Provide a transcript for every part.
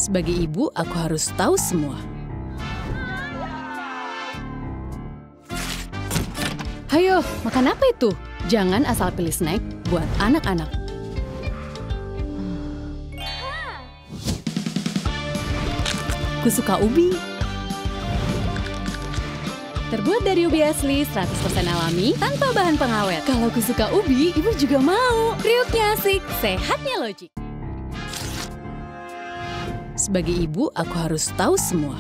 Sebagai ibu, aku harus tahu semua. Hayo, makan apa itu? Jangan asal pilih snack buat anak-anak. Ku suka ubi. Terbuat dari ubi asli, 100% alami, tanpa bahan pengawet. Kalau ku suka ubi, ibu juga mau. Kriuknya asik, sehatnya logik. Sebagai ibu, aku harus tahu semua.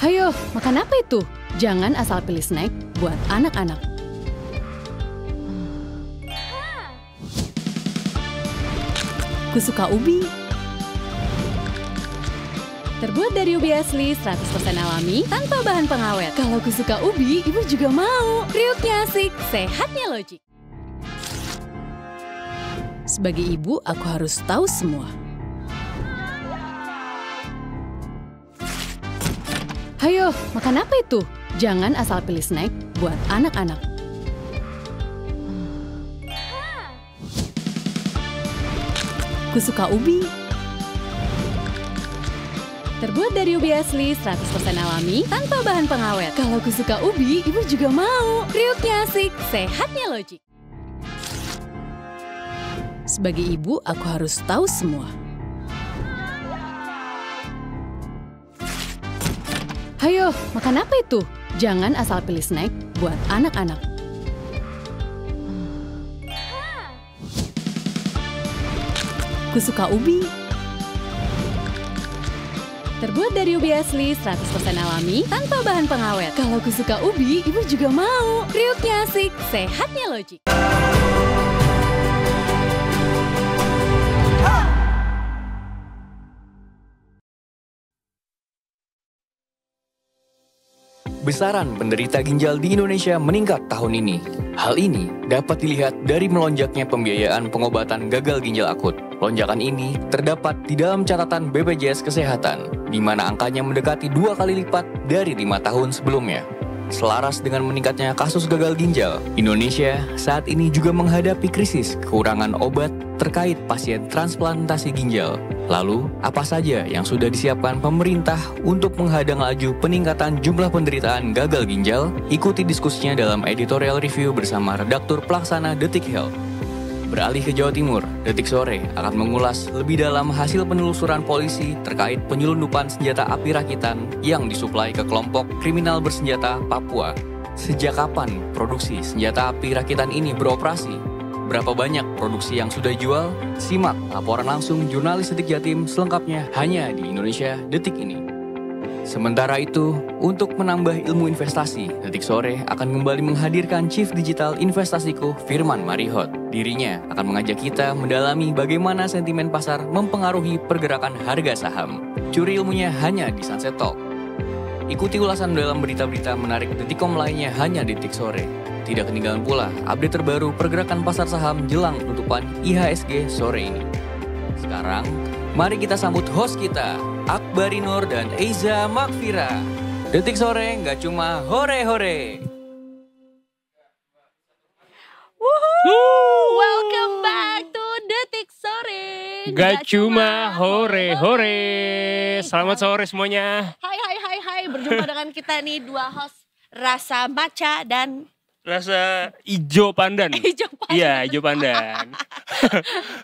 Hayo, makan apa itu? Jangan asal pilih snack buat anak-anak. Ku suka ubi. Terbuat dari ubi asli, 100% alami, tanpa bahan pengawet. Kalau ku suka ubi, ibu juga mau. Kriuknya asik, sehatnya logik. Sebagai ibu, aku harus tahu semua. Hayo, makan apa itu? Jangan asal pilih snack buat anak-anak. Ku suka ubi. Terbuat dari ubi asli, 100% alami, tanpa bahan pengawet. Kalau ku suka ubi, ibu juga mau. Kriuknya asik, sehatnya logik. Sebagai ibu, aku harus tahu semua. Hayo, makan apa itu? Jangan asal pilih snack buat anak-anak. Ku suka ubi. Terbuat dari ubi asli, 100% alami, tanpa bahan pengawet. Kalau ku suka ubi, ibu juga mau. Kriuknya asik, sehatnya logik. Besaran penderita ginjal di Indonesia meningkat tahun ini. Hal ini dapat dilihat dari melonjaknya pembiayaan pengobatan gagal ginjal akut. Lonjakan ini terdapat di dalam catatan BPJS Kesehatan, di mana angkanya mendekati 2 kali lipat dari 5 tahun sebelumnya. Selaras dengan meningkatnya kasus gagal ginjal, Indonesia saat ini juga menghadapi krisis kekurangan obat terkait pasien transplantasi ginjal. Lalu, apa saja yang sudah disiapkan pemerintah untuk menghadang laju peningkatan jumlah penderitaan gagal ginjal? Ikuti diskusinya dalam editorial review bersama redaktur pelaksana Detik Health. Beralih ke Jawa Timur, Detik Sore akan mengulas lebih dalam hasil penelusuran polisi terkait penyelundupan senjata api rakitan yang disuplai ke kelompok kriminal bersenjata Papua. Sejak kapan produksi senjata api rakitan ini beroperasi? Berapa banyak produksi yang sudah dijual? Simak laporan langsung jurnalis Detik Jatim selengkapnya hanya di Indonesia Detik ini. Sementara itu, untuk menambah ilmu investasi, Detik Sore akan kembali menghadirkan Chief Digital Investasiku Firman Marihot. Dirinya akan mengajak kita mendalami bagaimana sentimen pasar mempengaruhi pergerakan harga saham. Curi ilmunya hanya di Sunset Talk. Ikuti ulasan dalam berita-berita menarik Detikcom lainnya hanya di Detik Sore. Tidak ketinggalan pula update terbaru pergerakan pasar saham jelang penutupan IHSG sore ini. Sekarang, mari kita sambut host kita, Akbari Nur dan Eiza Makfira. Detik Sore nggak cuma hore-hore. Woohoo! Welcome back to Detik Sore. Gak cuma hore-hore. Selamat sore semuanya. Hai. Berjumpa dengan kita nih dua host Rasa Maca dan Rasa ijo pandan. Ijo pandan. Iya, ijo pandan.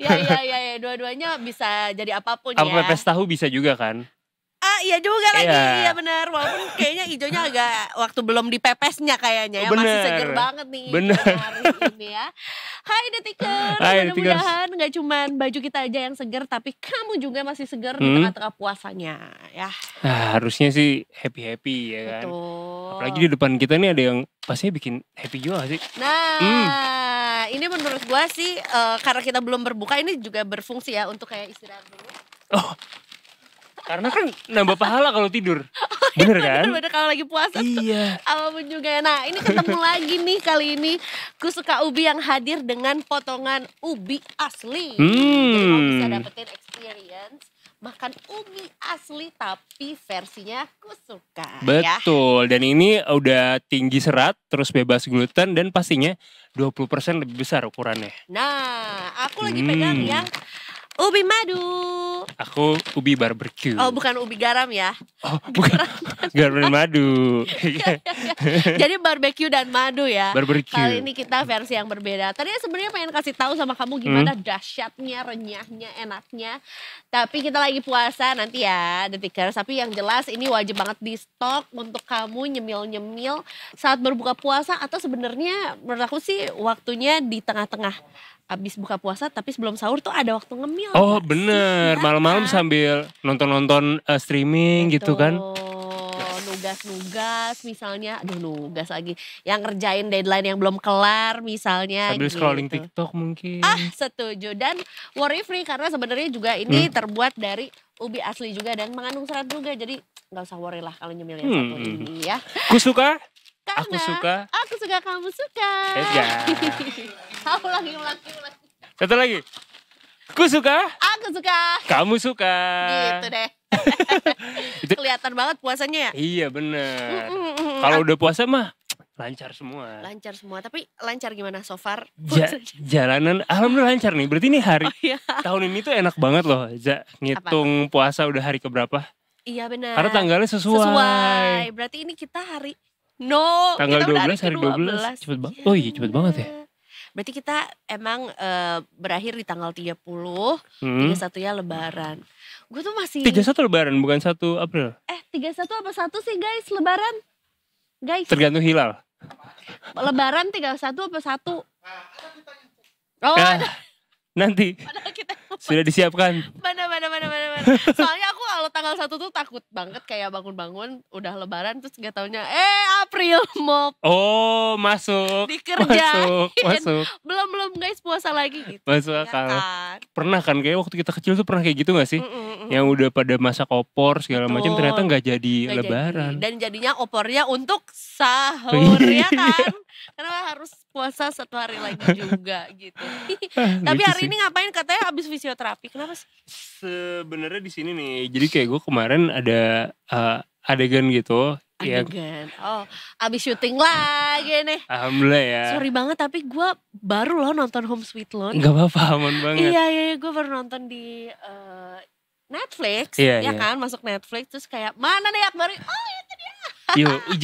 Ya. Dua-duanya bisa jadi apapun ya. Apa pepes tahu bisa juga kan? Iya juga lagi. Iya. Iya benar. Walaupun kayaknya ijonya agak waktu belum dipepesnya kayaknya ya. Bener. Masih seger banget nih. Bener. Hari ini ya. Hai Detikers. Hai, Detikers. Mudah-mudahan gak cuma baju kita aja yang seger. Tapi kamu juga masih seger di tengah-tengah puasanya ya. Nah, harusnya sih happy-happy ya kan. Betul. Apalagi di depan kita nih ada yang pastinya bikin happy juga gak sih? Nah, ini menurut gua sih karena kita belum berbuka ini juga berfungsi ya untuk kayak istirahat dulu. Oh, karena kan nambah pahala kalau tidur. Bener kan? Bener kalau lagi puasa. Iya. Apapun juga. Nah, ini ketemu lagi nih kali ini Ku Suka Ubi yang hadir dengan potongan ubi asli. Jadi mau bisa dapetin experience makan ubi asli tapi versinya Kusuka. Ya. Betul, dan ini udah tinggi serat, terus bebas gluten dan pastinya 20% lebih besar ukurannya. Nah, aku lagi pegang yang ubi madu. Aku ubi barbecue. Oh, bukan ubi garam ya. Oh, bukan. Garam dan madu. Jadi barbecue dan madu ya. Barbecue. Kali ini kita versi yang berbeda. Tadinya sebenarnya pengen kasih tahu sama kamu gimana dahsyatnya, renyahnya, enaknya. Tapi kita lagi puasa nanti ya, Detikers. Tapi yang jelas ini wajib banget di stok untuk kamu nyemil-nyemil saat berbuka puasa, atau sebenarnya menurut aku sih waktunya di tengah-tengah abis buka puasa tapi sebelum sahur tuh ada waktu ngemil. Oh bener, malam-malam sambil nonton-nonton streaming gitu kan. Nugas-nugas misalnya, aduh nugas lagi, yang ngerjain deadline yang belum kelar misalnya. Sambil gitu. scrolling TikTok mungkin. Setuju, dan worry free karena sebenarnya juga ini terbuat dari ubi asli juga dan mengandung serat juga, jadi nggak usah worry lah kalau nyemil yang satu ini ya. Aku suka. Karena Aku suka. Aku suka, kamu suka. Ulangi. Satu lagi. Aku suka. Aku suka. Kamu suka. Gitu deh. Kelihatan banget puasanya ya. Iya bener. Kalau udah puasa mah lancar semua. Lancar semua, tapi lancar gimana so far? Jalanan alhamdulillah lancar nih. Berarti ini hari tahun ini tuh enak banget loh. Ngitung puasa udah hari keberapa? Iya benar. Karena tanggalnya sesuai. Berarti ini kita hari tanggal kita 12 hari 12. Cepet banget. Oh iya cepet banget ya. Berarti kita emang berakhir di tanggal 30, 31-nya lebaran. Gue tuh masih 31 lebaran bukan 1 April. 31 apa 1 sih guys lebaran? Guys. Tergantung hilal. Lebaran 31 apa 1? Oh, nanti kita sudah disiapkan. Mana. Soalnya aku kalau tanggal 1 tuh takut banget kayak bangun-bangun udah lebaran terus gak taunya April mop. Oh, masuk. Dikerjain. Masuk. Belum guys puasa lagi gitu. Masuk akal. Kan? Pernah kan kayak waktu kita kecil tuh pernah kayak gitu gak sih? Yang udah pada masak opor segala macam ternyata gak jadi lebaran. Dan jadinya opornya untuk sahur ya kan. Karena harus puasa 1 hari lagi juga gitu. Tapi hari ini ngapain, katanya habis fisioterapi? Kenapa sih? Sebenarnya di sini nih. Jadi kayak gue kemarin ada adegan gitu. Adegan. Oh, abis syuting lagi nih. Alhamdulillah ya. Sorry banget tapi gue baru loh nonton Home Sweet Loan. Gak apa-apa, aman banget. Iya, gue baru nonton di Netflix. Ya kan, masuk Netflix terus kayak mana nih Akbar? Oh itu dia.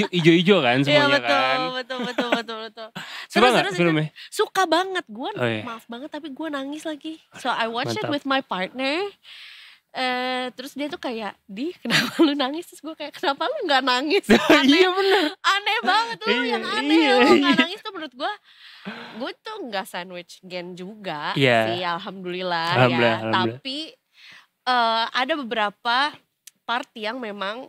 Ijo-ijo kan semuanya kan. Betul. Suka gak filmnya? Suka banget. Gue maaf banget tapi gue nangis lagi. So I watched it with my partner. Terus dia tuh kayak, kenapa lu nangis? Terus gue kayak, kenapa lu gak nangis? Iya bener. Aneh banget lu yang aneh. Lu gak nangis tuh menurut gue tuh gak sandwich gen juga sih, alhamdulillah ya. Tapi ada beberapa part yang memang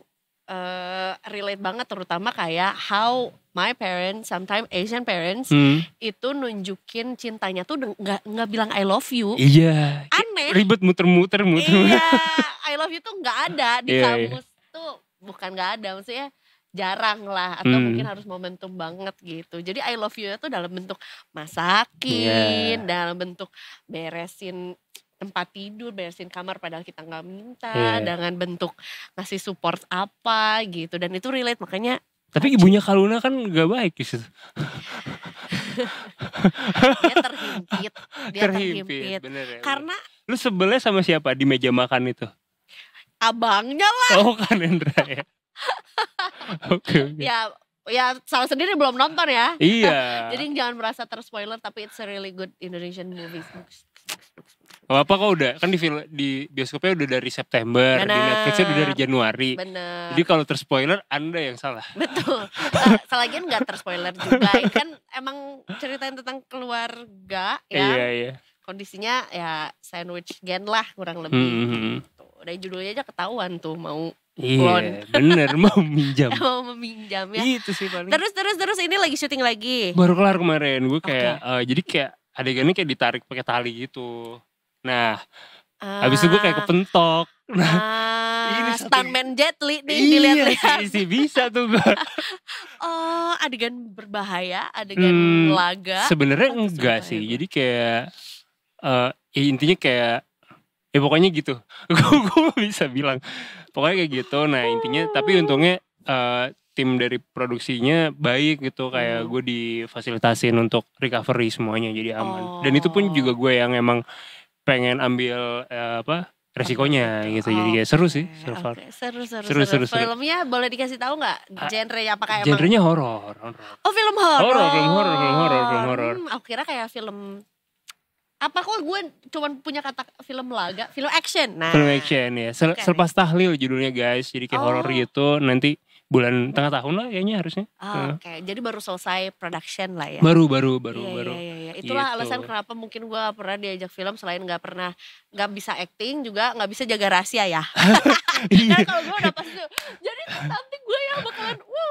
relate banget, terutama kayak how my parents, sometimes Asian parents itu nunjukin cintanya tuh nggak bilang I love you. Iya. Aneh. Ribet muter-muter. Iya, I love you tuh nggak ada di kamus tuh, bukan nggak ada, maksudnya jarang lah, atau mungkin harus momentum banget gitu. Jadi I love you itu dalam bentuk masakin, dalam bentuk beresin tempat tidur, beresin kamar padahal kita nggak minta, dengan bentuk ngasih support apa gitu, dan itu relate makanya. Tapi ibunya Kaluna kan gak baik gitu. Dia terhimpit. Bener ya. Karena lu sebelnya sama siapa di meja makan itu? Abangnya lah. Oh kan Endra ya. Oke. Ya salah sendiri belum nonton ya. Iya. Jadi jangan merasa terspoiler, tapi it's a really good Indonesian movie. Apa kok udah kan di bioskopnya udah dari September, di Netflixnya udah dari Januari. Bener. Jadi kalau terspoiler Anda yang salah. Betul. Selagian nggak terspoiler juga. Ini kan emang ceritain tentang keluarga ya. Iya. Kondisinya ya sandwich gen lah kurang lebih. Dari judulnya aja ketahuan tuh mau. Iya bener mau minjam. Mau meminjam ya. Itu sih paling. Terus ini lagi syuting lagi. Baru kelar kemarin gue kayak jadi kayak adegannya kayak ditarik pakai tali gitu. Nah, habis itu gue kayak kepentok. Ini stuntman Jet Li nih Iya dilihat-lihat. sih bisa tuh gue. Oh, adegan berbahaya, adegan laga. Sebenarnya enggak sih. Jadi kayak intinya kayak Ya pokoknya gitu. Gue bisa bilang. Pokoknya kayak gitu. Nah intinya tapi untungnya tim dari produksinya baik gitu. Kayak gue difasilitasin untuk recovery semuanya jadi aman. Dan itu pun juga gue yang emang pengen ambil resikonya gitu. Jadi kayak seru sih. Seru. Filmnya boleh dikasih tahu nggak? Genrenya apakah emang? Genrenya horor. Oh film horor. Film horor. Aku kira kayak film apa kok gue cuman punya kata film laga, film action. Nah. Film action ya. Selepas tahlil judulnya guys. Jadi kayak horor gitu. Nanti bulan tengah tahun lah kayaknya harusnya. Oke. Jadi baru selesai production lah ya. Baru. Iya. Itulah gitu. Alasan kenapa mungkin gue pernah diajak film selain nggak bisa acting juga nggak bisa jaga rahasia ya. Nah kalau gue udah pasti jadi nanti gue yang bakalan karena gue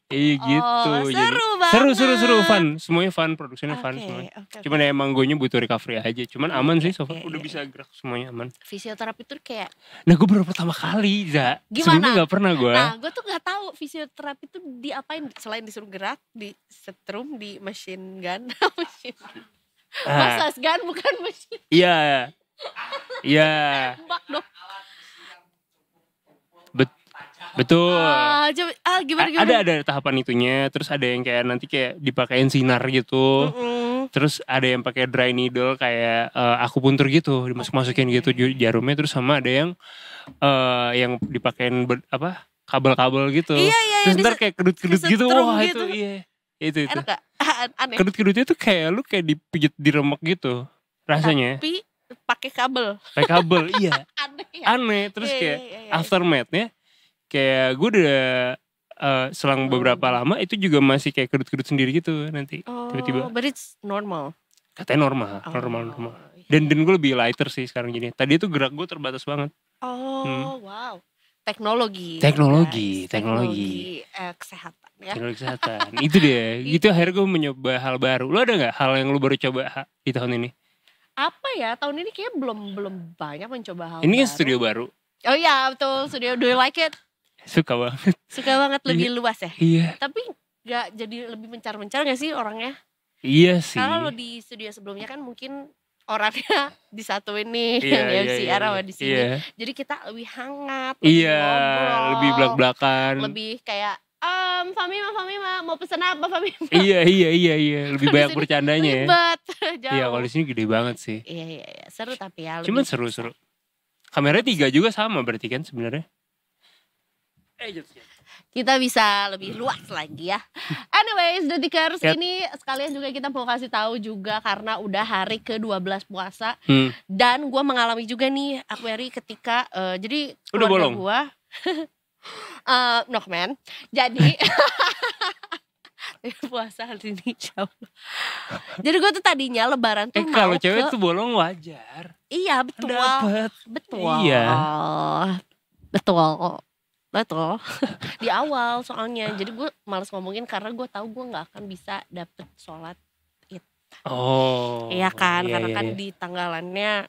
iya gitu. Seru banget. Seru fun. Semuanya fun, produksinya fun semuanya. Cuman emang gue butuh recovery aja. Cuman aman sih so far. Udah bisa gerak semuanya aman. Fisioterapi tuh kayak. Nah gue baru pertama kali Za. Gimana? Sebelumnya gak pernah gue. Nah gue tuh gak tahu fisioterapi tuh diapain selain disuruh gerak, di setrum, di machine gun. Massage gun bukan machine. Iya. Bak dong. Betul. Gimana? Ada tahapan itunya, terus ada yang kayak nanti kayak dipakein sinar gitu. Terus ada yang pakai dry needle kayak akupuntur gitu, dimasukin gitu jarumnya, terus sama ada yang dipakein kabel-kabel gitu. Iya. Terus ntar kayak kedut-kedut gitu. Wah gitu. itu iya. Itu. Enak gak? Aneh. Kedut-kedutnya tuh kayak lu kayak dipijit diremek gitu rasanya. Tapi pakai kabel. Iya. Aneh. Terus kayak aftermath-nya kayak gue udah selang beberapa lama itu juga masih kayak kedut-kedut sendiri gitu nanti tiba-tiba. But it's normal. Katanya normal. Dan gue lebih lighter sih sekarang gini. Tadi itu gerak gue terbatas banget. Wow. Teknologi kesehatan ya. Teknologi kesehatan. Itu dia. Gitu akhirnya gue mencoba hal baru. Lo ada gak hal yang lo baru coba di tahun ini? Apa ya? Tahun ini kayak belum banyak mencoba hal ini baru. Kan studio baru. Oh iya betul, studio. Do you like it? Suka banget. Lebih luas ya? Iya. Tapi gak jadi lebih mencar-mencar gak sih orangnya? Iya sih. Kalau lo di studio sebelumnya kan mungkin orangnya disatuin nih yang di FCR sama di sini. Iya. Jadi kita lebih hangat, lebih ngobrol, lebih belak-belakan. Lebih kayak Famima mau pesen apa Famima? Iya. Lebih banyak bercandanya ya. Ribet. Iya, kalau di sini gede banget sih. Iya. Seru tapi ya. Cuman seru. Kameranya 3 juga sama berarti kan sebenarnya. Kita bisa lebih luas lagi ya. Anyways, Detikers, ini sekalian juga kita mau kasih tahu juga karena udah hari ke-12 puasa. Dan gue mengalami juga nih, Aquari ketika jadi udah bolong. Gue no man. Jadi puasa hari ini jauh. Jadi gue tuh tadinya lebaran tuh mau kalau cewek tuh bolong wajar. Iya, betul. Iya. Betul. Di awal soalnya. Jadi gue males ngomongin karena gue tahu gue gak akan bisa dapet sholat id. Iya kan. Karena kan di tanggalannya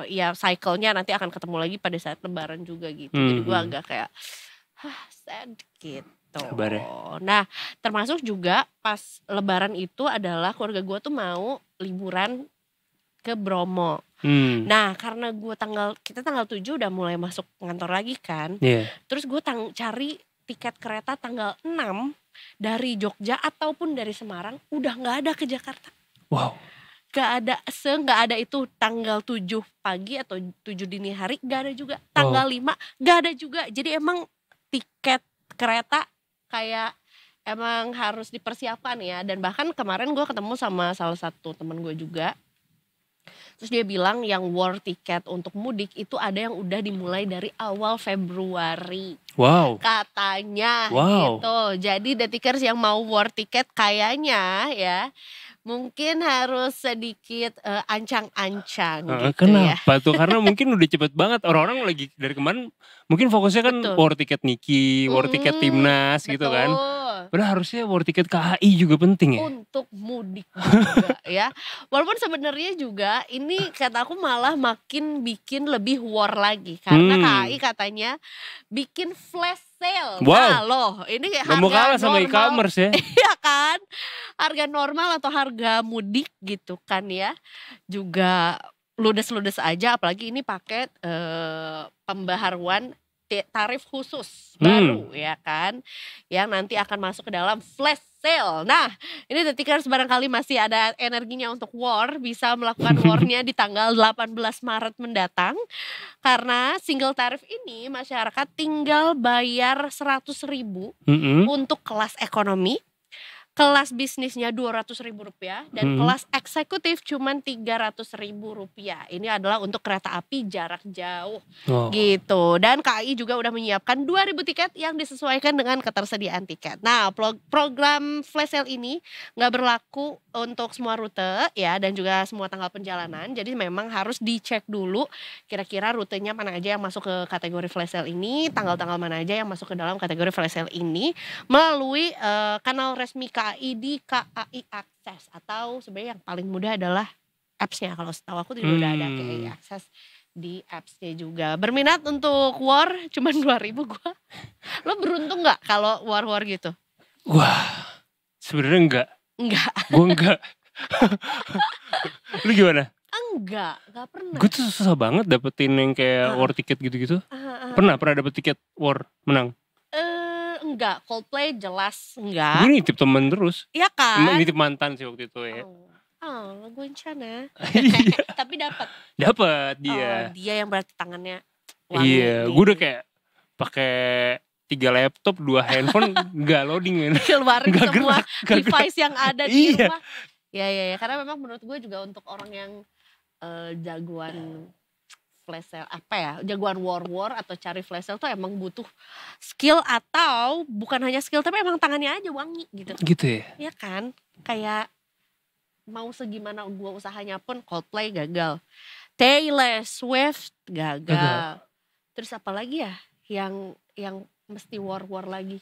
ya cycle-nya nanti akan ketemu lagi pada saat lebaran juga gitu. Jadi gue agak kayak sad gitu. Nah termasuk juga pas lebaran itu adalah keluarga gue tuh mau liburan ke Bromo. Nah karena kita tanggal 7 udah mulai masuk kantor lagi kan. Terus gue cari tiket kereta tanggal 6 dari Jogja ataupun dari Semarang udah gak ada ke Jakarta. Wow. Gak ada itu tanggal 7 pagi atau 7 dini hari gak ada juga. Tanggal 5 gak ada juga. Jadi emang tiket kereta kayak emang harus dipersiapkan ya. Dan bahkan kemarin gue ketemu sama salah satu temen gue juga. Terus dia bilang yang war tiket untuk mudik itu ada yang udah dimulai dari awal Februari. Wow. Katanya gitu. Jadi Detikers yang mau war tiket kayaknya ya mungkin harus sedikit ancang-ancang gitu. Kenapa tuh? Karena mungkin udah cepet banget. Orang-orang lagi dari kemarin mungkin fokusnya kan war tiket Niki, war tiket Timnas gitu kan. Padahal harusnya war tiket KHI juga penting ya. Untuk mudik juga ya. Walaupun sebenarnya juga ini kata aku malah makin bikin lebih war lagi. Karena KHI katanya bikin flash sale. Wow. Nah loh ini kayak harga mau kalah sama normal. e-commerce ya. Iya kan. harga normal atau harga mudik gitu kan ya, juga ludes-ludes aja, apalagi ini paket pembaharuan tarif khusus baru ya kan, yang nanti akan masuk ke dalam flash sale. Nah, ini Detikers barangkali masih ada energinya untuk war, bisa melakukan warnya di tanggal 18 Maret mendatang. Karena single tarif ini masyarakat tinggal bayar 100.000 untuk kelas ekonomi, kelas bisnisnya Rp200.000 dan kelas eksekutif cuman Rp300.000. Ini adalah untuk kereta api jarak jauh gitu. Dan KAI juga udah menyiapkan 2.000 tiket yang disesuaikan dengan ketersediaan tiket. Nah, program flash sale ini nggak berlaku untuk semua rute ya, dan juga semua tanggal perjalanan. Jadi memang harus dicek dulu kira-kira rutenya mana aja yang masuk ke kategori flash sale ini, tanggal-tanggal mana aja yang masuk ke dalam kategori flash sale ini melalui kanal resmi KAI di KAI Akses, atau sebenarnya yang paling mudah adalah apps-nya. Kalau setahu aku juga udah ada KAI Akses di apps-nya juga. Berminat untuk war cuman 2.000 gua. Lo beruntung nggak kalau war gitu? Wah, sebenarnya enggak. Gue enggak. Lu gimana? Enggak pernah. Gue tuh susah banget dapetin yang kayak war tiket gitu-gitu. Pernah dapet tiket war menang? Enggak, Coldplay jelas enggak. Gue nitip temen terus. Iya kan? Nitip mantan sih waktu itu ya. Gue rencana. Iya. Tapi dapat dia. Dia yang berarti tangannya wangi. Iya, gue udah kayak pakai 3 laptop, 2 handphone gak loading men. Keluarin semua device yang ada di rumah. Ya, karena memang menurut gue juga untuk orang yang jagoan flash sale, jagoan war atau cari flash sale tuh emang butuh skill, atau bukan hanya skill tapi emang tangannya aja wangi gitu. Gitu ya? Iya kan, kayak mau segimana gue usahanya pun Coldplay gagal, Taylor Swift gagal. Terus apa lagi ya yang mesti war lagi?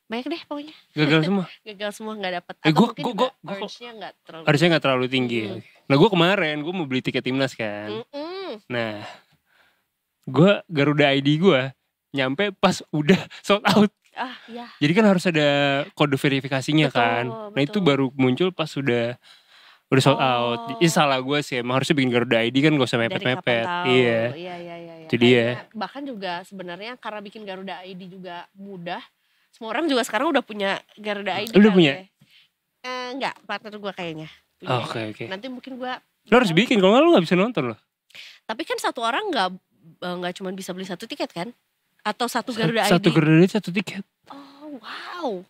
Banyak deh pokoknya. Gagal semua gak dapet. Atau mungkin urge-nya gak terlalu tinggi. Nah gue kemarin gue mau beli tiket timnas kan. Nah gue Garuda ID gue nyampe pas udah sold out. Iya. Jadi kan harus ada kode verifikasinya kan. Nah itu baru muncul pas udah sold out. Ini salah gue sih, emang harusnya bikin Garuda ID kan gak usah mepet-mepet. Iya. Itu dia. Bahkan juga sebenarnya karena bikin Garuda ID juga mudah. Semua orang juga sekarang udah punya Garuda ID. Udah punya? Enggak, partner gue kayaknya. Oke. Nanti mungkin gue. Lo harus bikin, kalau nggak lo nggak bisa nonton lo. Tapi kan satu orang nggak cuma bisa beli 1 tiket kan? Atau satu Garuda ID? Satu Garuda ID 1 tiket. Oh wow.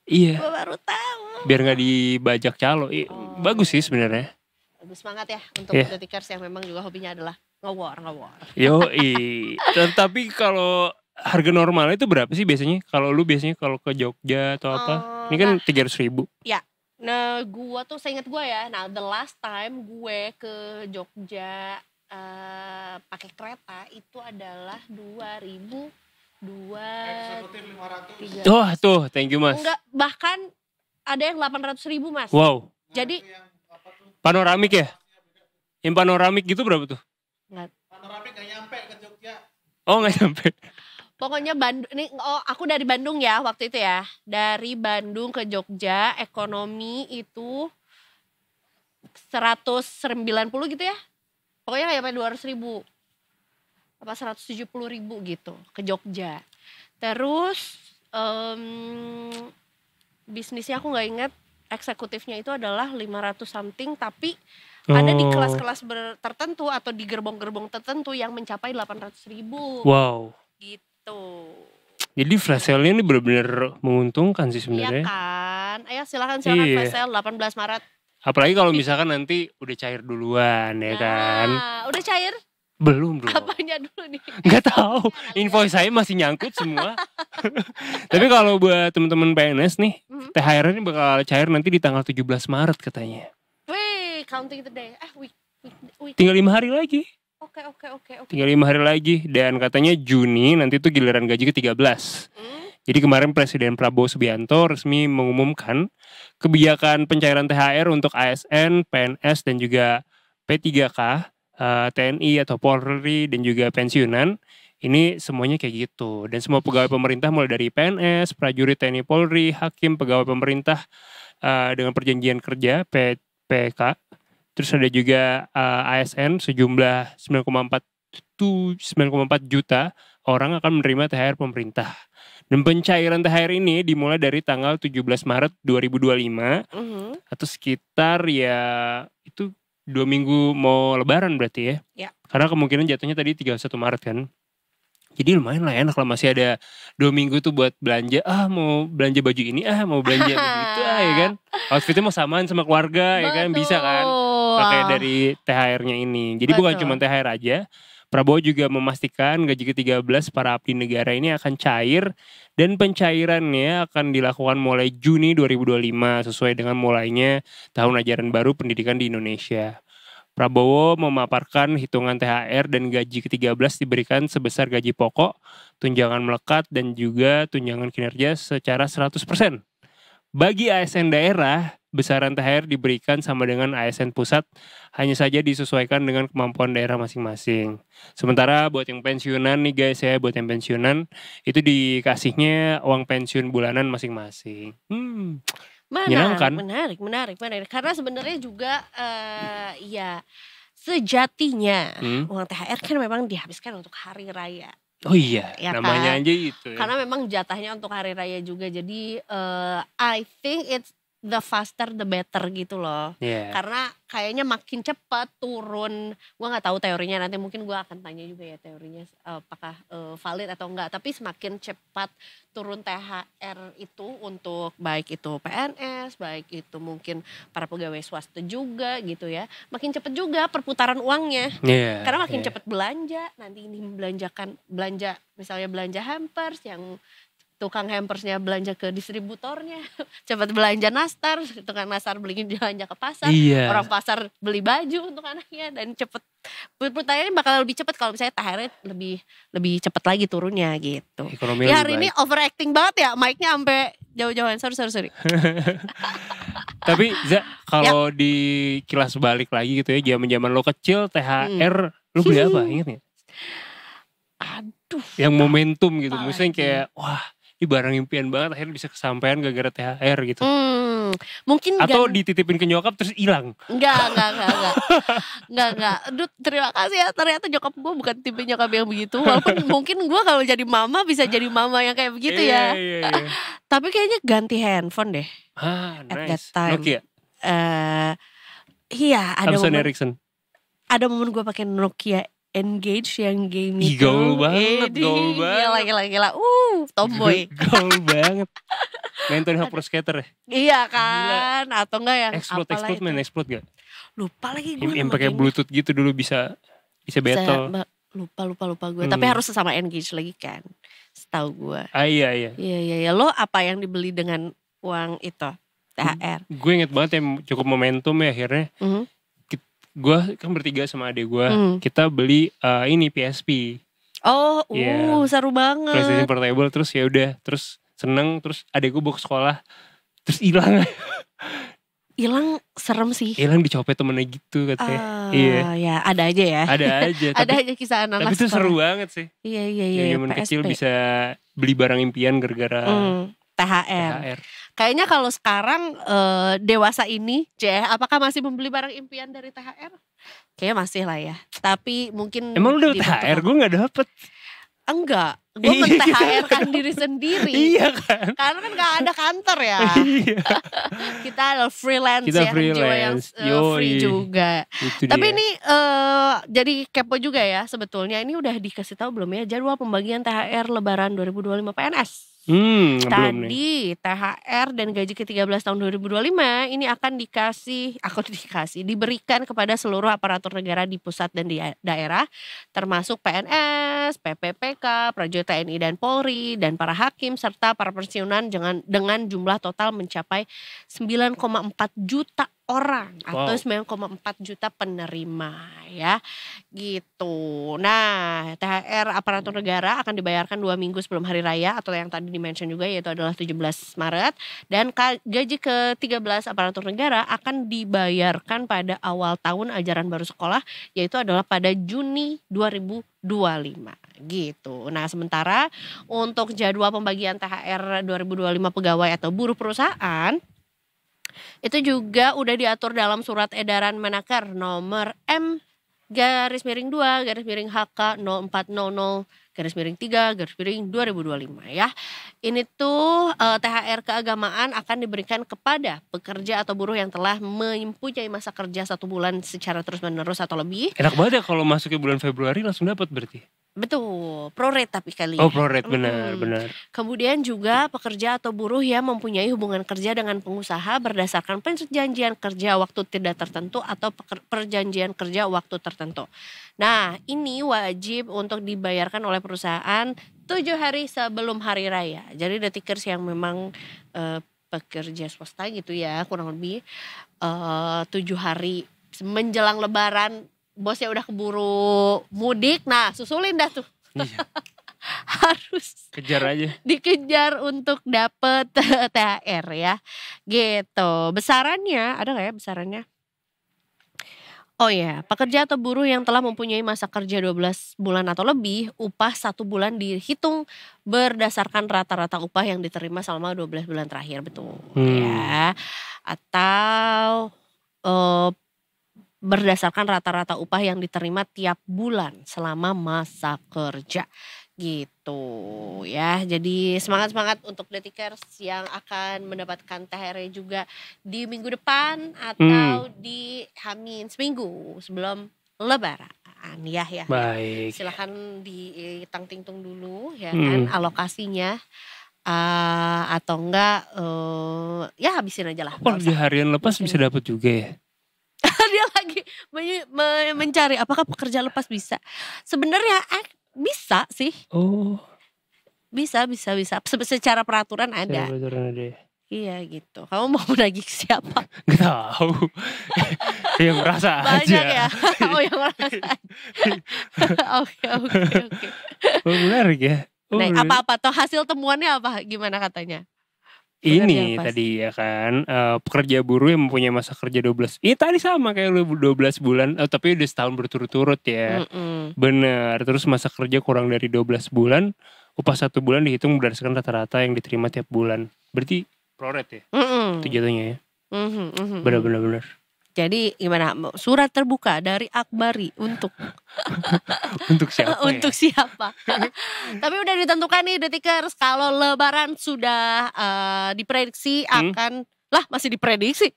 Iya. Gue baru tahu. Biar nggak dibajak calo. Bagus sih sebenarnya. Bagus, semangat ya untuk Detikers yang memang juga hobinya adalah nge-war. Tapi kalau harga normalnya itu berapa sih biasanya? Kalau lu biasanya kalau ke Jogja atau apa? Ini kan 300.000. Ya. Nah, gue tuh seingat gue ya. Nah, the last time gue ke Jogja pakai kereta itu adalah 2.000. Eksekutif 500. Oh tuh, thank you mas. Enggak, bahkan ada yang 800.000 mas. Wow. Jadi panoramik ya? Yang panoramik gitu berapa tuh? Enggak. Panoramik gak nyampe ke Jogja. Oh gak nyampe. Pokoknya aku dari Bandung ya waktu itu ya. Dari Bandung ke Jogja ekonomi itu 190 gitu ya. Pokoknya gak sampai 200.000. Apa 170.000 gitu ke Jogja. Terus bisnisnya aku gak ingat, eksekutifnya itu adalah 500 something, tapi ada di kelas-kelas tertentu atau di gerbong-gerbong tertentu yang mencapai 800.000. Wow. Gitu. Jadi flash sale ini benar-benar menguntungkan sih sebenarnya. Iya kan. Ayo silakan flash sale 18 Maret. Apalagi kalau misalkan nanti udah cair duluan ya kan. Udah cair? Belum bro. Apanya dulu nih? Gak tahu. Invoice saya masih nyangkut semua. Tapi kalau buat teman-teman PNS nih, THR ini bakal cair nanti di tanggal 17 Maret katanya. Wih, counting today. Tinggal 5 hari lagi. Oke. Tinggal 5 hari lagi. Dan katanya Juni nanti tuh giliran gaji ke-13. Jadi kemarin Presiden Prabowo Subianto resmi mengumumkan kebijakan pencairan THR untuk ASN, PNS dan juga P3K, TNI atau Polri dan juga pensiunan Ini semuanya kayak gitu. Dan semua pegawai pemerintah mulai dari PNS, prajurit TNI Polri, hakim, pegawai pemerintah dengan perjanjian kerja PK. Terus ada juga ASN sejumlah 9,4 juta orang akan menerima THR pemerintah. Dan pencairan THR ini dimulai dari tanggal 17 Maret 2025 atau sekitar ya itu 2 minggu mau lebaran berarti ya. Karena kemungkinan jatuhnya tadi 31 Maret kan. Jadi lumayan lah, enak lah, masih ada 2 minggu tuh buat belanja. Mau belanja baju ini, mau belanja begitu ya kan. Outfitnya mau samaan sama keluarga ya kan, bisa kan. Pakai dari THR-nya ini. Jadi bukan cuma THR aja. Prabowo juga memastikan gaji ke-13 para abdi negara ini akan cair dan pencairannya akan dilakukan mulai Juni 2025 sesuai dengan mulainya tahun ajaran baru pendidikan di Indonesia. Prabowo memaparkan hitungan THR dan gaji ke-13 diberikan sebesar gaji pokok, tunjangan melekat, dan juga tunjangan kinerja secara 100%. Bagi ASN daerah, besaran THR diberikan sama dengan ASN pusat, hanya saja disesuaikan dengan kemampuan daerah masing-masing. Sementara buat yang pensiunan nih guys ya, buat yang pensiunan, itu dikasihnya uang pensiun bulanan masing-masing. Menarik. Karena sebenarnya juga ya sejatinya uang THR kan memang dihabiskan untuk hari raya. Oh iya, ya namanya kan? aja itu ya. Karena memang jatahnya untuk hari raya juga. Jadi I think it's the faster the better gitu loh. Karena kayaknya makin cepat turun. Gue gak tahu teorinya, nanti mungkin gue akan tanya juga ya teorinya apakah valid atau enggak. Tapi semakin cepat turun THR itu untuk baik itu PNS, baik itu mungkin para pegawai swasta juga gitu ya. Makin cepat juga perputaran uangnya. Karena makin cepat belanja. Nanti ini belanja misalnya belanja hampers, yang tukang hampersnya belanja ke distributornya, cepat belanja nastar, tukang nastar belanja ke pasar, orang pasar beli baju untuk anaknya, dan cepat perputarannya bakal lebih cepat kalau misalnya THR lebih cepat lagi turunnya gitu. Ya hari ini overacting banget ya, mic-nya sampai jauh-jauhan, sorry. Tapi kalau di kilas balik lagi gitu ya, zaman lo kecil THR lo beli apa, ingat gak? Aduh. Yang momentum gitu, misalnya kayak wah ini barang impian banget, akhirnya bisa kesampaian gara-gara THR gitu. Mungkin atau dititipin ke nyokap terus hilang. Enggak. Aduh, terima kasih ya, ternyata nyokap gue bukan tipe nyokap yang begitu. Walaupun mungkin gue kalau jadi mama bisa jadi mama yang kayak begitu ya. Tapi kayaknya ganti handphone deh. Nice. At that time. Nokia? Iya, ada momen gue pakai Nokia Engage yang game itu. Gaul banget. Gila. Tomboy. Gaul banget. Main Tony Hawk Pro Skater ya? Iya kan. Gila. Atau enggak yang Explode gak? Lupa lagi gue. Yang pakai Bluetooth gitu dulu bisa battle. Lupa gue. Tapi harus sama Engage lagi kan, setahu gue. Iya. Iya. Lo apa yang dibeli dengan uang itu THR? Gue inget banget yang cukup momentum ya akhirnya. Gue kan bertiga sama adek gue, kita beli ini PSP. Seru banget. PlayStation Portable, terus ya udah, terus seneng, terus adek gue bawa ke sekolah, terus hilang. Hilang serem sih. Hilang dicopet temennya gitu katanya. Ya ada aja ya. Ada aja. Ada aja kisah anak. Tapi itu seru banget sih. Iya. Yang kecil bisa beli barang impian gara-gara THR. Kayaknya kalau sekarang dewasa ini, apakah masih membeli barang impian dari THR? Kayaknya masih lah ya. Tapi mungkin emang lu dapet THR? Gue gak dapet. Enggak, gue men-THR kan diri sendiri. Iya kan. Karena kan gak ada kantor ya. Kita adalah freelance ya. Jiwa yang free juga. Tapi ini jadi kepo juga ya sebetulnya. Ini udah dikasih tahu belum ya jadwal pembagian THR Lebaran 2025 PNS? Tadi THR dan gaji ke-13 tahun 2025 ini akan diberikan kepada seluruh aparatur negara di pusat dan di daerah, termasuk PNS, PPPK, prajurit TNI dan Polri, dan para hakim serta para pensiunan dengan jumlah total mencapai 9,4 juta orang atau 9,4 juta penerima ya gitu. Nah THR aparatur negara akan dibayarkan 2 minggu sebelum hari raya atau yang tadi dimention juga yaitu adalah 17 Maret. Dan gaji ke-13 aparatur negara akan dibayarkan pada awal tahun ajaran baru sekolah yaitu adalah pada Juni 2025 gitu. Nah sementara untuk jadwal pembagian THR 2025 pegawai atau buruh perusahaan itu juga udah diatur dalam surat edaran Menaker nomor M/2/HK 0400/3/2025 ya. Ini tuh THR keagamaan akan diberikan kepada pekerja atau buruh yang telah mempunyai masa kerja 1 bulan secara terus-menerus atau lebih. Enak banget ya kalau masuk ke bulan Februari langsung dapat berarti. Betul, prorate tapi kali. Oh prorate benar. Kemudian juga pekerja atau buruh yang mempunyai hubungan kerja dengan pengusaha berdasarkan perjanjian kerja waktu tidak tertentu atau perjanjian kerja waktu tertentu. Nah ini wajib untuk dibayarkan oleh perusahaan 7 hari sebelum hari raya. Jadi detikers yang memang pekerja swasta gitu ya kurang lebih 7 hari menjelang lebaran. Bosnya udah keburu mudik, nah susulin dah tuh. Iya. Harus kejar aja. Dikejar untuk dapet THR ya. Gitu. Besarannya, ada gak ya besarannya? Oh ya, pekerja atau buruh yang telah mempunyai masa kerja 12 bulan atau lebih, upah 1 bulan dihitung berdasarkan rata-rata upah yang diterima selama 12 bulan terakhir, betul. Ya. Atau berdasarkan rata-rata upah yang diterima tiap bulan selama masa kerja gitu ya. Jadi semangat-semangat untuk detikers yang akan mendapatkan THR juga di minggu depan atau di Hamin seminggu sebelum lebaran ya. Baik. Silakan ditang-tingtung dulu ya kan alokasinya. Atau enggak ya habisin aja lah. Kalau di harian lepas bisa dapat juga ya? Dia lagi mencari apakah pekerja lepas bisa. Sebenarnya bisa sih. Oh. Bisa. Secara peraturan ada. Iya gitu. Kamu mau menagih siapa? Gak tahu. Yang merasa aja. Banyak ya. Oh yang merasa. Oke. Oh menarik ya. Nah, apa-apa toh hasil temuannya apa? Gimana katanya? Ini tadi ya kan pekerja buruh yang mempunyai masa kerja 12. Ini tadi sama kayak lu 12 bulan tapi udah setahun berturut-turut ya. Bener. Terus masa kerja kurang dari 12 bulan, upah 1 bulan dihitung berdasarkan rata-rata yang diterima tiap bulan. Berarti prorate ya. Itu jatuhnya ya. Bener. Jadi gimana? Surat terbuka dari Akbari untuk untuk siapa? Untuk siapa? Tapi udah ditentukan nih detikers kalau lebaran sudah diprediksi akan masih diprediksi.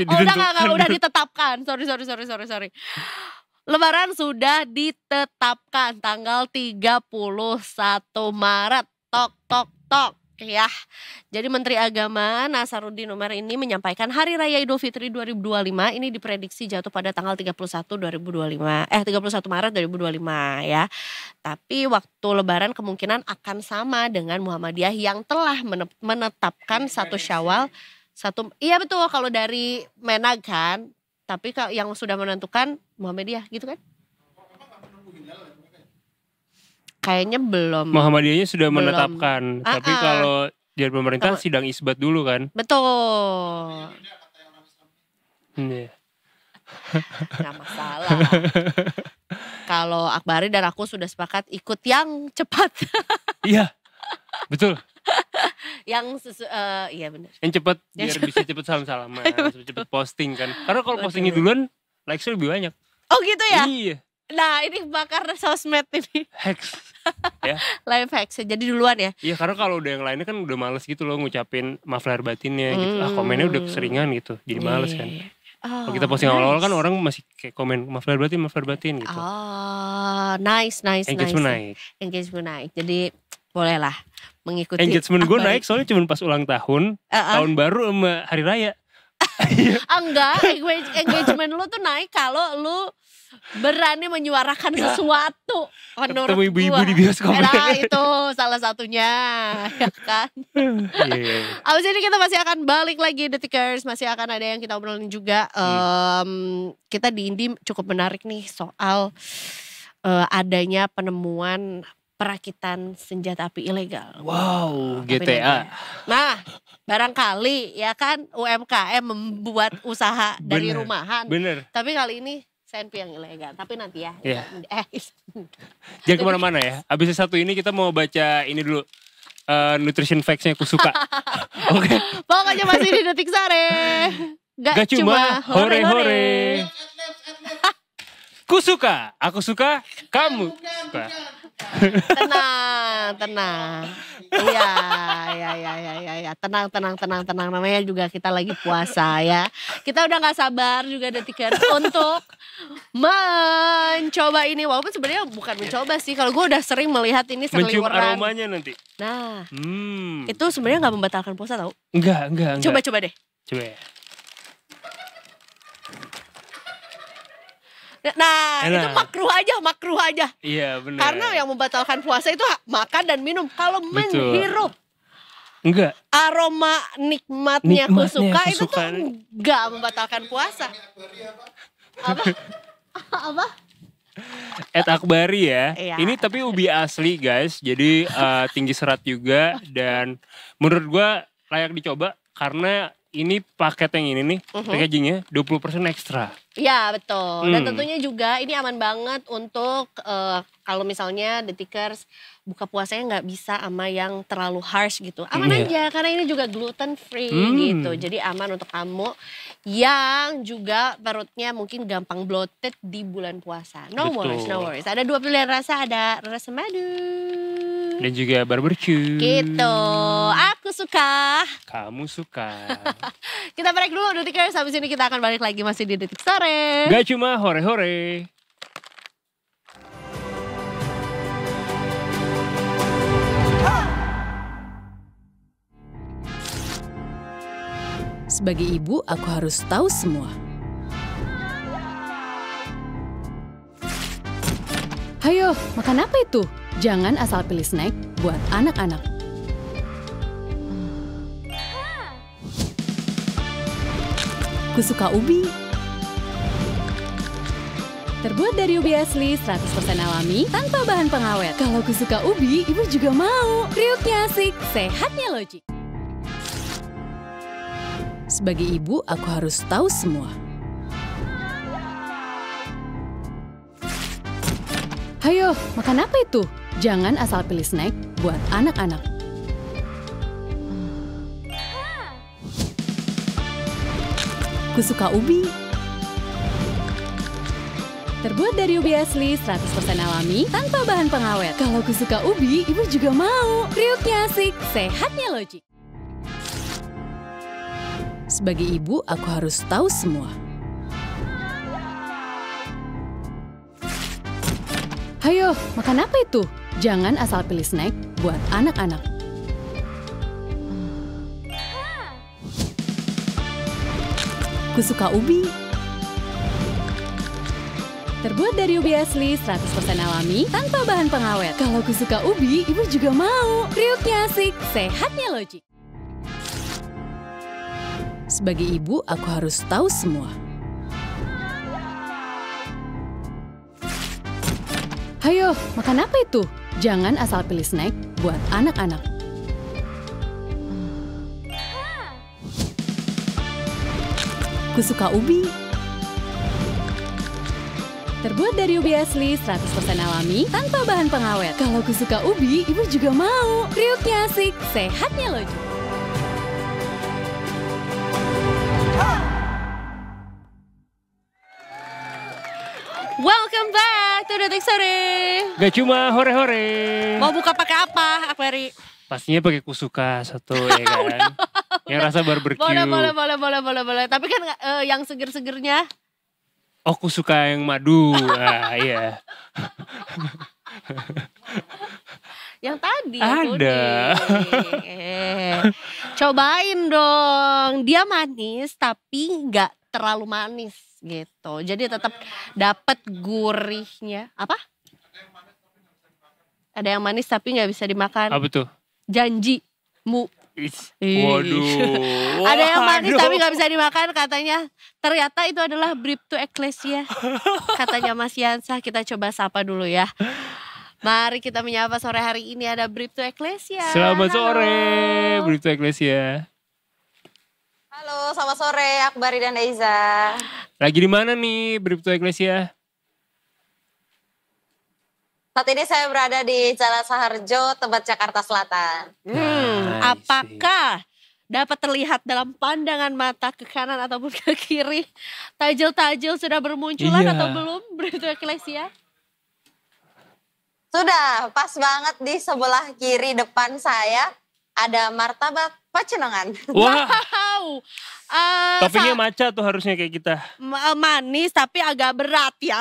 Udah ditetapkan. Sorry. Lebaran sudah ditetapkan tanggal 31 Maret. Tok. Ya, jadi Menteri Agama Nasaruddin Umar ini menyampaikan Hari Raya Idul Fitri 2025 ini diprediksi jatuh pada tanggal 31 Maret 2025 ya. Tapi waktu Lebaran kemungkinan akan sama dengan Muhammadiyah yang telah menetapkan 1 Syawal. Iya betul kalau dari Menag kan, tapi yang sudah menentukan Muhammadiyah gitu kan? Kayaknya belum. Muhammadiyahnya sudah menetapkan. Tapi kalau dari pemerintah sidang isbat dulu kan. Betul. Iya. Gak masalah. Kalau Akbari dan aku sudah sepakat ikut yang cepat. Iya. Betul. Iya benar. Yang cepat biar bisa cepat salam-salaman, cepat posting kan. Karena kalau postingnya duluan likes-nya lebih banyak. Oh gitu ya? Iya. Nah ini bakar sosmed ini. Hacks ya. Live hacks jadi duluan ya. Iya karena kalau udah yang lainnya kan udah males gitu loh ngucapin maaf lahir batinnya gitu. Komennya udah keseringan gitu. Jadi males kan. Kalau kita posting awal-awal kan orang masih kayak komen maaf lahir batin gitu. Nice. Engagement naik. Jadi bolehlah mengikuti. Engagement gue naik soalnya cuma pas ulang tahun, tahun baru sama hari raya. Enggak, engagement lu tuh naik kalau lu berani menyuarakan sesuatu. Menurut ketemu ibu-ibu di bioskop. Nah itu salah satunya, ya kan. Abis ini kita masih akan balik lagi Detikers, masih akan ada yang kita obrolin juga. Kita di Indi cukup menarik nih soal adanya penemuan perakitan senjata api ilegal. Wow, GTA. Nah, barangkali ya kan UMKM membuat usaha dari rumahan. Bener. Tapi kali ini senpi yang ilegal. Tapi nanti ya. Yeah. Jangan kemana-mana ya. Abis satu ini kita mau baca ini dulu. Nutrition facts-nya Kusuka. Oke. Pokoknya masih di Detik Sore. Gak cuma hore-hore. Kusuka, aku suka, kamu suka. Tenang. Iya. Tenang. Namanya juga kita lagi puasa ya. Kita udah gak sabar juga Detikers untuk mencoba ini. Walaupun sebenarnya bukan mencoba sih. Kalau gue udah sering melihat ini mencium seliweran. aromanya nanti. Nah, itu sebenarnya gak membatalkan puasa tau? Enggak. Coba deh. Coba ya. Nah, itu makruh aja. Iya benar. Karena yang membatalkan puasa itu makan dan minum. Kalau menghirup aroma nikmatnya Kusuka itu tuh enggak membatalkan puasa. Apa? Akbari ya. Iya. Ini tapi ubi asli guys. Jadi tinggi serat juga dan menurut gua layak dicoba karena ini paket yang ini nih, packagingnya 20% ekstra. Iya betul. Dan tentunya juga ini aman banget untuk kalau misalnya Detikers buka puasanya nggak bisa sama yang terlalu harsh gitu. Aman aja karena ini juga gluten free gitu. Jadi aman untuk kamu yang juga perutnya mungkin gampang bloated di bulan puasa. No worries. Ada 2 pilihan rasa, ada rasa madu. Dan juga barbecue. Gitu. Aku suka. Kamu suka. Kita break dulu Detikers. Habis ini kita akan balik lagi masih di Detik Sore. Gak cuma hore-hore. Sebagai ibu, aku harus tahu semua. Hayo, makan apa itu? Jangan asal pilih snack buat anak-anak. Kusuka ubi. Terbuat dari ubi asli, 100% alami, tanpa bahan pengawet. Kalau Kusuka ubi, ibu juga mau. Kriuknya asik, sehatnya logik. Sebagai ibu, aku harus tahu semua. Hayo, makan apa itu? Jangan asal pilih snack buat anak-anak. Kusuka ubi. Terbuat dari ubi asli, 100% alami, tanpa bahan pengawet. Kalau Kusuka ubi, ibu juga mau. Kriuknya asik, sehatnya logik. Sebagai ibu, aku harus tahu semua. Hayo, makan apa itu? Jangan asal pilih snack buat anak-anak. Kusuka ubi. Terbuat dari ubi asli, 100% alami, tanpa bahan pengawet. Kalau Kusuka ubi, ibu juga mau. Kriuknya asik, sehatnya logik. Sebagai ibu, aku harus tahu semua. Hayo, makan apa itu? Jangan asal pilih snack buat anak-anak. Kusuka ubi. Terbuat dari ubi asli, 100% alami, tanpa bahan pengawet. Kalau Kusuka ubi, ibu juga mau. Kriuknya asik, sehatnya logik. Welcome back to Detik Sore. Gak cuma hore-hore. Mau buka pakai apa, Akbari? Pastinya pakai Kusuka satu ya kan. Yang rasa barbecue. Boleh. Tapi kan yang seger-segernya. Oh, Kusuka yang madu. Iya. Yang tadi ada. Cobain dong. Dia manis tapi nggak terlalu manis gitu. Jadi tetap dapat gurihnya. Apa? Ada yang manis tapi nggak bisa dimakan. Apa tuh? Janji mu. Waduh. Ada yang manis tapi gak bisa dimakan katanya. Ternyata itu adalah Bribtu Ecclesia. Katanya Mas Yansa. Kita coba sapa dulu ya. Mari kita menyapa sore hari ini ada Bribtu Ecclesia. Selamat sore Bribtu Ecclesia. Halo, selamat sore Akbari dan Eiza. Lagi di mana nih Bribtu Ecclesia? Saat ini saya berada di Jalan Saharjo, Tebet, Jakarta Selatan. Apakah dapat terlihat dalam pandangan mata ke kanan ataupun ke kiri tajil-tajil sudah bermunculan atau belum Bribtu Ecclesia? Sudah, pas banget di sebelah kiri depan saya ada martabak Pacinongan. Wow. Toppingnya maca tuh harusnya kayak kita. Manis tapi agak berat ya.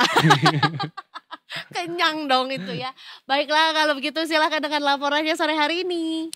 Kenyang dong itu ya. Baiklah kalau begitu silahkan dengan laporannya sore hari ini.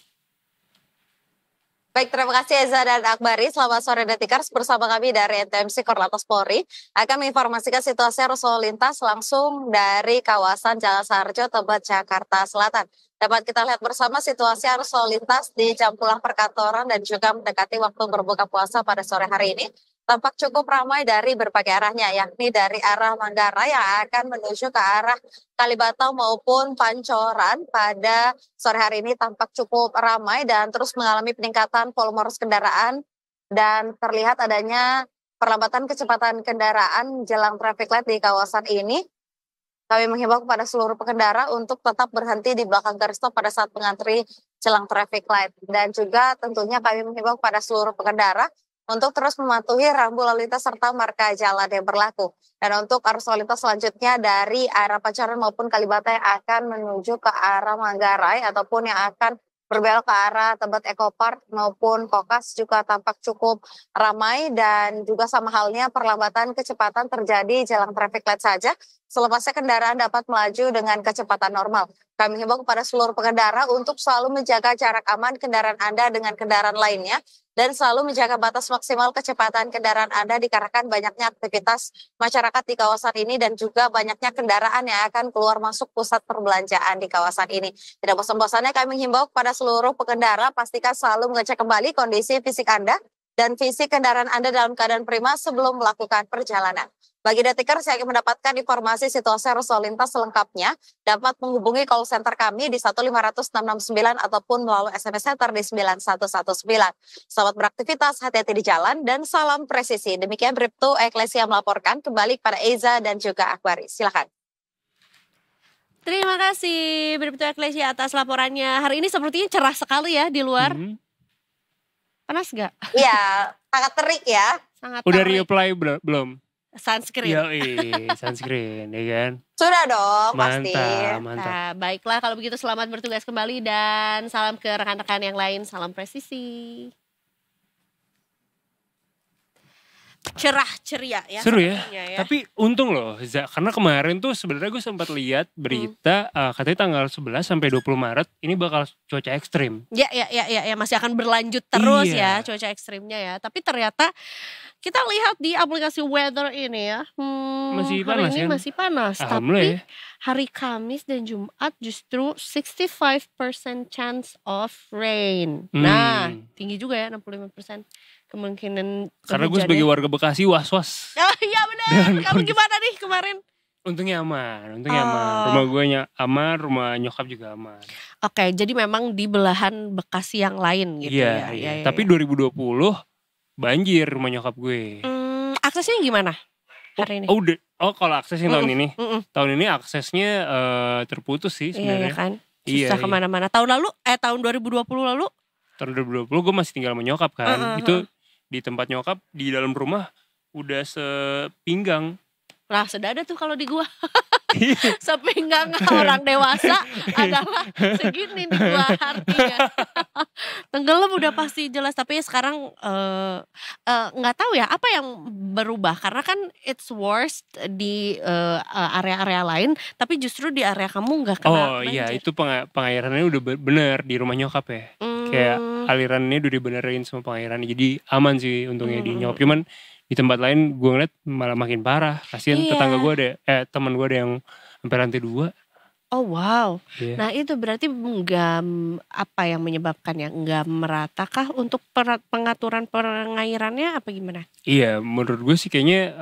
Baik, terima kasih Eza dan Akbari. Selamat sore Detikers, bersama kami dari NTMC Korlantas Polri akan menginformasikan situasi arus lalu lintas langsung dari kawasan Jalan Saharjo, Tebet, Jakarta Selatan. Dapat kita lihat bersama situasi arus lalu lintas di jam pulang perkantoran dan juga mendekati waktu berbuka puasa pada sore hari ini. Tampak cukup ramai dari berbagai arahnya, yakni dari arah Manggarai yang akan menuju ke arah Kalibata maupun Pancoran pada sore hari ini tampak cukup ramai dan terus mengalami peningkatan volume arus kendaraan dan terlihat adanya perlambatan kecepatan kendaraan jelang traffic light di kawasan ini. Kami menghimbau kepada seluruh pengendara untuk tetap berhenti di belakang garis stop pada saat mengantri jelang traffic light. Dan juga tentunya kami menghimbau kepada seluruh pengendara untuk terus mematuhi rambu lalu lintas serta marka jalan yang berlaku. Dan untuk arus lalu lintas selanjutnya dari arah Pancoran maupun Kalibata yang akan menuju ke arah Manggarai ataupun yang akan berbelok ke arah Tebet Eco Park maupun Kokas juga tampak cukup ramai dan juga sama halnya perlambatan kecepatan terjadi jelang traffic light saja. Selepasnya kendaraan dapat melaju dengan kecepatan normal. Kami himbau kepada seluruh pengendara untuk selalu menjaga jarak aman kendaraan Anda dengan kendaraan lainnya dan selalu menjaga batas maksimal kecepatan kendaraan Anda dikarenakan banyaknya aktivitas masyarakat di kawasan ini dan juga banyaknya kendaraan yang akan keluar masuk pusat perbelanjaan di kawasan ini. Tidak bosan-bosannya kami himbau kepada seluruh pengendara pastikan selalu mengecek kembali kondisi fisik Anda dan fisik kendaraan Anda dalam keadaan prima sebelum melakukan perjalanan. Bagi Detikers yang ingin mendapatkan informasi situasi arus lalu lintas selengkapnya, dapat menghubungi call center kami di 1500669 ataupun melalui SMS Center di 9119. Selamat beraktivitas, hati-hati di jalan, dan salam presisi. Demikian Bribtu Ecclesia melaporkan, kembali kepada Eiza dan juga Akbari. Silakan. Terima kasih Bribtu Ecclesia atas laporannya. Hari ini sepertinya cerah sekali ya di luar. Panas gak? Iya, sangat terik ya. Sangat Udah terik. reapply belum? Sunscreen. Yoi, sunscreen ya kan. Sudah dong, pasti. Mantap. Nah, baiklah kalau begitu selamat bertugas kembali dan salam ke rekan-rekan yang lain, salam presisi. Cerah ceria ya. Seru ya. Ya. Tapi untung loh, karena kemarin tuh sebenarnya gue sempat lihat berita katanya tanggal 11 sampai 20 Maret ini bakal cuaca ekstrim. Ya, masih akan berlanjut terus Iya. ya cuaca ekstrimnya ya. Tapi ternyata kita lihat di aplikasi weather ini ya, Masih hari panas ini kan? masih panas. Alhamdulillah Tapi ya. hari Kamis dan Jumat justru 65% chance of rain. Nah, tinggi juga ya 65% kemungkinan. Karena gue sebagai warga Bekasi was-was. Oh iya benar. Kamu gimana nih kemarin? Untungnya aman. Rumah gue aman, rumah nyokap juga aman. Oke, jadi memang di belahan Bekasi yang lain gitu ya. Iya. Tapi 2020 banjir rumah nyokap gue. Aksesnya gimana hari ini? Kalau aksesnya tahun ini. Tahun ini aksesnya terputus sih Iya sebenarnya. kan. Susah kemana-mana. Tahun 2020 lalu? Tahun 2020 gue masih tinggal sama nyokap kan. Itu di tempat nyokap di dalam rumah udah sepinggang. Lah sedada tuh kalau di gua. Sepinggang orang dewasa adalah segini nih gua artinya. Tenggelam udah pasti jelas, tapi sekarang nggak tahu ya apa yang berubah karena kan it's worst di area-area lain, tapi justru di area kamu nggak kena banjir. Iya, itu pengairannya udah bener di rumah nyokap ya. Kayak alirannya udah dibenerin sama pengairannya, jadi aman sih untungnya di nyokap. Cuman di tempat lain gue ngeliat malah makin parah. Kasian tetangga gue ada, teman gue ada yang sampai lantai 2. Oh wow. Iya. Nah itu berarti enggak, apa yang menyebabkannya, enggak merata kah untuk pengaturan pengairannya apa gimana? Iya, menurut gue sih kayaknya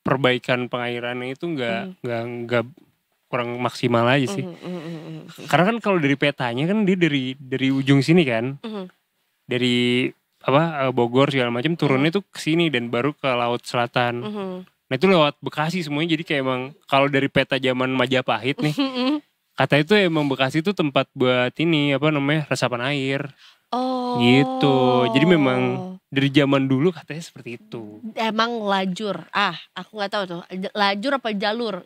perbaikan pengairannya itu enggak kurang maksimal aja sih. Karena kan kalau dari petanya kan dia dari ujung sini kan. Dari Bogor segala macam turunnya tuh ke sini dan baru ke Laut Selatan. Nah itu lewat Bekasi semuanya, jadi kayak emang kalau dari peta zaman Majapahit nih, kata itu emang Bekasi itu tempat buat ini resapan air. Oh. Gitu. Jadi memang dari zaman dulu katanya seperti itu. Emang lajur. Aku nggak tahu tuh. Lajur apa jalur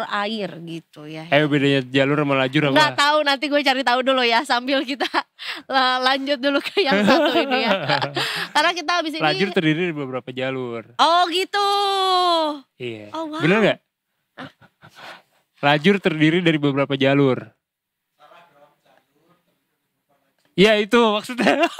air gitu ya. Bedanya jalur sama lajur apa? Nggak tahu, nanti gue cari tahu dulu ya sambil kita lanjut dulu ke yang satu ini ya. Karena kita habis ini. Lajur terdiri dari beberapa jalur. Oh gitu. Iya. Oh, wow. Bener nggak? Lajur terdiri dari beberapa jalur. Ya itu maksudnya.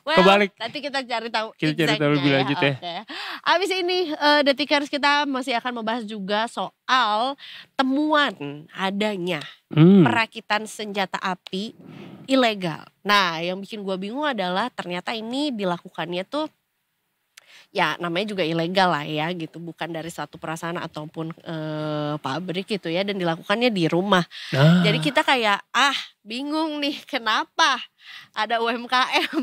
Kebalik. Nanti kita cari tahu. Kita cari tahu lebih lanjut ya. Okay. Abis ini Detikers kita masih akan membahas juga soal temuan adanya perakitan senjata api ilegal. Nah yang bikin gue bingung adalah ternyata ini dilakukannya tuh ya namanya juga ilegal lah ya gitu, bukan dari satu perusahaan ataupun pabrik gitu ya, dan dilakukannya di rumah. Jadi kita kayak bingung nih kenapa ada UMKM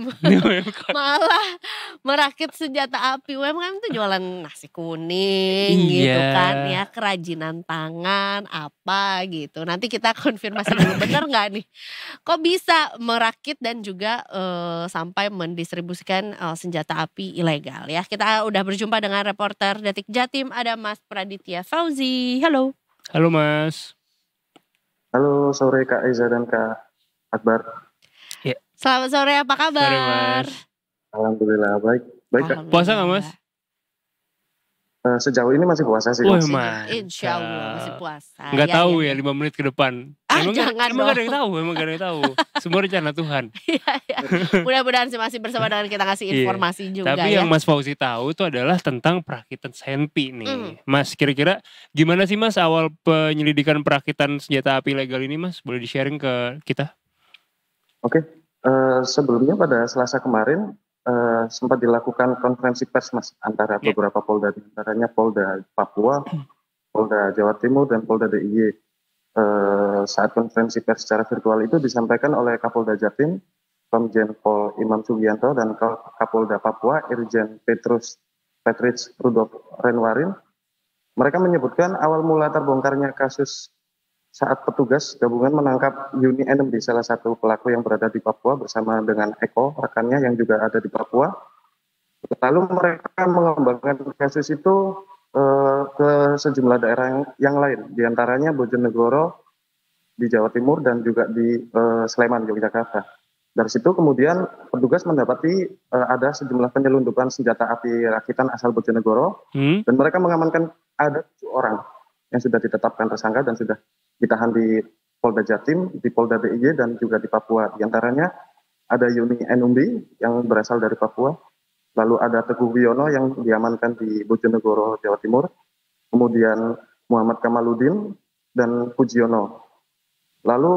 malah merakit senjata api. UMKM itu jualan nasi kuning gitu kan ya, kerajinan tangan apa gitu. Nanti kita konfirmasi dulu bener gak nih kok bisa merakit dan juga sampai mendistribusikan senjata api ilegal ya. Kita udah berjumpa dengan reporter Detik Jatim, ada Mas Praditya Fauzi. Halo. Halo Mas. Halo sore Kak Eza dan Kak Akbar. Ya. Selamat sore, apa kabar? Sore Mas. Alhamdulillah baik Kak. Puasa gak Mas? Sejauh ini masih puasa sih. Insya Allah masih puasa. Nggak tahu ya 5 menit ke depan. Emang jangan gak ada yang tahu, emang gak ada yang tahu. Semua rencana Tuhan. Mudah-mudahan masih bersama dengan kita ngasih informasi juga. Tapi yang Mas Fauzi tahu itu adalah tentang perakitan senpi nih. Mas kira-kira gimana sih Mas awal penyelidikan perakitan senjata api ilegal ini Mas? Boleh di-sharing ke kita? Oke. Sebelumnya pada Selasa kemarin sempat dilakukan konferensi pers Mas antara beberapa Polda, antaranya Polda Papua, Polda Jawa Timur dan Polda DIY. Saat konferensi pers secara virtual itu disampaikan oleh Kapolda Jatim, Komjen Pol Imam Sugianto, dan Kapolda Papua Irjen Petrus Rudolf Renwarin. Mereka menyebutkan awal mula terbongkarnya kasus saat petugas gabungan menangkap Yuni Enem, salah satu pelaku yang berada di Papua bersama dengan Eko, rekannya yang juga ada di Papua. Lalu mereka mengembangkan kasus itu ke sejumlah daerah yang lain, diantaranya Bojonegoro di Jawa Timur dan juga di Sleman, Yogyakarta. Dari situ kemudian petugas mendapati ada sejumlah penyelundupan senjata api rakitan asal Bojonegoro, dan mereka mengamankan ada 7 orang yang sudah ditetapkan tersangka dan sudah ditahan di Polda Jatim, di Polda DIY dan juga di Papua. Di antaranya ada Yuni Enumbi yang berasal dari Papua, lalu ada Teguh Wiono yang diamankan di Bojonegoro, Jawa Timur, kemudian Muhammad Kamaludin dan Pujiono. Lalu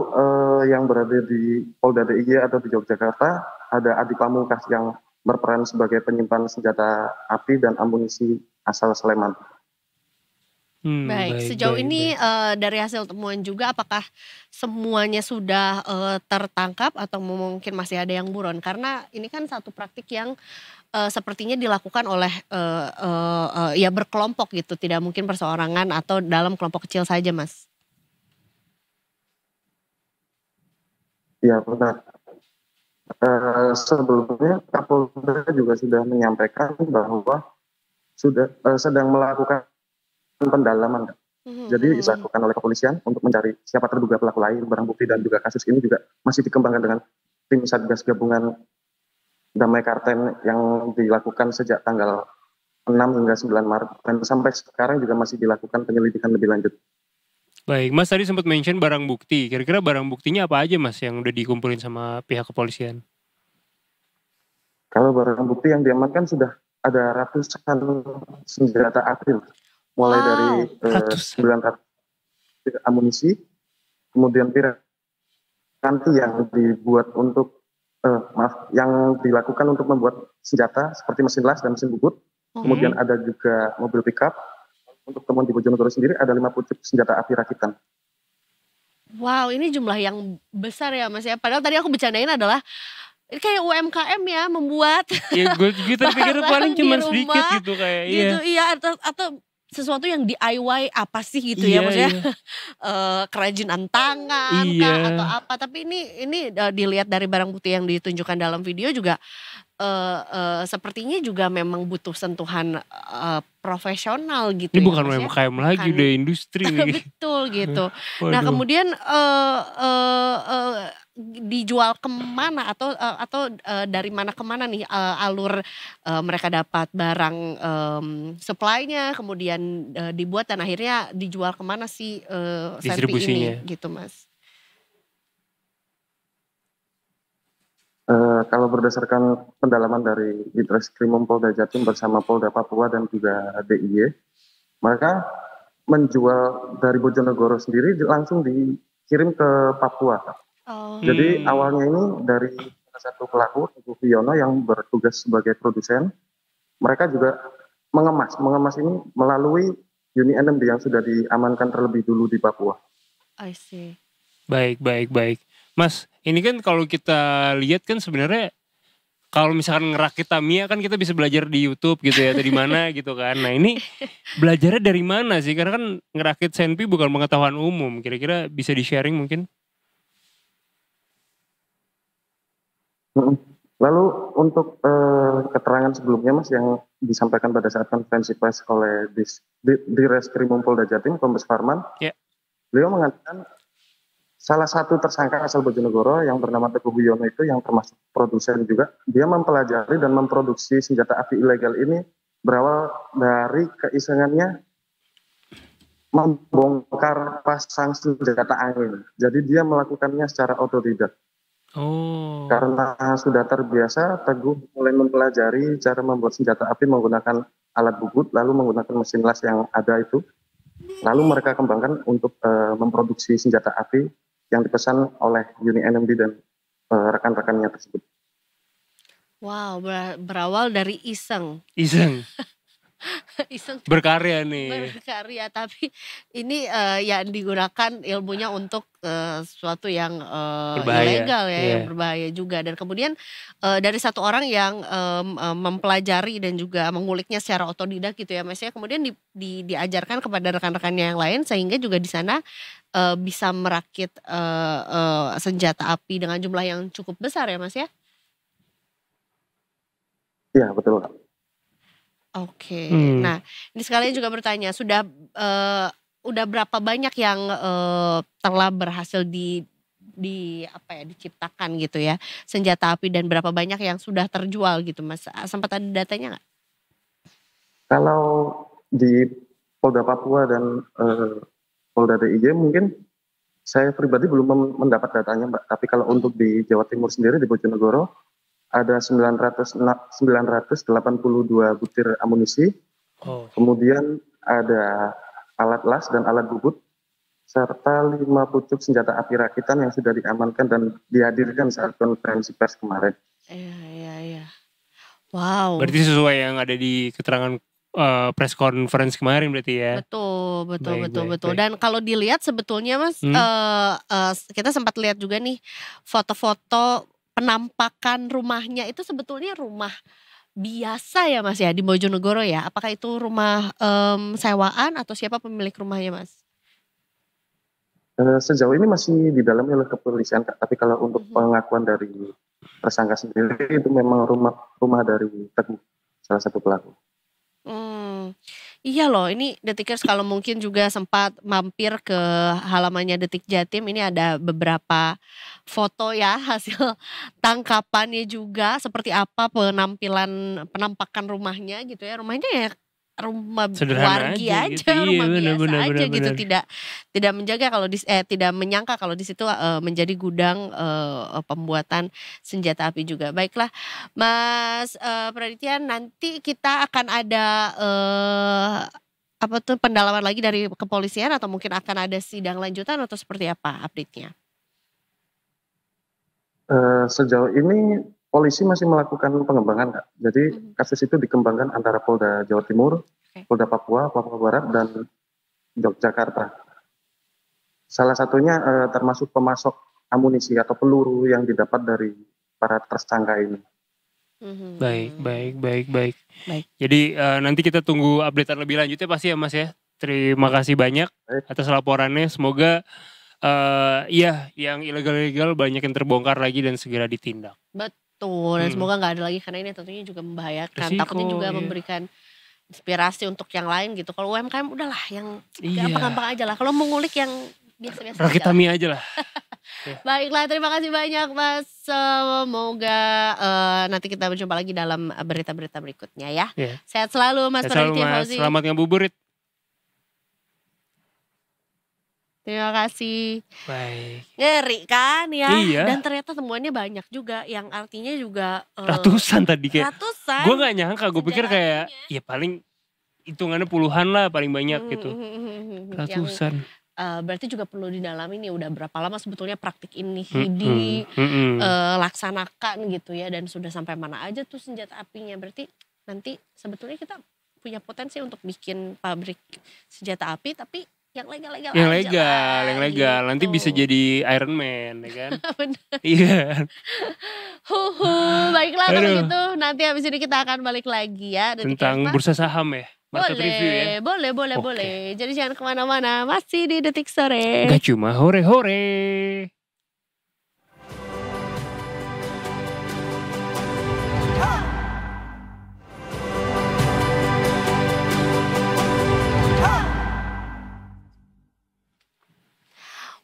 yang berada di Polda DIY atau di Yogyakarta ada Adi Pamungkas yang berperan sebagai penyimpan senjata api dan amunisi asal Sleman. Baik, sejauh ini dari hasil temuan juga apakah semuanya sudah tertangkap atau mungkin masih ada yang buron? Karena ini kan satu praktik yang sepertinya dilakukan oleh ya berkelompok gitu, tidak mungkin perseorangan atau dalam kelompok kecil saja, Mas. Ya benar. Sebelumnya Kapolda juga sudah menyampaikan bahwa sudah sedang melakukan pendalaman. Jadi dilakukan oleh kepolisian untuk mencari siapa terduga pelaku lain, barang bukti, dan juga kasus ini juga masih dikembangkan dengan tim Satgas Gabungan Damai Karten yang dilakukan sejak tanggal 6 hingga 9 Maret dan sampai sekarang juga masih dilakukan penyelidikan lebih lanjut. Baik, Mas tadi sempat mention barang bukti. Kira-kira barang buktinya apa aja Mas yang udah dikumpulin sama pihak kepolisian? Kalau barang bukti yang diamankan sudah ada ratusan senjata api, mulai dari 900 amunisi, kemudian piranti yang dibuat untuk yang dilakukan untuk membuat senjata seperti mesin las dan mesin bubut. Kemudian ada juga mobil pickup. Untuk temuan di Bojonegoro sendiri ada 5 pucuk senjata api rakitan. Wow, ini jumlah yang besar ya Mas ya. Padahal tadi aku bercandain adalah ini kayak UMKM ya membuat. Ya gue pikir paling cuma sedikit gitu kayak. Gitu iya atau sesuatu yang DIY apa sih gitu ya maksudnya kerajinan tangan atau apa, tapi ini dilihat dari barang bukti yang ditunjukkan dalam video juga sepertinya juga memang butuh sentuhan profesional gitu. Ini bukan UMKM lagi udah industri nih. Betul gitu. Nah kemudian dijual kemana atau dari mana kemana nih alur mereka dapat barang supply-nya kemudian dibuat dan akhirnya dijual kemana sih Senpi ini gitu Mas? Kalau berdasarkan pendalaman dari Ditreskrimum Polda Jatim bersama Polda Papua dan juga DIY, mereka menjual dari Bojonegoro sendiri langsung dikirim ke Papua. Jadi awalnya ini dari salah satu pelaku, Teguh Wiono yang bertugas sebagai produsen, mereka juga mengemas ini melalui Uni NMB yang sudah diamankan terlebih dulu di Papua. I see. Baik. Mas, ini kan kalau kita lihat kan sebenarnya kalau misalkan ngerakit Tamiya kan kita bisa belajar di YouTube gitu ya, atau di mana gitu kan. Nah ini belajarnya dari mana sih? Karena kan ngerakit Senpi bukan pengetahuan umum. Kira-kira bisa di-sharing mungkin? Lalu untuk keterangan sebelumnya Mas yang disampaikan pada saat konferensi pers oleh Ditreskrimum Polda Jatim, Kombes Farman, beliau mengatakan salah satu tersangka asal Bojonegoro yang bernama Teguh Wiono itu yang termasuk produsen juga, dia mempelajari dan memproduksi senjata api ilegal ini berawal dari keisengannya membongkar pasang senjata angin. Jadi dia melakukannya secara otodidak. Karena sudah terbiasa, Teguh mulai mempelajari cara membuat senjata api menggunakan alat bubut, lalu menggunakan mesin las yang ada itu. Lalu mereka kembangkan untuk memproduksi senjata api yang dipesan oleh Uni NMB dan rekan-rekannya tersebut. Wow, berawal dari iseng. Iseng berkarya nih. Berkarya, tapi ini yang digunakan ilmunya untuk sesuatu yang ilegal ya, yang berbahaya juga. Dan kemudian dari satu orang yang mempelajari dan juga menguliknya secara otodidak gitu ya Mas ya, kemudian diajarkan kepada rekan-rekannya yang lain sehingga juga di sana bisa merakit senjata api dengan jumlah yang cukup besar ya Mas ya? Iya betul. Oke. Nah ini sekalian juga bertanya, udah berapa banyak yang telah berhasil diciptakan gitu ya senjata api dan berapa banyak yang sudah terjual gitu Mas? Sempat ada datanya nggak? Kalau di Polda Papua dan Polda DIY mungkin saya pribadi belum mendapat datanya Mbak. Tapi kalau untuk di Jawa Timur sendiri di Bojonegoro ada 982 butir amunisi, kemudian ada alat las dan alat bubut, serta 5 pucuk senjata api rakitan yang sudah diamankan dan dihadirkan saat konferensi pers kemarin. Iya. Wow. Berarti sesuai yang ada di keterangan press conference kemarin berarti ya? Betul. Dan kalau dilihat sebetulnya Mas, kita sempat lihat juga nih foto-foto penampakan rumahnya itu sebetulnya rumah biasa ya Mas ya di Bojonegoro ya? Apakah itu rumah sewaan atau siapa pemilik rumahnya Mas? Sejauh ini masih didalami oleh kepolisian Kak. Tapi kalau untuk pengakuan dari tersangka sendiri itu memang rumah dari Teguh, salah satu pelaku. Iya loh, ini Detikers kalau mungkin juga sempat mampir ke halamannya Detik Jatim, ini ada beberapa foto ya hasil tangkapannya juga seperti apa penampakan rumahnya gitu ya. Rumahnya ya rumah sederhana wargi aja aja, gitu. rumah Iya, biasa aja bener. gitu. Tidak menjaga kalau tidak menyangka kalau di situ menjadi gudang pembuatan senjata api juga. Baiklah, Mas Praditya, nanti kita akan ada pendalaman lagi dari kepolisian atau mungkin akan ada sidang lanjutan atau seperti apa update-nya? Sejauh ini polisi masih melakukan pengembangan, Kak. Jadi kasus itu dikembangkan antara Polda Jawa Timur, Polda Papua, Papua Barat, dan Yogyakarta. Salah satunya termasuk pemasok amunisi atau peluru yang didapat dari para tersangka ini. Baik. Jadi nanti kita tunggu updatean lebih lanjutnya pasti ya Mas ya. Terima kasih banyak atas laporannya. Semoga yang ilegal-ilegal banyak yang terbongkar lagi dan segera ditindak. Betul, dan semoga nggak ada lagi karena ini tentunya juga membahayakan. Resiko, takutnya juga memberikan inspirasi untuk yang lain gitu. Kalau UMKM udahlah yang gampang-gampang aja lah. Kalau mau ngulik yang biasa-biasa Rakit Tami aja lah. Baiklah, terima kasih banyak Mas. Semoga nanti kita berjumpa lagi dalam berita-berita berikutnya ya. Sehat selalu Mas Praditya Fauzi. Selamat ngabuburit. Terima kasih. Baik. Ngeri kan ya. Iya. Dan ternyata temuannya banyak juga. Yang artinya juga ratusan tadi kayak. Ratusan. Gue gak nyangka. Gue pikir kayak ya paling hitungannya puluhan lah paling banyak gitu. Ratusan. Berarti juga perlu didalami nih udah berapa lama sebetulnya praktik ini laksanakan gitu ya. Dan sudah sampai mana aja tuh senjata apinya. Berarti nanti sebetulnya kita punya potensi untuk bikin pabrik senjata api tapi yang legal-legal yang aja legal gitu. Nanti bisa jadi Iron Man ya kan. Bener. Iya. Baiklah kalau gitu nanti habis ini kita akan balik lagi ya tentang bursa saham ya, market review ya. Boleh. Jadi jangan kemana-mana, masih di Detik Sore. Gak cuma hore-hore.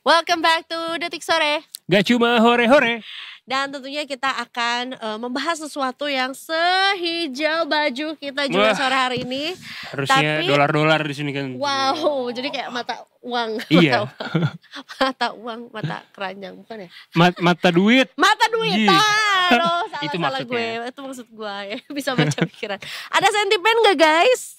Welcome back to Detik Sore. Gak cuma hore-hore. Dan tentunya kita akan membahas sesuatu yang sehijau baju kita juga sore hari ini. Harusnya dolar-dolar di sini kan. Wow, jadi kayak mata uang. Iya. Mata uang, mata keranjang, bukan ya? Mata duit. Mata duit. Itu salah maksudnya. gue. Itu maksud gue ya. Bisa baca pikiran. Ada sentimen gak guys?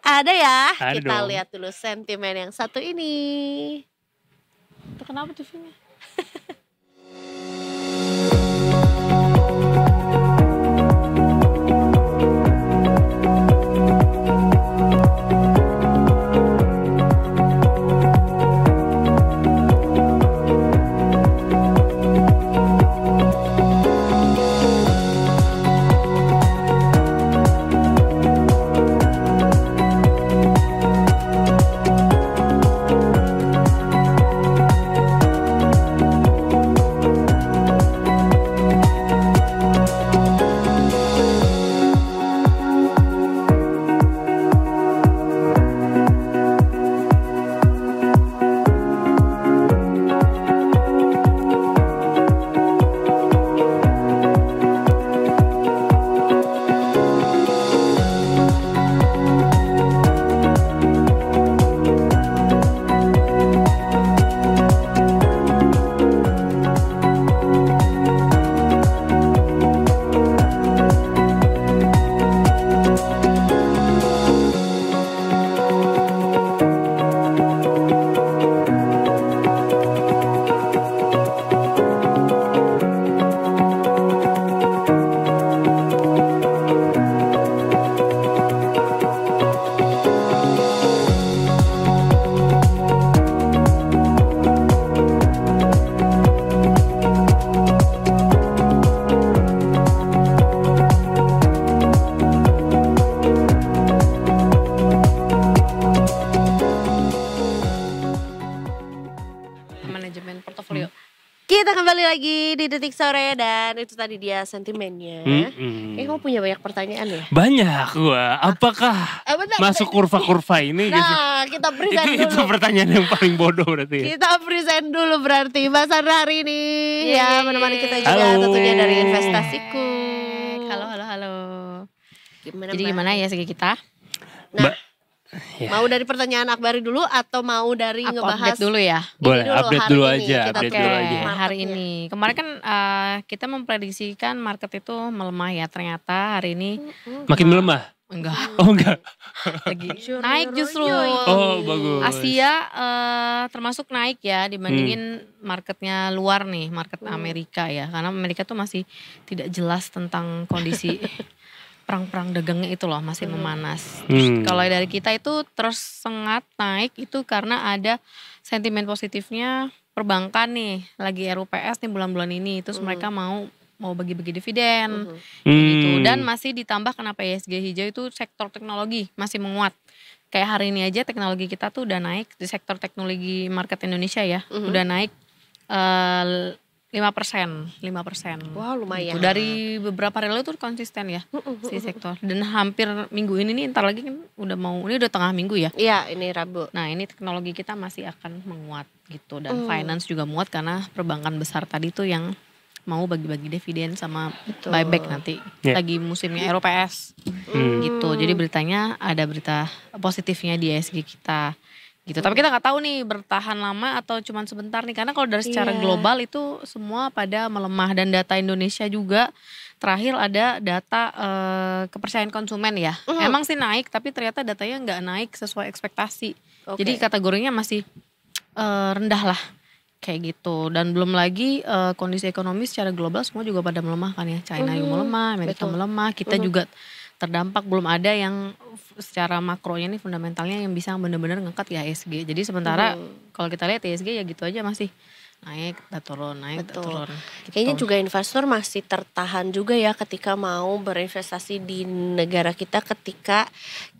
Ada ya, ada kita dong. lihat dulu sentimen yang satu ini. Itu kenapa TV-nya? Kita kembali lagi di Detik Sore dan itu tadi dia sentimennya. Kamu punya banyak pertanyaan ya? Banyak gua. Apakah masuk kurva-kurva ini? Nah, kita present dulu. Itu pertanyaan yang paling bodoh berarti ya? Kita present dulu berarti Mbak Sandra hari ini. Ya, menemani kita juga tentunya dari Investasiku. Halo. Jadi gimana ISG kita? Nah, mau dari pertanyaan Akbari dulu atau mau dari Aku ngebahas update dulu ya? Boleh, update dulu aja. Hari ini. Kemarin kan kita memprediksikan market itu melemah ya. Ternyata hari ini makin melemah. Enggak. Oh enggak. Lagi naik justru. Oh bagus. Asia termasuk naik ya dibandingin marketnya luar nih, market Amerika ya. Karena Amerika tuh masih tidak jelas tentang kondisi perang-perang dagangnya itu loh, masih memanas. Terus kalau dari kita itu terus sengat naik itu karena ada sentimen positifnya perbankan nih, lagi RUPS nih bulan-bulan ini. Terus mereka mau bagi-bagi dividen gitu. Dan masih ditambah kenapa ISG hijau itu sektor teknologi masih menguat. Kayak hari ini aja teknologi kita tuh udah naik di sektor teknologi market Indonesia ya, udah naik 5%. Wow, lumayan. Gitu. Dari beberapa hari lalu tuh konsisten ya si sektor. Dan hampir minggu ini nih, ntar lagi kan ini udah tengah minggu ya. Iya, ini Rabu. Nah, ini teknologi kita masih akan menguat gitu. Dan finance juga muat karena perbankan besar tadi tuh yang mau bagi-bagi dividen sama buyback nanti. Lagi musimnya RUPS gitu. Jadi beritanya ada berita positifnya di ISG kita gitu. Tapi kita nggak tahu nih bertahan lama atau cuman sebentar nih, karena kalau dari secara global itu semua pada melemah. Dan data Indonesia juga terakhir ada data kepercayaan konsumen ya. Emang sih naik, tapi ternyata datanya nggak naik sesuai ekspektasi. Jadi kategorinya masih rendah lah kayak gitu. Dan belum lagi kondisi ekonomi secara global semua juga pada melemah kan ya. China juga melemah, Amerika melemah, kita juga terdampak. Belum ada yang secara makronya nih, fundamentalnya yang bisa benar-benar ngangkat ya ISG. Jadi sementara kalau kita lihat ISG ya gitu aja, masih naik, turun, naik, turun. Gitu. Kayaknya juga investor masih tertahan juga ya ketika mau berinvestasi di negara kita, ketika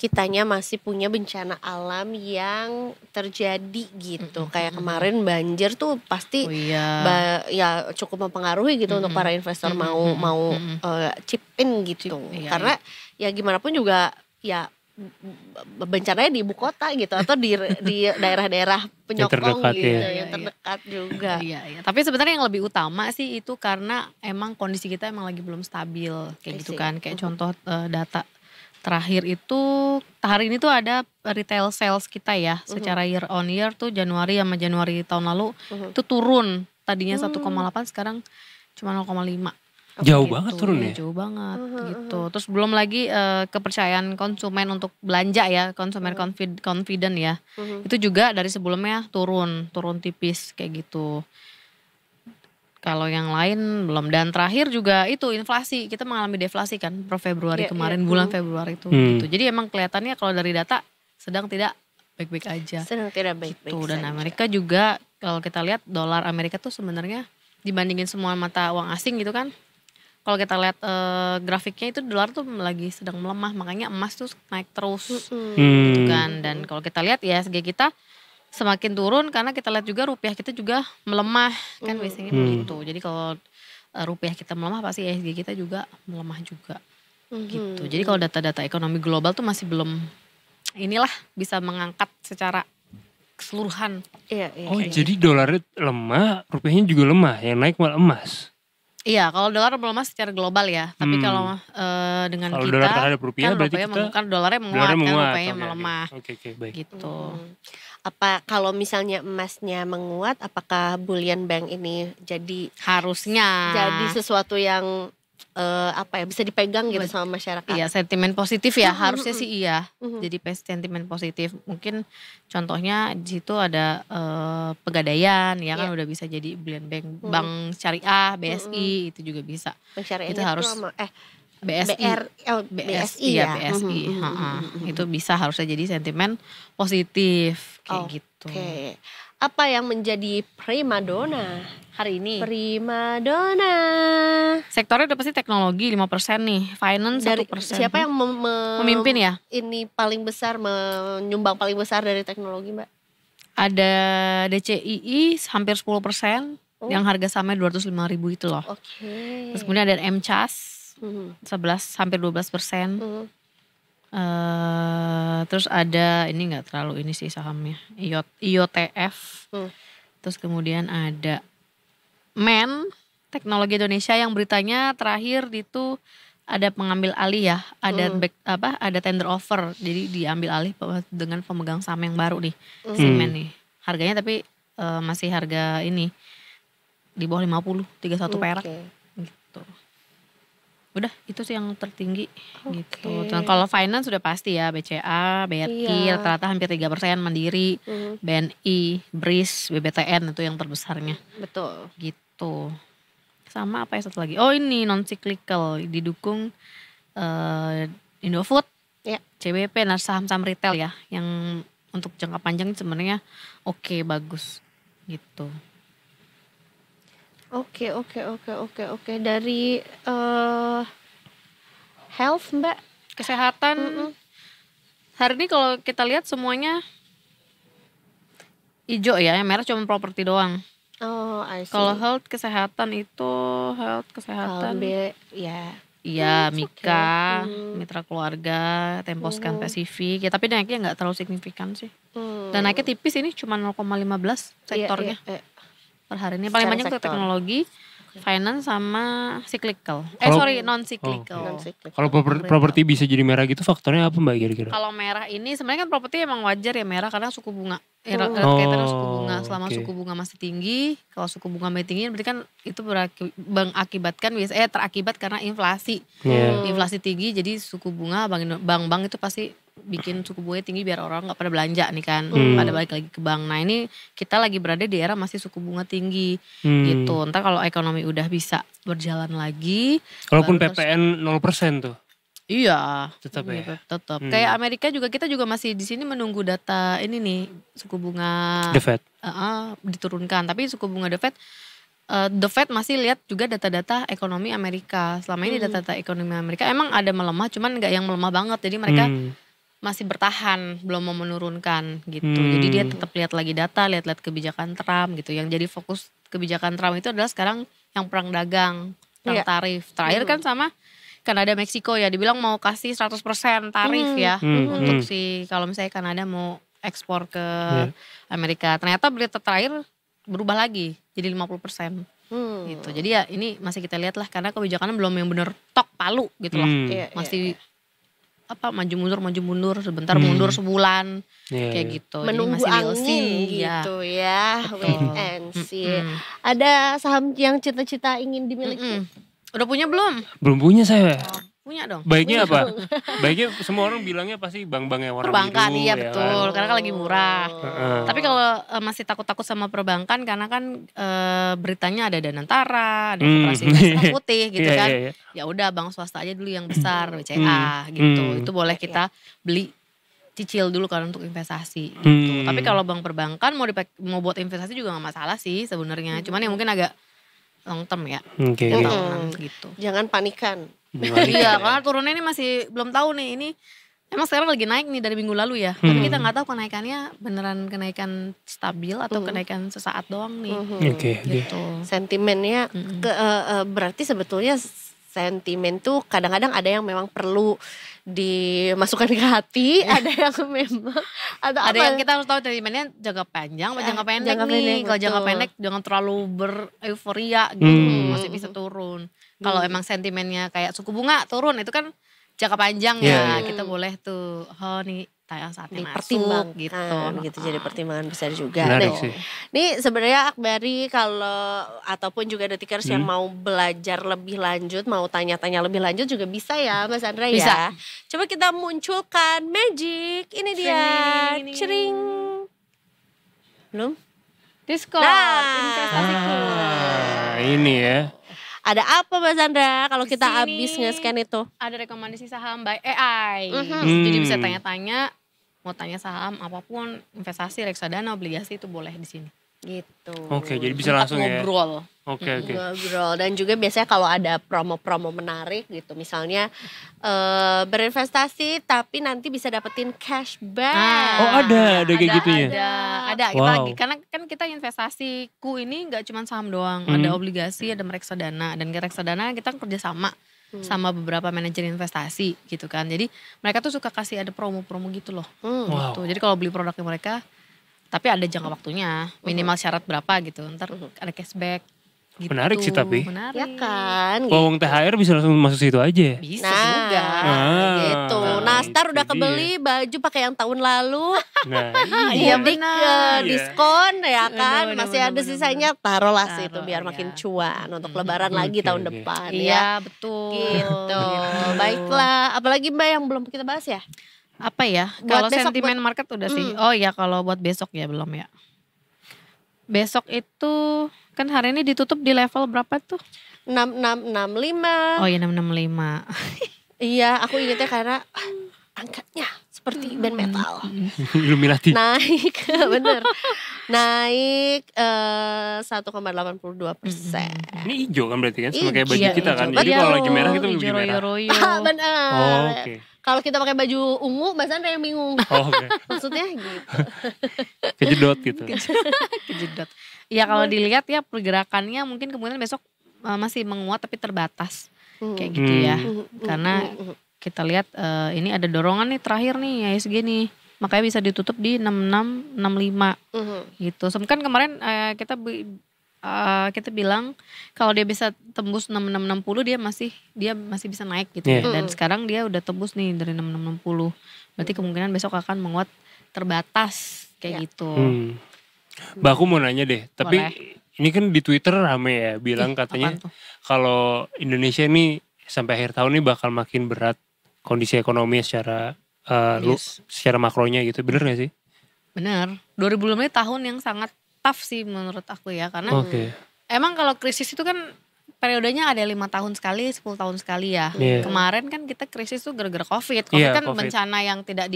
kitanya masih punya bencana alam yang terjadi gitu. Kayak kemarin banjir tuh pasti ya cukup mempengaruhi gitu untuk para investor mau chip in gitu. Karena ya gimana pun juga ya bencananya di ibu kota gitu, atau di daerah-daerah penyokong yang terdekat juga. Iya. Tapi sebenarnya yang lebih utama sih itu karena emang kondisi kita emang lagi belum stabil kayak gitu kan. Kayak contoh data terakhir itu hari ini tuh ada retail sales kita ya, secara year on year tuh Januari sama Januari tahun lalu itu turun. Tadinya 1,8 sekarang cuma 0,5. Jauh banget turun ya? Jauh banget gitu. Terus belum lagi kepercayaan konsumen untuk belanja ya, consumer confident ya. Itu juga dari sebelumnya turun tipis kayak gitu. Kalau yang lain belum. Dan terakhir juga itu inflasi, kita mengalami deflasi kan per Februari kemarin, bulan Februari itu gitu. Jadi emang kelihatannya kalau dari data sedang tidak baik-baik aja. Sedang tidak baik-baik gitu. Dan Amerika juga kalau kita lihat dolar Amerika tuh sebenarnya dibandingin semua mata uang asing gitu kan. Kalau kita lihat grafiknya itu dolar tuh lagi sedang melemah, makanya emas tuh naik terus gitu kan. Dan kalau kita lihat ya ISG kita semakin turun karena kita lihat juga rupiah kita juga melemah kan biasanya begitu. Jadi kalau rupiah kita melemah pasti ISG kita juga melemah juga gitu. Jadi kalau data-data ekonomi global tuh masih belum bisa mengangkat secara keseluruhan. Jadi dolarnya lemah, rupiahnya juga lemah, yang naik malah emas. Iya, kalau dolar melemah secara global ya. Tapi kalau dengan kalau kita dolar terhadap rupiah, kan berarti kan dolarnya menguat kan, rupiahnya melemah. Oke, baik. Gitu. Apa kalau misalnya emasnya menguat, apakah bullion bank ini harusnya jadi sesuatu yang bisa dipegang gitu sama masyarakat? Iya, sentimen positif ya, harusnya sih iya. Jadi sentimen positif. Mungkin contohnya di situ ada Pegadaian ya kan udah bisa jadi bullion bank, Bank Syariah, BSI itu juga bisa. Bank Syariah itu harus BSI ya. BSI. Itu bisa harusnya jadi sentimen positif kayak gitu. Apa yang menjadi primadona hari ini? Primadona. Sektornya udah pasti teknologi 5% nih, finance 1%. Siapa yang memimpin ya? Ini paling besar, menyumbang paling besar dari teknologi, Mbak? Ada DCII hampir 10%, yang harga sahamnya 205.000 itu loh. Terus kemudian ada MCAS hampir 12%. Terus ada ini nggak terlalu ini sih sahamnya, IOTF. Terus kemudian ada MEN Teknologi Indonesia yang beritanya terakhir itu ada pengambil alih ya, ada ada tender offer, jadi diambil alih dengan pemegang saham yang baru nih, Semen nih. Harganya tapi masih harga ini di bawah 50, 31 perak gitu. Udah itu sih yang tertinggi gitu. Dan kalau finance sudah pasti ya, BCA, BRI rata-rata hampir 3%, Mandiri, BNI, BRIS, BBTN itu yang terbesarnya. Betul. Gitu. Sama apa ya satu lagi? Oh ini non cyclical didukung Indofood, CBP, nah saham-saham retail ya yang untuk jangka panjang sebenarnya oke, bagus gitu. Oke. Dari health Mbak, kesehatan hari ini kalau kita lihat semuanya hijau ya, yang merah cuma properti doang. Oh, I see. Kalau health kesehatan itu kesehatan. Iya, Mika, Mitra Keluarga, Temposcan Pasifik. Ya, tapi naiknya nggak terlalu signifikan sih. Dan naiknya tipis ini cuma 0,15 sektornya. Per hari ini paling banyak ke teknologi, finance sama cyclical. Non cyclical. Kalau properti bisa jadi merah gitu faktornya apa Mbak kira-kira? Kalau merah ini sebenarnya kan properti emang wajar ya merah karena suku bunga. Kaitannya suku bunga. Selama suku bunga masih tinggi, kalau suku bunga masih tinggi berarti kan itu terakibat karena inflasi. Inflasi tinggi jadi suku bunga bank-bank itu pasti bikin suku bunga tinggi biar orang nggak pada belanja nih kan, pada balik lagi ke bank. Nah ini kita lagi berada di era masih suku bunga tinggi gitu. Ntar kalau ekonomi udah bisa berjalan lagi, walaupun PPN 0% tuh. Iya, tetap ya. Tetap. Kayak Amerika juga kita juga masih di sini menunggu data ini nih suku bunga The Fed diturunkan. Tapi suku bunga The Fed masih lihat juga data-data ekonomi Amerika. Selama ini data-data ekonomi Amerika emang ada melemah, cuman nggak yang melemah banget. Jadi mereka masih bertahan, belum mau menurunkan gitu. Jadi dia tetap lihat lagi data, lihat-lihat kebijakan Trump gitu. Yang jadi fokus kebijakan Trump itu adalah sekarang yang perang dagang, perang tarif. Terakhir kan sama Kanada Meksiko ya, dibilang mau kasih 100% tarif ya untuk kalau misalnya Kanada mau ekspor ke Amerika. Ternyata berita terakhir berubah lagi jadi 50%. Gitu. Jadi ya ini masih kita lihat lah karena kebijakannya belum yang bener tok palu gitu loh. Masih maju mundur sebentar mundur sebulan kayak gitu. Menunggu angin gitu ya. Wait and see. Ada saham yang cita-cita ingin dimiliki? Udah punya belum? Belum punya saya. Punya dong. Baiknya apa? Baiknya semua orang bilangnya pasti bank-bank yang warna perbankan, biru. Iya betul, kan? Karena kan lagi murah. Tapi kalau masih takut-takut sama perbankan karena kan beritanya ada Danantara, ada Koperasi Merah Putih gitu kan. Ya udah bank swasta aja dulu yang besar, BCA gitu. Itu boleh kita beli cicil dulu kan untuk investasi gitu. Tapi kalau bank perbankan mau buat investasi juga gak masalah sih sebenarnya. Cuman ya mungkin agak long term ya. Gitu. Jangan panikan. Iya, karena turunnya ini masih belum tahu nih. Ini emang sekarang lagi naik nih dari minggu lalu ya. Tapi kita nggak tahu kenaikannya beneran kenaikan stabil atau kenaikan sesaat doang nih. Gitu. Sentimennya berarti sebetulnya sentimen tuh kadang-kadang ada yang memang perlu dimasukkan ke hati, ada yang memang ada yang kita harus tahu sentimennya jangka panjang atau jangka pendek nih. Kalau jangka pendek jangan terlalu bereuforia gitu, masih bisa turun. Kalau emang sentimennya kayak suku bunga turun itu kan jangka panjang ya, kita boleh tuh nih saatnya masuk gitu. Jadi pertimbangan besar juga. Nih sebenarnya Akbari kalau ataupun juga Detikers yang mau belajar lebih lanjut, mau tanya-tanya lebih lanjut juga bisa ya Mas Andra ya. Coba kita munculkan magic. Ini dia. Cering. Belum? Discord investasiku. Ini ya. Ada apa Mas Andra kalau kita habis nge-scan itu? Ada rekomendasi saham by AI. Jadi bisa tanya-tanya, mau tanya saham apapun, investasi, reksadana, obligasi itu boleh di sini. Gitu. Oke, jadi bisa langsung ngobrol. Oke. Ngobrol. Dan juga biasanya kalau ada promo-promo menarik gitu, misalnya berinvestasi tapi nanti bisa dapetin cashback. Oh ada kayak gitunya. Ada. Wow. Karena kan kita investasiku ini nggak cuma saham doang, ada obligasi, ada reksadana, dan reksadana kita kerja sama beberapa manajer investasi gitu kan. Jadi mereka tuh suka kasih ada promo-promo gitu loh. Gitu. Jadi kalau beli produknya mereka, tapi ada jangka waktunya, minimal syarat berapa gitu. Ntar ada cashback. Gitu. Menarik sih tapi. Ya kan. Uang THR bisa langsung masuk situ aja. Bisa juga. Gitu. Nastar udah kebeli baju pakai yang tahun lalu. Nah, iya benar. Diskon ya kan. Bener, Masih ada sisanya, taruhlah situ biar makin cuan untuk lebaran lagi tahun depan ya. Iya, betul. Gitu. Baiklah, apalagi Mbak yang belum kita bahas ya? Apa ya? Kalau sentimen market udah sih. Oh ya, kalau buat besok ya belum ya. Besok itu kan hari ini ditutup di level berapa tuh? 6665. Oh iya 665. Iya, aku ingetnya karena angkanya seperti band metal. Illuminati. Naik, bener. Naik 1,82%. Ini hijau kan berarti kan? Sama kayak baju Iya, kita kan? hijau. Jadi kalau lagi merah kita lebih merah. Royo-royo. Bener. Oh, oke. Kalau kita pakai baju ungu, Mbak Sandra yang bingung. Oh, oke. Maksudnya gitu. Kejedot gitu. Kejedot. Ya kalau dilihat ya pergerakannya mungkin kemungkinan besok masih menguat tapi terbatas. Kayak gitu ya. Karena kita lihat ini ada dorongan nih terakhir nih IHSG nih. Makanya bisa ditutup di 6665 gitu. Kan kemarin kita bilang kalau dia bisa tembus 6660 dia masih bisa naik gitu ya. Dan sekarang dia udah tembus nih dari 6660. Berarti kemungkinan besok akan menguat terbatas kayak gitu. Mbak aku mau nanya deh, tapi Boleh. ini kan di Twitter rame ya bilang katanya kalau Indonesia ini sampai akhir tahun ini bakal makin berat kondisi ekonomi secara secara makronya gitu, bener gak sih? Bener. 2020 ini tahun yang sangat tough sih menurut aku ya, karena emang kalau krisis itu kan periodenya ada 5 tahun sekali, 10 tahun sekali ya. Kemarin kan kita krisis tuh gara-gara COVID kan COVID. Bencana yang tidak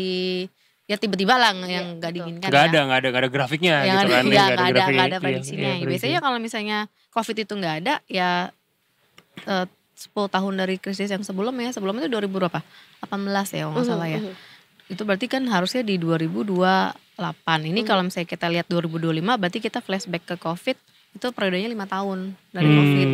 ya tiba-tiba lah yang gak diinginkan Gak ada grafiknya yang gitu kan. Gak ada prediksinya. Biasanya kalau misalnya COVID itu gak ada ya 10 tahun dari krisis yang sebelumnya itu 2000 berapa? 18 ya kalau gak salah ya. Itu berarti kan harusnya di 2028. Ini kalau misalnya kita lihat 2025 berarti kita flashback ke COVID itu periodenya 5 tahun dari COVID.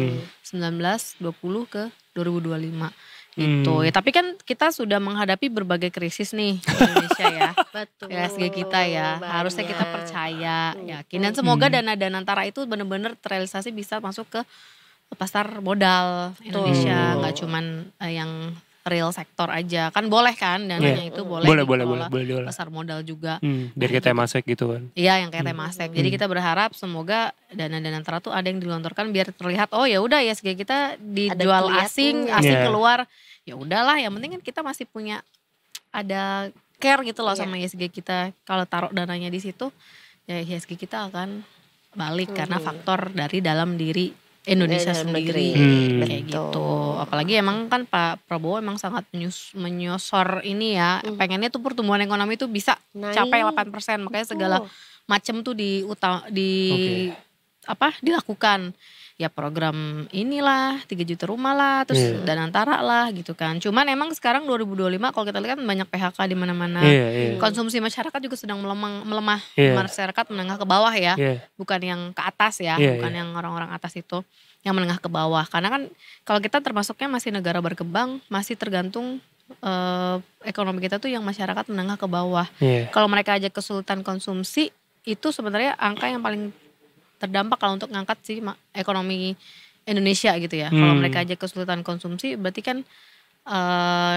19, 20 ke 2025. Gitu. Ya, tapi kan kita sudah menghadapi berbagai krisis nih di Indonesia ya. Betul. IHSG kita ya. Harusnya kita percaya, yakin. Dan semoga dana Antara itu benar-benar terrealisasi bisa masuk ke pasar modal Indonesia. Nggak cuman yang real sektor aja. Kan boleh kan dananya itu boleh pasar modal juga. Dari kayak Temasek gitu kan. Iya yang kayak Temasek. Jadi kita berharap semoga dana Antara tuh ada yang digelontorkan biar terlihat oh ya udah IHSG kita dijual asing keluar. Ya udahlah, yang penting kan kita masih punya ada care gitu loh sama IHSG kita. Kalau taruh dananya di situ, ya IHSG kita akan balik karena faktor dari dalam diri Indonesia sendiri kayak gitu. Apalagi emang kan Pak Prabowo emang sangat menyosor ini ya. Pengennya tuh pertumbuhan ekonomi tuh bisa capai 8%. Makanya segala macam tuh dilakukan. Ya program inilah 3 juta rumah lah, terus dana Antara lah gitu kan. Cuman emang sekarang 2025 kalau kita lihat banyak PHK di mana-mana. Konsumsi masyarakat juga sedang melemah. Masyarakat menengah ke bawah ya. Bukan yang ke atas ya, bukan yang orang-orang atas itu, yang menengah ke bawah. Karena kan kalau kita termasuknya masih negara berkembang, masih tergantung ekonomi kita tuh yang masyarakat menengah ke bawah. Kalau mereka aja kesulitan konsumsi, itu sebenarnya angka yang paling terdampak kalau untuk ngangkat sih ekonomi Indonesia gitu ya. Kalau mereka aja kesulitan konsumsi berarti kan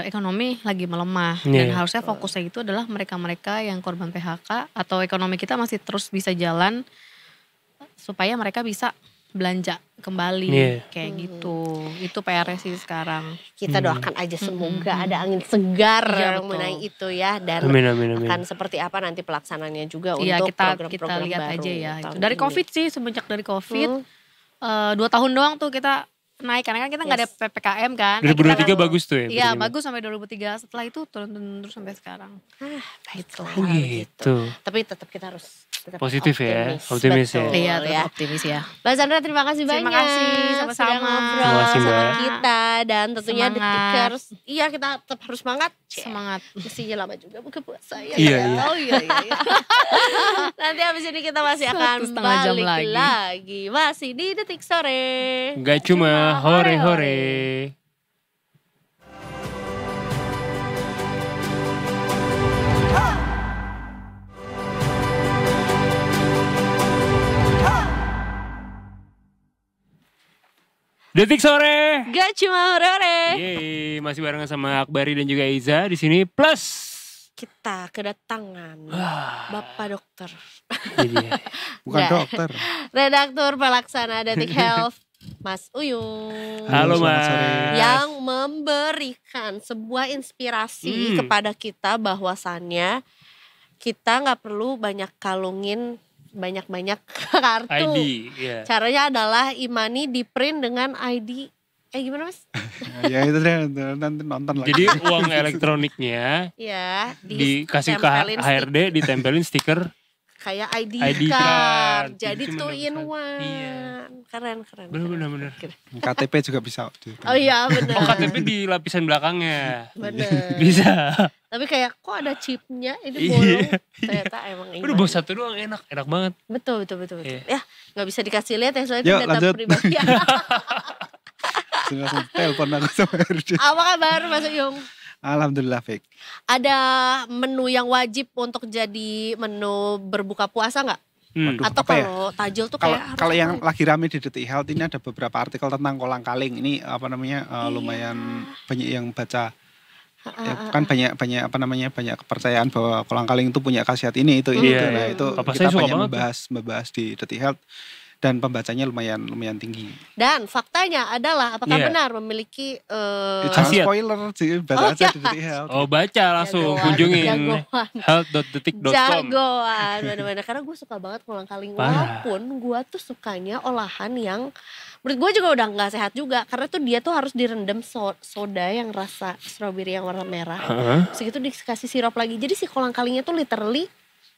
ekonomi lagi melemah. Dan harusnya fokusnya itu adalah mereka-mereka yang korban PHK atau ekonomi kita masih terus bisa jalan supaya mereka bisa belanja kembali kayak gitu. Itu PR sih sekarang. Kita doakan aja semoga ada angin segar mengenai itu ya, dan akan seperti apa nanti pelaksananya juga untuk program-program kita lihat baru aja ya. Dari COVID sih, semenjak dari COVID 2 tahun doang tuh kita naik karena kan kita nggak ada PPKM kan. 2023 bagus tuh ya. Iya bagus sampai 2003, setelah itu turun terus sampai sekarang. Baiklah gitu. Tapi tetap kita harus positif optimis ya. Iya, tetap optimis ya. Mbak Sandra terima kasih banyak. Terima kasih sama-sama. Sudah ngobrol sama kita dan tentunya Detikers. Iya kita tetap harus semangat. Semangat. Mestinya lama juga buka puasa ya. Iya. Oh iya. Nanti habis ini kita masih akan balik lagi. Masih di Detik Sore. Gak cuma hore-hore. Detik sore. Gak cuma hore-hore. Yeay, masih barengan sama Akbari dan juga Iza di sini. Plus kita kedatangan Bapak Dokter. Bukan dokter. Redaktur pelaksana Detik Health, Mas Uyung. Halo Mas. Yang memberikan sebuah inspirasi kepada kita bahwasannya kita nggak perlu banyak kalungin banyak-banyak kartu. ID, yeah. Caranya adalah e-money di print dengan ID. Gimana Mas? Ya itu deh, nanti nonton lagi. Jadi uang elektroniknya ya, dikasih ke HRD, ditempelin stiker kayak ID card. card. Jadi Itu 2 in 1. Iya. Keren. Bener. KTP juga bisa. Oh iya bener. Oh KTP di lapisan belakangnya. Bener. Bisa. Tapi kayak kok ada chipnya ini bolong. Ternyata emang ini. Udah bawa satu doang enak banget. Betul. Iya. Ya nggak bisa dikasih lihat ya soalnya Yuk, itu data lanjut. pribadi. Langsung telepon aku sama RD. Apa kabar Mas Uyung? Alhamdulillah baik. Ada menu yang wajib untuk jadi menu berbuka puasa nggak? Atau apa ya? kalau tajil tuh kayak Kalau yang lagi rame di Detik Health ini ada beberapa artikel tentang kolang-kaling. Ini apa namanya lumayan banyak yang baca. Ya, kan banyak banyak kepercayaan bahwa kolang-kaling itu punya khasiat ini itu. Nah itu Papa kita saya suka banyak banget membahas di Detik Health dan pembacanya lumayan tinggi. Dan faktanya adalah apakah benar memiliki Jangan khasiat. spoiler sih, baca aja di Detik Health. Oh baca langsung kunjungin health.detik.com. Jagoan, bener-bener. Karena gue suka banget kolang-kaling. Parah. Walaupun gue tuh sukanya olahan yang menurut gue juga udah gak sehat juga. Karena tuh dia tuh harus direndam soda yang rasa strawberry yang warna merah. Terus itu dikasih sirup lagi. Jadi si kolang-kalingnya tuh literally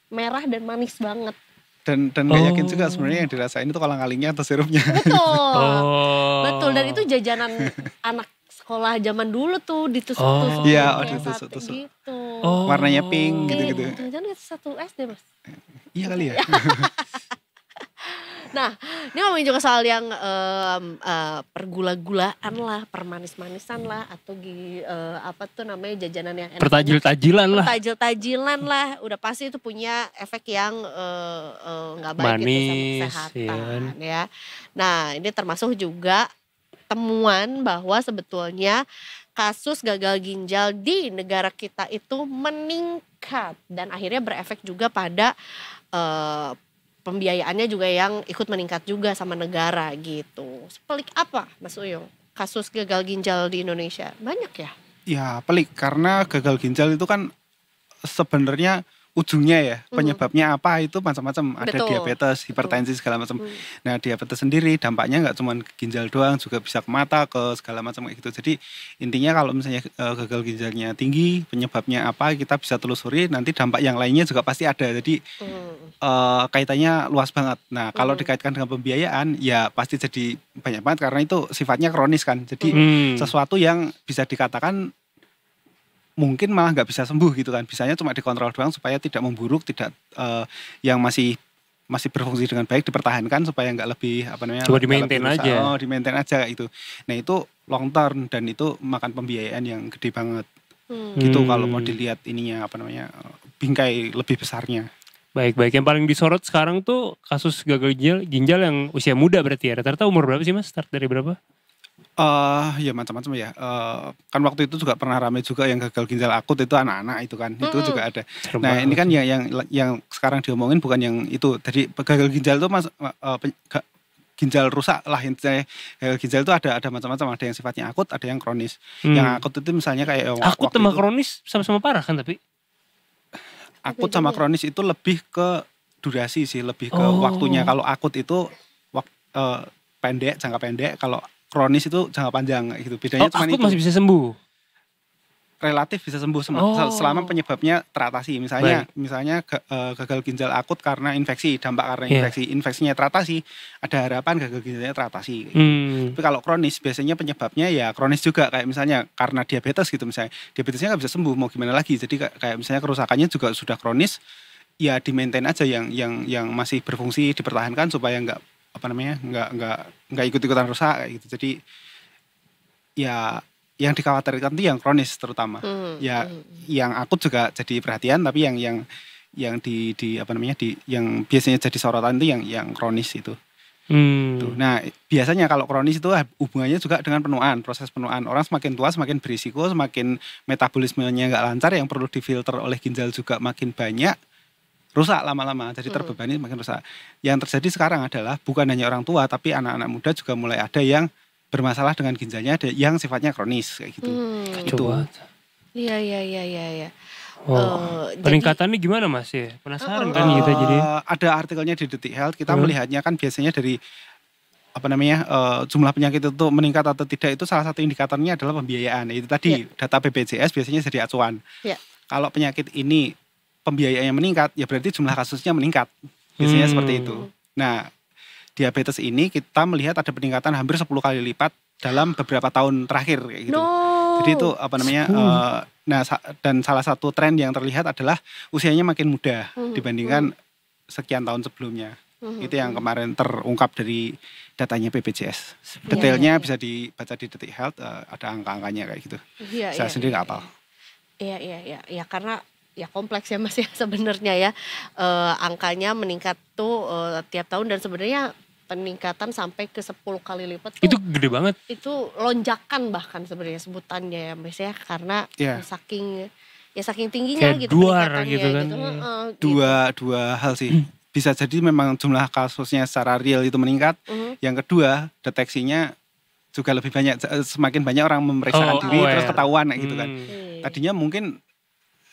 merah dan manis banget. Dan gak yakin juga sebenarnya yang dirasain itu kolang-kalingnya atau sirupnya. Betul. Dan itu jajanan anak sekolah zaman dulu tuh ditusuk-tusuk. Iya, kayak ditusuk-tusuk. sate gitu. Warnanya pink gitu-gitu. Jangan itu 1 SD Mas. Iya kali ya. Nah, ini ngomongin juga soal yang pergula-gulaan lah, permanis-manisan lah, atau apa tuh namanya jajanan yang enak. Pertajil-tajilan lah. Pertajil-tajilan lah, udah pasti itu punya efek yang nggak baik gitu sama kesehatan ya. Nah, ini termasuk juga temuan bahwa sebetulnya kasus gagal ginjal di negara kita itu meningkat dan akhirnya berefek juga pada pembiayaannya juga yang ikut meningkat juga sama negara gitu. Sepelik apa Mas Uyung kasus gagal ginjal di Indonesia? Banyak ya? Ya pelik karena gagal ginjal itu kan sebenarnya ujungnya ya penyebabnya apa itu macam-macam. Ada diabetes, hipertensi segala macam. Nah diabetes sendiri dampaknya nggak cuma ke ginjal doang, juga bisa ke mata, ke segala macam kayak gitu. Jadi intinya kalau misalnya gagal ginjalnya tinggi, penyebabnya apa kita bisa telusuri. Nanti dampak yang lainnya juga pasti ada. Jadi kaitannya luas banget. Nah kalau dikaitkan dengan pembiayaan ya pasti jadi banyak banget karena itu sifatnya kronis kan. Jadi sesuatu yang bisa dikatakan mungkin malah nggak bisa sembuh gitu kan, bisanya cuma dikontrol doang supaya tidak memburuk, tidak yang masih berfungsi dengan baik dipertahankan supaya nggak lebih apa namanya coba di-maintain aja. Di-maintain aja itu. Nah itu long term dan itu makan pembiayaan yang gede banget gitu kalau mau dilihat ininya apa namanya bingkai lebih besarnya. Baik yang paling disorot sekarang tuh kasus gagal ginjal yang usia muda berarti ya. Rata-rata umur berapa sih Mas? Start dari berapa? Ya macam-macam ya. Kan waktu itu juga pernah ramai juga yang gagal ginjal akut itu anak-anak itu kan. Itu juga ada. Nah, ini kan yang sekarang diomongin bukan yang itu. Jadi gagal ginjal itu ginjal rusak lah intinya. Gagal ginjal itu ada macam-macam, ada yang sifatnya akut, ada yang kronis. Yang akut itu misalnya kayak akut sama kronis sama-sama parah kan tapi akut sama kronis itu lebih ke durasi sih, lebih ke waktunya. Kalau akut itu pendek, jangka pendek. Kalau kronis itu jangka panjang gitu. Bedanya cuma akut itu. Masih bisa sembuh. Relatif bisa sembuh selama penyebabnya teratasi. Misalnya gagal ginjal akut karena infeksi, dampak karena infeksi. Infeksinya teratasi, ada harapan gagal ginjalnya teratasi. Tapi kalau kronis biasanya penyebabnya ya kronis juga, kayak misalnya karena diabetes gitu misalnya. Diabetesnya nggak bisa sembuh, mau gimana lagi. Jadi kayak misalnya kerusakannya juga sudah kronis, ya di-maintain aja yang masih berfungsi, dipertahankan supaya nggak ikut-ikutan rusak kayak gitu. Jadi ya yang dikhawatirkan itu yang kronis terutama. Yang akut juga jadi perhatian, tapi yang yang biasanya jadi sorotan itu yang kronis itu. Tuh. Nah biasanya kalau kronis itu hubungannya juga dengan penuaan, proses penuaan. Orang semakin tua semakin berisiko, semakin metabolismenya nggak lancar, yang perlu difilter oleh ginjal juga makin banyak, rusak lama-lama, jadi terbebani makin rusak. Yang terjadi sekarang adalah bukan hanya orang tua, tapi anak-anak muda juga mulai ada yang bermasalah dengan ginjalnya, ada yang sifatnya kronis kayak gitu. Gitu. Iya. Peningkatannya gimana Mas ya? Penasaran kan kita jadi. Ada artikelnya di Detik Health, kita melihatnya kan biasanya dari jumlah penyakit itu meningkat atau tidak, itu salah satu indikatornya adalah pembiayaan. Itu tadi data BPJS biasanya jadi acuan. Kalau penyakit ini pembiayaannya meningkat, ya berarti jumlah kasusnya meningkat. Biasanya seperti itu. Nah, diabetes ini kita melihat ada peningkatan hampir 10 kali lipat dalam beberapa tahun terakhir kayak gitu. Jadi itu dan salah satu tren yang terlihat adalah usianya makin muda dibandingkan sekian tahun sebelumnya. Itu yang kemarin terungkap dari datanya BPJS. Detailnya bisa dibaca di Detik Health, ada angka-angkanya kayak gitu. Saya sendiri nggak hafal. Iya, karena ya kompleks ya Mas ya sebenarnya ya. Angkanya meningkat tuh tiap tahun, dan sebenarnya peningkatan sampai ke 10 kali lipat tuh, itu gede banget. Itu lonjakan bahkan sebenarnya sebutannya ya Mas ya, karena saking tingginya kayak gitu duar gitu kan. Dua hal sih. Bisa jadi memang jumlah kasusnya secara real itu meningkat. Yang kedua, deteksinya juga lebih banyak, semakin banyak orang memeriksakan diri terus ketahuan kayak gitu kan. Tadinya mungkin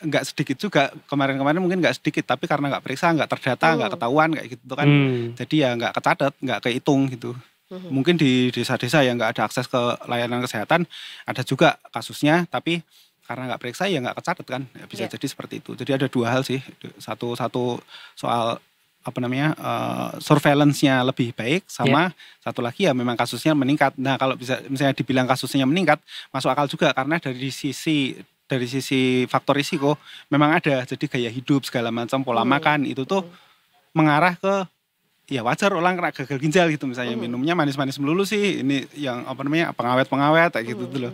nggak sedikit juga, kemarin-kemarin mungkin nggak sedikit, tapi karena nggak periksa, nggak terdata, nggak ketahuan kayak gitu kan. Jadi ya nggak kecatat, nggak kehitung gitu. Mungkin di desa-desa yang nggak ada akses ke layanan kesehatan ada juga kasusnya, tapi karena nggak periksa ya nggak kecatat kan. Ya, bisa jadi seperti itu. Jadi ada dua hal sih. Satu soal surveillance-nya lebih baik, sama satu lagi ya memang kasusnya meningkat. Nah kalau bisa misalnya dibilang kasusnya meningkat, masuk akal juga, karena dari sisi faktor risiko memang ada. Jadi gaya hidup segala macam, pola makan itu tuh mengarah ke ya wajar orang kena gagal ginjal gitu, misalnya minumnya manis-manis melulu sih, ini yang pengawet-pengawet kayak gitu tuh loh.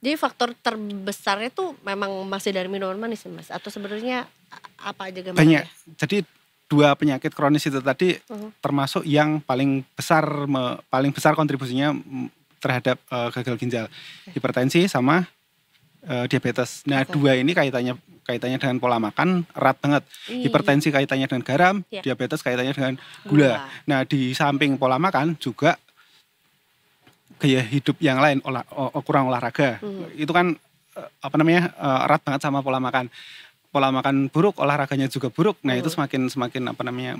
Jadi faktor terbesarnya tuh memang masih dari minuman manis Mas, atau sebenarnya apa aja gambarnya? Banyak. Jadi dua penyakit kronis itu tadi termasuk yang paling besar kontribusinya terhadap gagal ginjal, hipertensi sama diabetes. Nah dua ini kaitannya dengan pola makan erat banget. Hipertensi kaitannya dengan garam, diabetes kaitannya dengan gula. Nah di samping pola makan juga gaya hidup yang lain, kurang olahraga. Itu kan erat banget sama pola makan. Pola makan buruk, olahraganya juga buruk. Nah itu semakin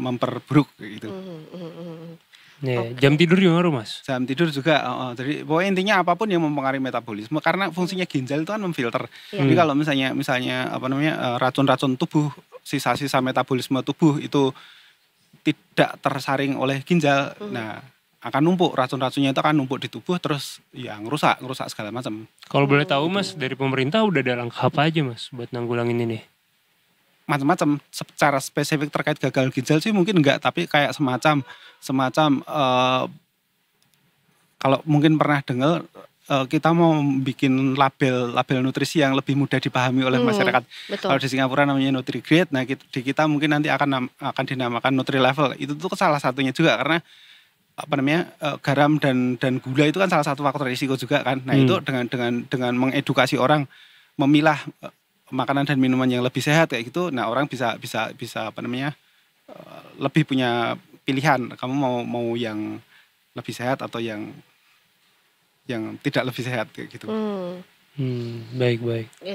memperburuk gitu. Jam tidur juga Mas? Jam tidur juga, jadi pokoknya intinya apapun yang mempengaruhi metabolisme, karena fungsinya ginjal itu kan memfilter. Jadi kalau misalnya racun-racun tubuh, sisa-sisa metabolisme tubuh itu tidak tersaring oleh ginjal, nah akan numpuk, racun-racunnya itu akan numpuk di tubuh, terus ya ngerusak segala macam. Kalau boleh tahu Mas, dari pemerintah udah ada langkah apa aja Mas buat nanggulangin ini? Macam-macam. Secara spesifik terkait gagal ginjal sih mungkin enggak, tapi kayak semacam kalau mungkin pernah dengar, kita mau bikin label nutrisi yang lebih mudah dipahami oleh masyarakat. Kalau di Singapura namanya NutriGrade, nah di kita mungkin nanti akan dinamakan NutriLevel. Itu tuh salah satunya juga, karena garam dan gula itu kan salah satu faktor risiko juga kan. Nah itu dengan mengedukasi orang memilah makanan dan minuman yang lebih sehat kayak gitu, nah orang bisa lebih punya pilihan, kamu mau yang lebih sehat atau yang tidak lebih sehat kayak gitu. Baik.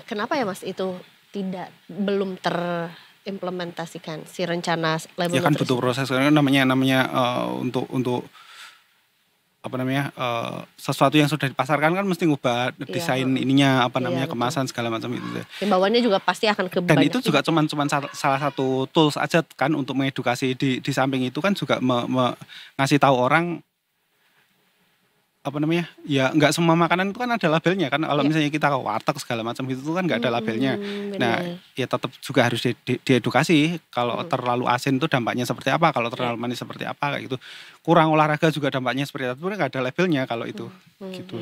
Kenapa ya Mas itu belum terimplementasikan si rencana label ya kan butuh proses, karena namanya untuk sesuatu yang sudah dipasarkan kan mesti ngubah desain ininya, kemasan segala macam itu. Himbauannya juga pasti akan ke dan itu juga cuman salah satu tools aja kan untuk mengedukasi. Di samping itu kan juga ngasih tahu orang ya nggak semua makanan itu kan ada labelnya kan. Kalau misalnya kita ke warteg segala macam itu kan nggak ada labelnya. Nah ya tetap juga harus diedukasi. Kalau terlalu asin itu dampaknya seperti apa, kalau terlalu manis seperti apa kayak gitu. Kurang olahraga juga dampaknya seperti itu, nggak ada labelnya kalau itu gitu.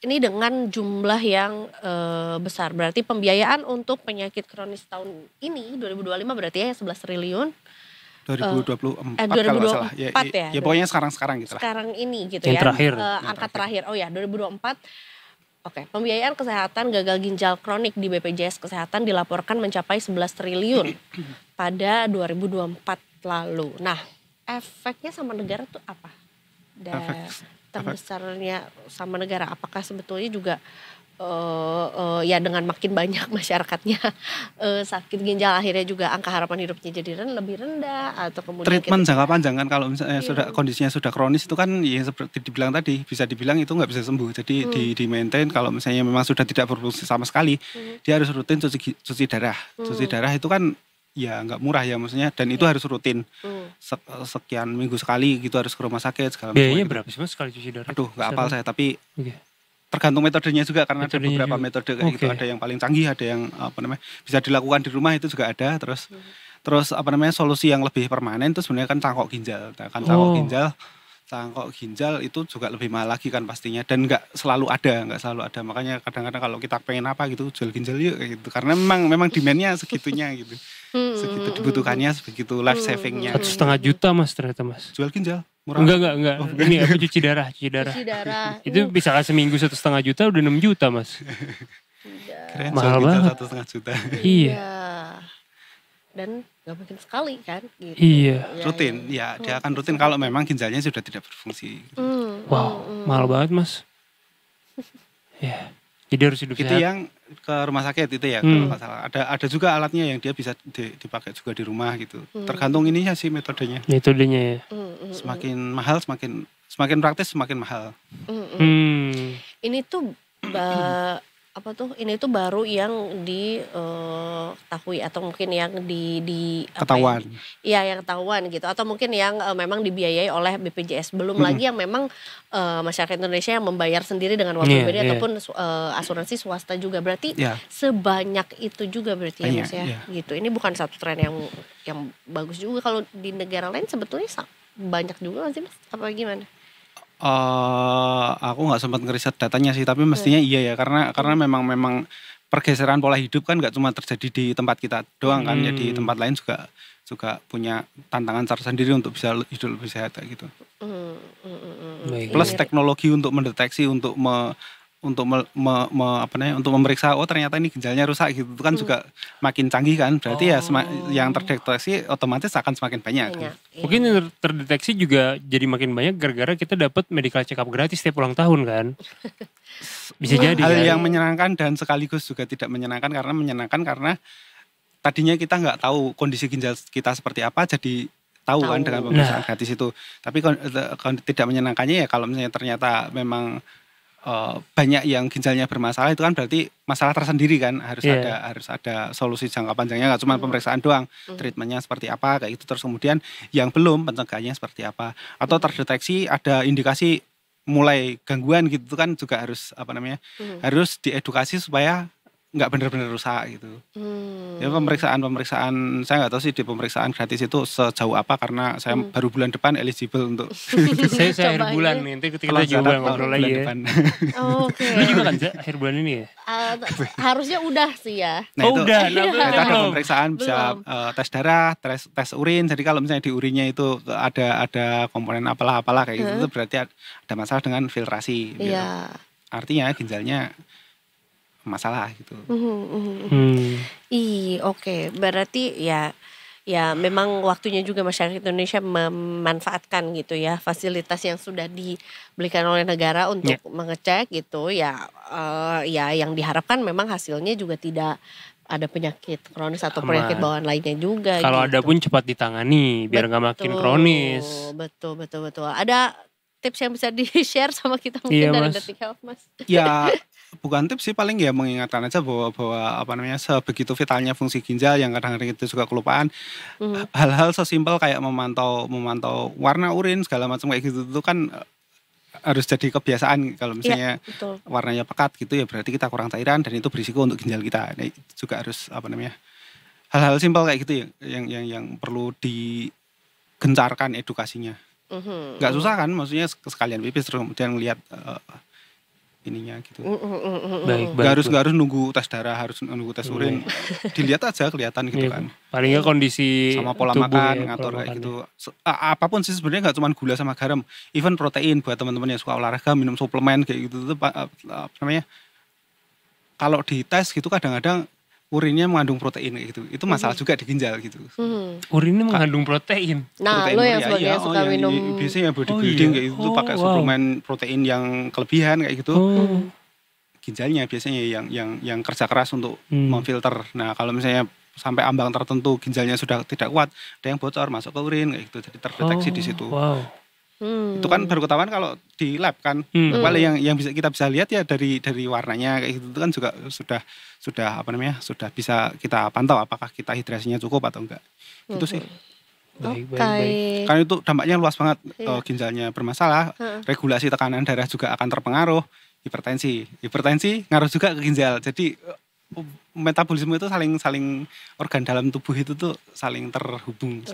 Ini dengan jumlah yang besar, berarti pembiayaan untuk penyakit kronis tahun ini 2025 berarti ya 11 triliun. 2024 kalau nggak salah. Ya pokoknya sekarang gitu lah. Sekarang ini gitu yang ya. Terakhir. Angka terakhir. Oh ya 2024. Oke, pembiayaan kesehatan gagal ginjal kronik di BPJS Kesehatan dilaporkan mencapai 11 triliun pada 2024 lalu. Nah, efeknya sama negara tuh apa? Terbesarnya sama negara, apakah sebetulnya juga ya dengan makin banyak masyarakatnya sakit ginjal akhirnya juga angka harapan hidupnya jadi lebih rendah atau kemudian treatment jangka panjang kan kalau misalnya kondisinya sudah kronis itu kan ya seperti dibilang tadi bisa dibilang itu nggak bisa sembuh jadi di maintain kalau misalnya memang sudah tidak berfungsi sama sekali dia harus rutin cuci darah itu kan ya nggak murah ya maksudnya dan itu harus rutin sekian minggu sekali gitu harus ke rumah sakit segala macam. Biayanya berapa sih mas sekali cuci darah? Aduh nggak hafal saya tapi tergantung metodenya juga karena ada beberapa metode kayak gitu, ada yang paling canggih, ada yang bisa dilakukan di rumah itu juga ada. Terus solusi yang lebih permanen itu sebenarnya kan cangkok ginjal. Cangkok ginjal itu juga lebih mahal lagi kan pastinya dan nggak selalu ada. Makanya kadang-kadang kalau kita pengen apa gitu jual ginjal yuk kayak gitu. Karena memang demand-nya segitunya gitu. Segitu dibutuhkannya, segitu life saving-nya. 1,5 juta mas ternyata mas. Jual ginjal. Murah. Enggak. Ini apa cuci darah. Itu bisa kan seminggu 1,5 juta udah 6 juta mas. Keren, mahal banget. 1,5 juta. Iya. Dan gak mungkin sekali kan gitu. Iya. Rutin, ya dia akan rutin kalau memang ginjalnya sudah tidak berfungsi. Wow, mahal banget mas. Ya, jadi harus hidup sehat. Itu yang ke rumah sakit itu ya kalau nggak salah. Ada juga alatnya yang dia bisa dipakai juga di rumah gitu. Tergantung ininya sih metodenya. Metodenya ya. Semakin mahal semakin praktis semakin mahal. Ini tuh ini tuh baru yang diketahui atau mungkin yang ketahuan. Iya yang ketahuan gitu atau mungkin yang memang dibiayai oleh BPJS belum lagi yang memang masyarakat Indonesia yang membayar sendiri dengan uang pribadi ataupun asuransi swasta juga berarti sebanyak itu juga berarti ya mas ya gitu. Ini bukan satu tren yang bagus juga kalau di negara lain sebetulnya banyak juga sih mas apa gimana? Aku nggak sempat ngeriset datanya sih, tapi mestinya iya ya karena memang pergeseran pola hidup kan nggak cuma terjadi di tempat kita doang kan, ya di tempat lain juga punya tantangan tersendiri untuk bisa hidup lebih sehat gitu. Plus teknologi untuk mendeteksi untuk untuk memeriksa ternyata ini ginjalnya rusak gitu kan juga makin canggih kan berarti yang terdeteksi otomatis akan semakin banyak. Mungkin yang terdeteksi juga jadi makin banyak gara-gara kita dapat medical check up gratis setiap ulang tahun kan. Bisa jadi hal kan? yang menyenangkan dan sekaligus juga tidak menyenangkan karena tadinya kita nggak tahu kondisi ginjal kita seperti apa jadi tahu kan dengan pemeriksaan gratis itu. Tapi tidak menyenangkannya ya kalau misalnya ternyata memang banyak yang ginjalnya bermasalah itu kan berarti masalah tersendiri kan harus ada solusi jangka panjangnya nggak cuma pemeriksaan doang treatmentnya seperti apa kayak gitu terus kemudian yang belum pencegahannya seperti apa atau terdeteksi ada indikasi mulai gangguan gitu kan juga harus harus diedukasi supaya nggak benar-benar rusak gitu. Ya pemeriksaan saya nggak tahu sih di pemeriksaan gratis itu sejauh apa karena saya baru bulan depan eligible untuk saya akhir bulan nanti kita juga ngobrol lagi ya. Lu juga kan akhir bulan ini ya? Harusnya udah sih ya. Nah, udah. Kita ada pemeriksaan bisa tes darah, tes urin. Jadi kalau misalnya di urinnya itu ada komponen apalah kayak gitu itu berarti ada masalah dengan filtrasi. Gitu. Artinya ginjalnya masalah gitu. Oke. Berarti ya memang waktunya juga masyarakat Indonesia memanfaatkan gitu ya fasilitas yang sudah diberikan oleh negara untuk mengecek gitu ya yang diharapkan memang hasilnya juga tidak ada penyakit kronis atau penyakit bawaan lainnya juga. Kalau gitu. ada pun cepat ditangani biar nggak makin kronis. Betul. Ada tips yang bisa di-share sama kita mungkin dari Detik Health mas? Ya bukan tips sih paling ya mengingatkan aja bahwa sebegitu vitalnya fungsi ginjal yang kadang-kadang itu juga kelupaan. Hal-hal sesimpel kayak memantau warna urin segala macam kayak gitu itu kan harus jadi kebiasaan. Kalau misalnya warnanya pekat gitu ya berarti kita kurang cairan dan itu berisiko untuk ginjal kita. Nah, juga harus hal-hal simpel kayak gitu ya yang perlu digencarkan edukasinya. Nggak susah kan maksudnya sekalian pipis terus kemudian ngelihat ininya gitu. Baik. Gak harus nunggu tes darah, harus nunggu tes urin. Dilihat aja kelihatan gitu kan. Paling nggak kondisi sama pola makan, ngatur kayak gitu. Apapun sih sebenarnya nggak cuma gula sama garam, even protein buat teman-teman yang suka olahraga, minum suplemen kayak gitu tuh apa namanya? Kalau dites gitu kadang-kadang urinnya mengandung protein kayak gitu. Itu masalah juga di ginjal gitu. Urinnya mengandung protein. Nah, protein lo yang sebagai suka minum biasanya bodybuilding kayak gitu pakai suplemen protein yang kelebihan kayak gitu. Ginjalnya biasanya yang kerja keras untuk memfilter. Nah, kalau misalnya sampai ambang tertentu ginjalnya sudah tidak kuat, ada yang bocor masuk ke urin kayak gitu. Jadi terdeteksi di situ. Itu kan baru ketahuan kalau di lab kan. Paling yang kita bisa lihat ya dari warnanya kayak gitu kan juga sudah apa namanya? Sudah bisa kita pantau apakah kita hidrasinya cukup atau enggak. Itu sih. Baik. Karena itu dampaknya luas banget. Ginjalnya bermasalah, regulasi tekanan darah juga akan terpengaruh, hipertensi ngaruh juga ke ginjal. Jadi metabolisme itu saling organ dalam tubuh itu tuh saling terhubung.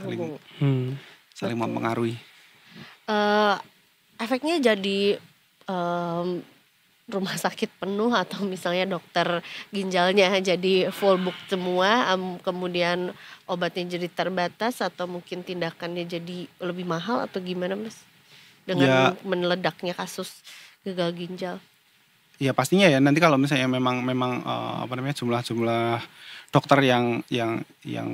Saling mempengaruhi. Efeknya jadi rumah sakit penuh atau misalnya dokter ginjalnya jadi full book semua, kemudian obatnya jadi terbatas atau mungkin tindakannya jadi lebih mahal atau gimana Mas? Dengan meledaknya kasus gagal ginjal. Ya pastinya ya nanti kalau misalnya memang apa namanya jumlah dokter yang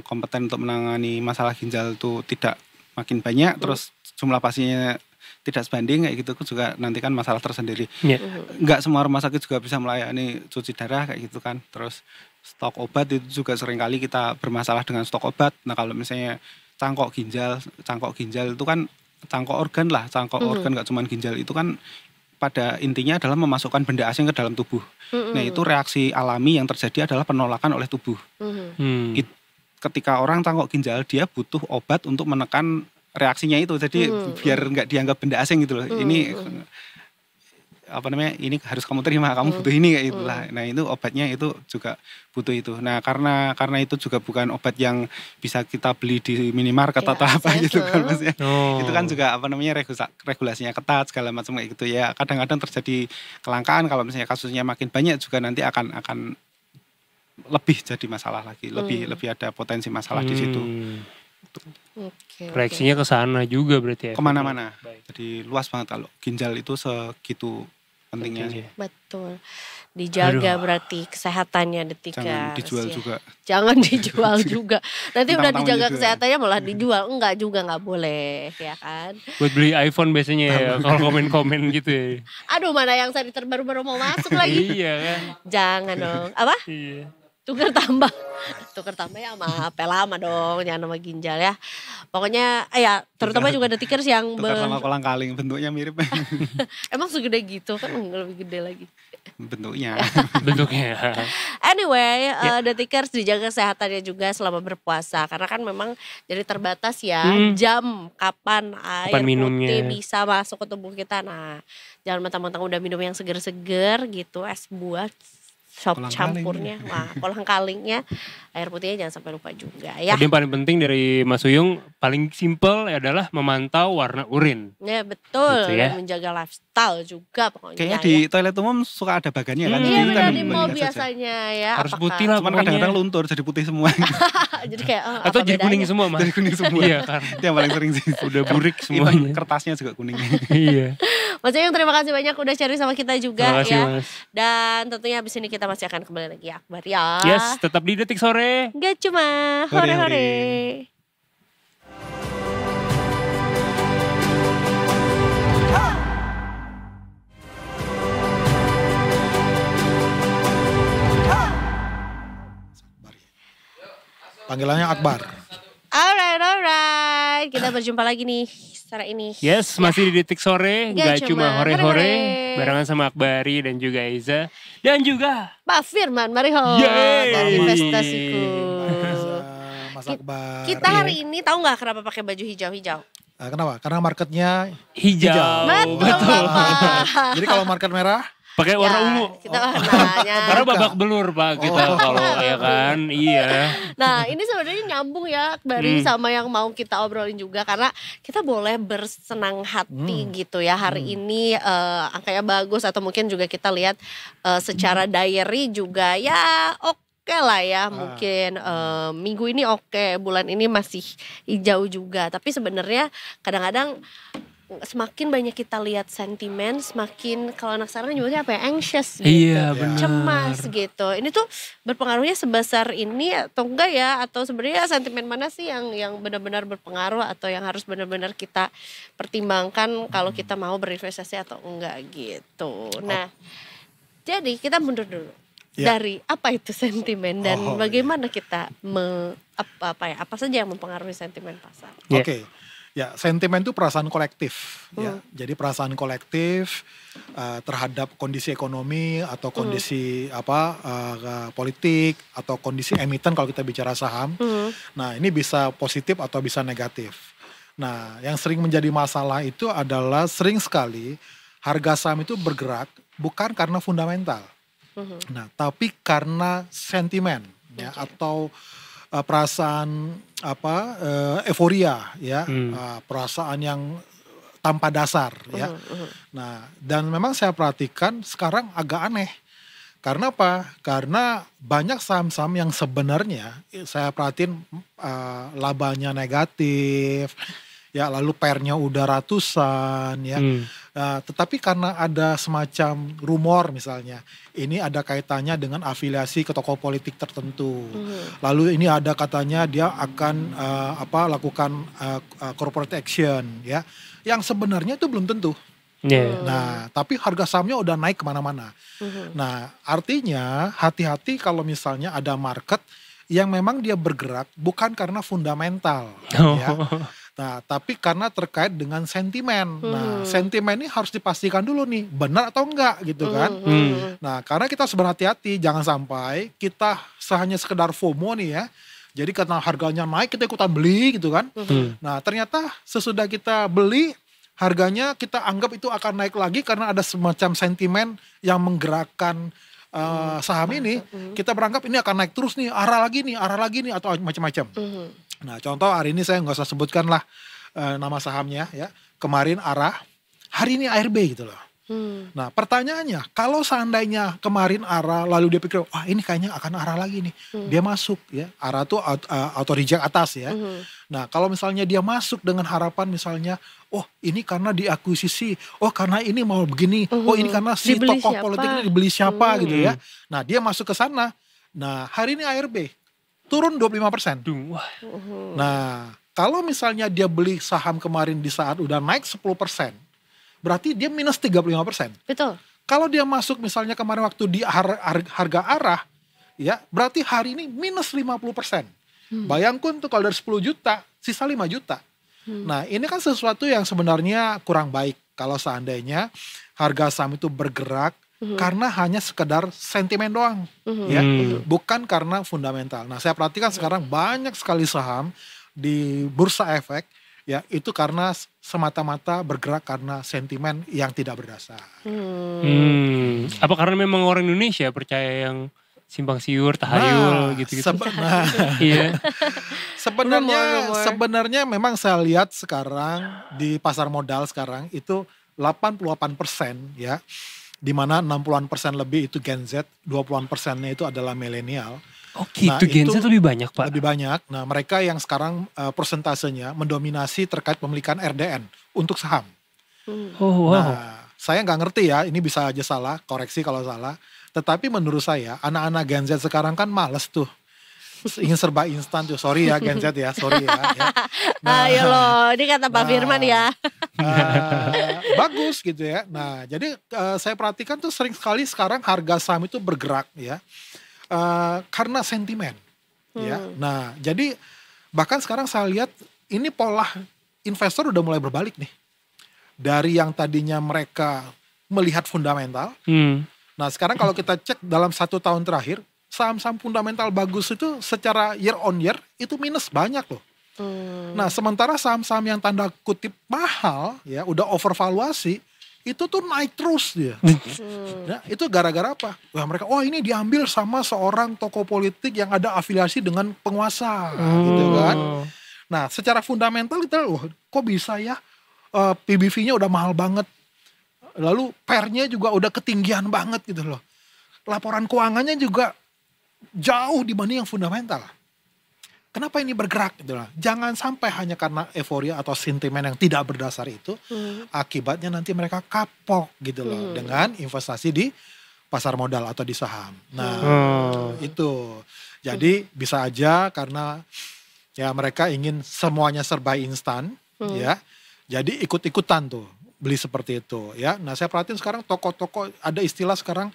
kompeten untuk menangani masalah ginjal itu tidak makin banyak, terus jumlah pasiennya tidak sebanding kayak gitu juga nanti kan masalah tersendiri. Nggak semua rumah sakit juga bisa melayani cuci darah kayak gitu kan. Terus stok obat itu juga seringkali kita bermasalah dengan stok obat. Nah kalau misalnya cangkok ginjal itu kan cangkok organ nggak cuma ginjal, itu kan pada intinya adalah memasukkan benda asing ke dalam tubuh. Nah itu reaksi alami yang terjadi adalah penolakan oleh tubuh. Ketika orang cangkok ginjal dia butuh obat untuk menekan reaksinya itu, jadi biar nggak dianggap benda asing gitu loh. Ini apa namanya, ini harus kamu terima, kamu butuh ini kayak gitulah. Nah itu obatnya itu juga butuh itu. Nah karena itu juga bukan obat yang bisa kita beli di minimarket atau apa gitu kan Mas ya. Itu kan juga apa namanya regulasinya ketat segala macam kayak gitu ya. Kadang-kadang terjadi kelangkaan, kalau misalnya kasusnya makin banyak juga nanti akan lebih jadi masalah lagi, lebih ada potensi masalah di situ. Proyeksinya ke sana juga berarti ya. Kemana-mana. Jadi luas banget kalau ginjal itu segitu pentingnya. Betul. Dijaga berarti kesehatannya Detikers. Jangan dijual juga. Jangan dijual juga. Nanti udah dijaga kesehatannya malah dijual. Enggak juga, enggak boleh ya kan. Buat beli iPhone biasanya ya kalau komen-komen gitu ya. Aduh mana yang seri terbaru-baru mau masuk lagi. Iya kan. Jangan dong. Apa? Iya. Tukar tambah ya sama HP lama dong, jangan sama ginjal ya. Pokoknya ya terutama juga Detikers yang tukar sama kolang-kaling, bentuknya mirip. Emang segede gitu kan, lebih gede lagi bentuknya. Anyway, Detikers dijaga kesehatannya juga selama berpuasa, karena kan memang jadi terbatas ya jam kapan air putih bisa masuk ke tubuh kita. Nah jangan mentang-mentang udah minum yang seger-seger gitu, es buah campurnya, kolang-kalingnya, air putihnya jangan sampai lupa juga ya. Jadi yang paling penting dari Mas Uyung paling simple adalah memantau warna urin. Ya betul, gitu ya. dan menjaga lifestyle juga pokoknya. Kayaknya di toilet umum suka ada bagannya kan. Iya benar di mall biasanya ya. Harus putih lah. Cuman kadang-kadang luntur jadi putih semua. Jadi kayak atau jadi kuning semua Mas. Jadi kuning semua. Iya kan. Itu yang paling sering sih. Udah burik semuanya. Kertasnya juga kuning. Iya. Mas Uyung terima kasih banyak udah sharing sama kita juga kasih, ya. Mas. Dan tentunya abis ini kita masih akan kembali lagi ya Akbar ya. Yes, tetap di Detik Sore. Gak cuma hore-hore. Panggilannya Akbar. Alright. Kita berjumpa lagi nih secara ini. Yes, masih di Detik Sore, gak cuma hore-hore. Barengan sama Akbari dan juga Aiza. Dan juga Pak Firman Mariho dari Investasiku. Mas Akbar. Kita hari ini tahu nggak kenapa pakai baju hijau-hijau? Kenapa? Karena marketnya hijau. Betul. Jadi kalau market merah? Pakai warna ungu. Kita warnanya. Karena babak belur Pak kita kalau ya kan. Iya. Nah ini sebenarnya nyambung ya Akbari sama yang mau kita obrolin juga. Karena kita boleh bersenang hati gitu ya. Hari ini angkanya bagus atau mungkin juga kita lihat secara diary juga ya oke lah ya. Mungkin minggu ini oke, bulan ini masih hijau juga. Tapi sebenarnya kadang-kadang semakin banyak kita lihat sentimen, semakin kalau anak sekarang nyebutnya apa ya, anxious gitu, iya, cemas gitu. Ini tuh berpengaruhnya sebesar ini atau enggak ya? Atau sebenarnya sentimen mana sih yang benar-benar berpengaruh atau yang harus benar-benar kita pertimbangkan kalau kita mau berinvestasi atau enggak gitu. Nah, jadi kita mundur dulu. Dari apa itu sentimen dan bagaimana kita apa saja yang mempengaruhi sentimen pasar? Oke. Ya, sentimen itu perasaan kolektif ya. Jadi perasaan kolektif terhadap kondisi ekonomi atau kondisi politik atau kondisi emiten kalau kita bicara saham. Nah, ini bisa positif atau bisa negatif. Nah, yang sering menjadi masalah itu adalah sering sekali harga saham itu bergerak bukan karena fundamental. Nah, tapi karena sentimen ya atau perasaan euforia ya, perasaan yang tanpa dasar ya. Nah, dan memang saya perhatikan sekarang agak aneh. Karena apa? Karena banyak saham-saham yang sebenarnya saya perhatiin labanya negatif ya, lalu PER-nya udah ratusan ya. Tetapi karena ada semacam rumor misalnya, ini ada kaitannya dengan afiliasi ke tokoh politik tertentu. Lalu ini ada katanya dia akan lakukan corporate action ya, yang sebenarnya itu belum tentu. Nah, tapi harga sahamnya udah naik kemana-mana. Nah, artinya hati-hati kalau misalnya ada market yang memang dia bergerak bukan karena fundamental ya. Nah, tapi karena terkait dengan sentimen. Nah, sentimen ini harus dipastikan dulu nih, benar atau enggak gitu kan. Nah, karena kita harus berhati-hati, jangan sampai kita hanya sekedar FOMO nih ya. Jadi karena harganya naik kita ikutan beli gitu kan. Nah, ternyata sesudah kita beli, harganya kita anggap itu akan naik lagi karena ada semacam sentimen yang menggerakkan saham ini. Kita beranggap ini akan naik terus nih, arah lagi nih atau macam-macam. Nah, contoh hari ini saya nggak usah sebutkan lah nama sahamnya ya. Kemarin ARA, hari ini ARB gitu loh. Nah, pertanyaannya, kalau seandainya kemarin ARA lalu dia pikir, wah ini kayaknya akan ARA lagi nih. Dia masuk ya, ARA tuh auto reject atas ya. Nah, kalau misalnya dia masuk dengan harapan misalnya, oh ini karena diakuisisi, oh karena ini mau begini, oh ini karena si Dibeli tokoh siapa? politik ini dibeli siapa gitu ya. Nah, dia masuk ke sana. Nah, hari ini ARB turun 25%. Nah, kalau misalnya dia beli saham kemarin di saat udah naik 10%, berarti dia minus 35%. Betul. Kalau dia masuk misalnya kemarin waktu di harga arah, ya berarti hari ini minus 50%. Bayangkan tuh kalau dari 10 juta, sisa 5 juta. Nah, ini kan sesuatu yang sebenarnya kurang baik kalau seandainya harga saham itu bergerak karena hanya sekedar sentimen doang, ya, bukan karena fundamental. Nah, saya perhatikan sekarang banyak sekali saham di bursa efek, ya, itu karena semata-mata bergerak karena sentimen yang tidak berdasar. Apa karena memang orang Indonesia percaya yang simpang siur, tahayul gitu-gitu? Iya. Sebenarnya memang saya lihat sekarang di pasar modal sekarang itu 88% ya. Di mana 60% lebih itu Gen Z, 20%-nya itu adalah milenial. Oh gitu, nah, Gen Z lebih banyak Pak? Lebih banyak. Nah, mereka yang sekarang persentasenya mendominasi terkait pemilikan RDN untuk saham. Nah, saya nggak ngerti ya, ini bisa aja salah, koreksi kalau salah. Tetapi menurut saya, anak-anak Gen Z sekarang kan males tuh. Ingin serba instan tuh, sorry ya Gen Z ya, sorry ya. Nah, ayo loh, ini kata Pak Firman ya. Bagus gitu ya. Nah, jadi saya perhatikan tuh sering sekali sekarang harga saham itu bergerak ya, karena sentimen. Ya. Nah, jadi bahkan sekarang saya lihat ini pola investor udah mulai berbalik nih. Dari yang tadinya mereka melihat fundamental. Nah, sekarang kalau kita cek dalam 1 tahun terakhir, saham-saham fundamental bagus itu secara year on year itu minus banyak loh. Nah, sementara saham-saham yang tanda kutip mahal ya udah overvaluasi itu tuh naik terus dia. Ya, itu gara-gara apa? Wah, mereka, ini diambil sama seorang tokoh politik yang ada afiliasi dengan penguasa, gitu kan. Nah, secara fundamental kita, kok bisa ya PBV-nya udah mahal banget. Lalu PER-nya juga udah ketinggian banget gitu loh. Laporan keuangannya juga jauh dibanding yang fundamental. Kenapa ini bergerak gitu lah. Jangan sampai hanya karena euforia atau sentimen yang tidak berdasar itu, akibatnya nanti mereka kapok gitu loh dengan investasi di pasar modal atau di saham. Nah, itu. Jadi bisa aja karena ya mereka ingin semuanya serba instan, ya. Jadi ikut-ikutan tuh beli seperti itu, ya. Nah, saya perhatiin sekarang toko-toko ada istilah sekarang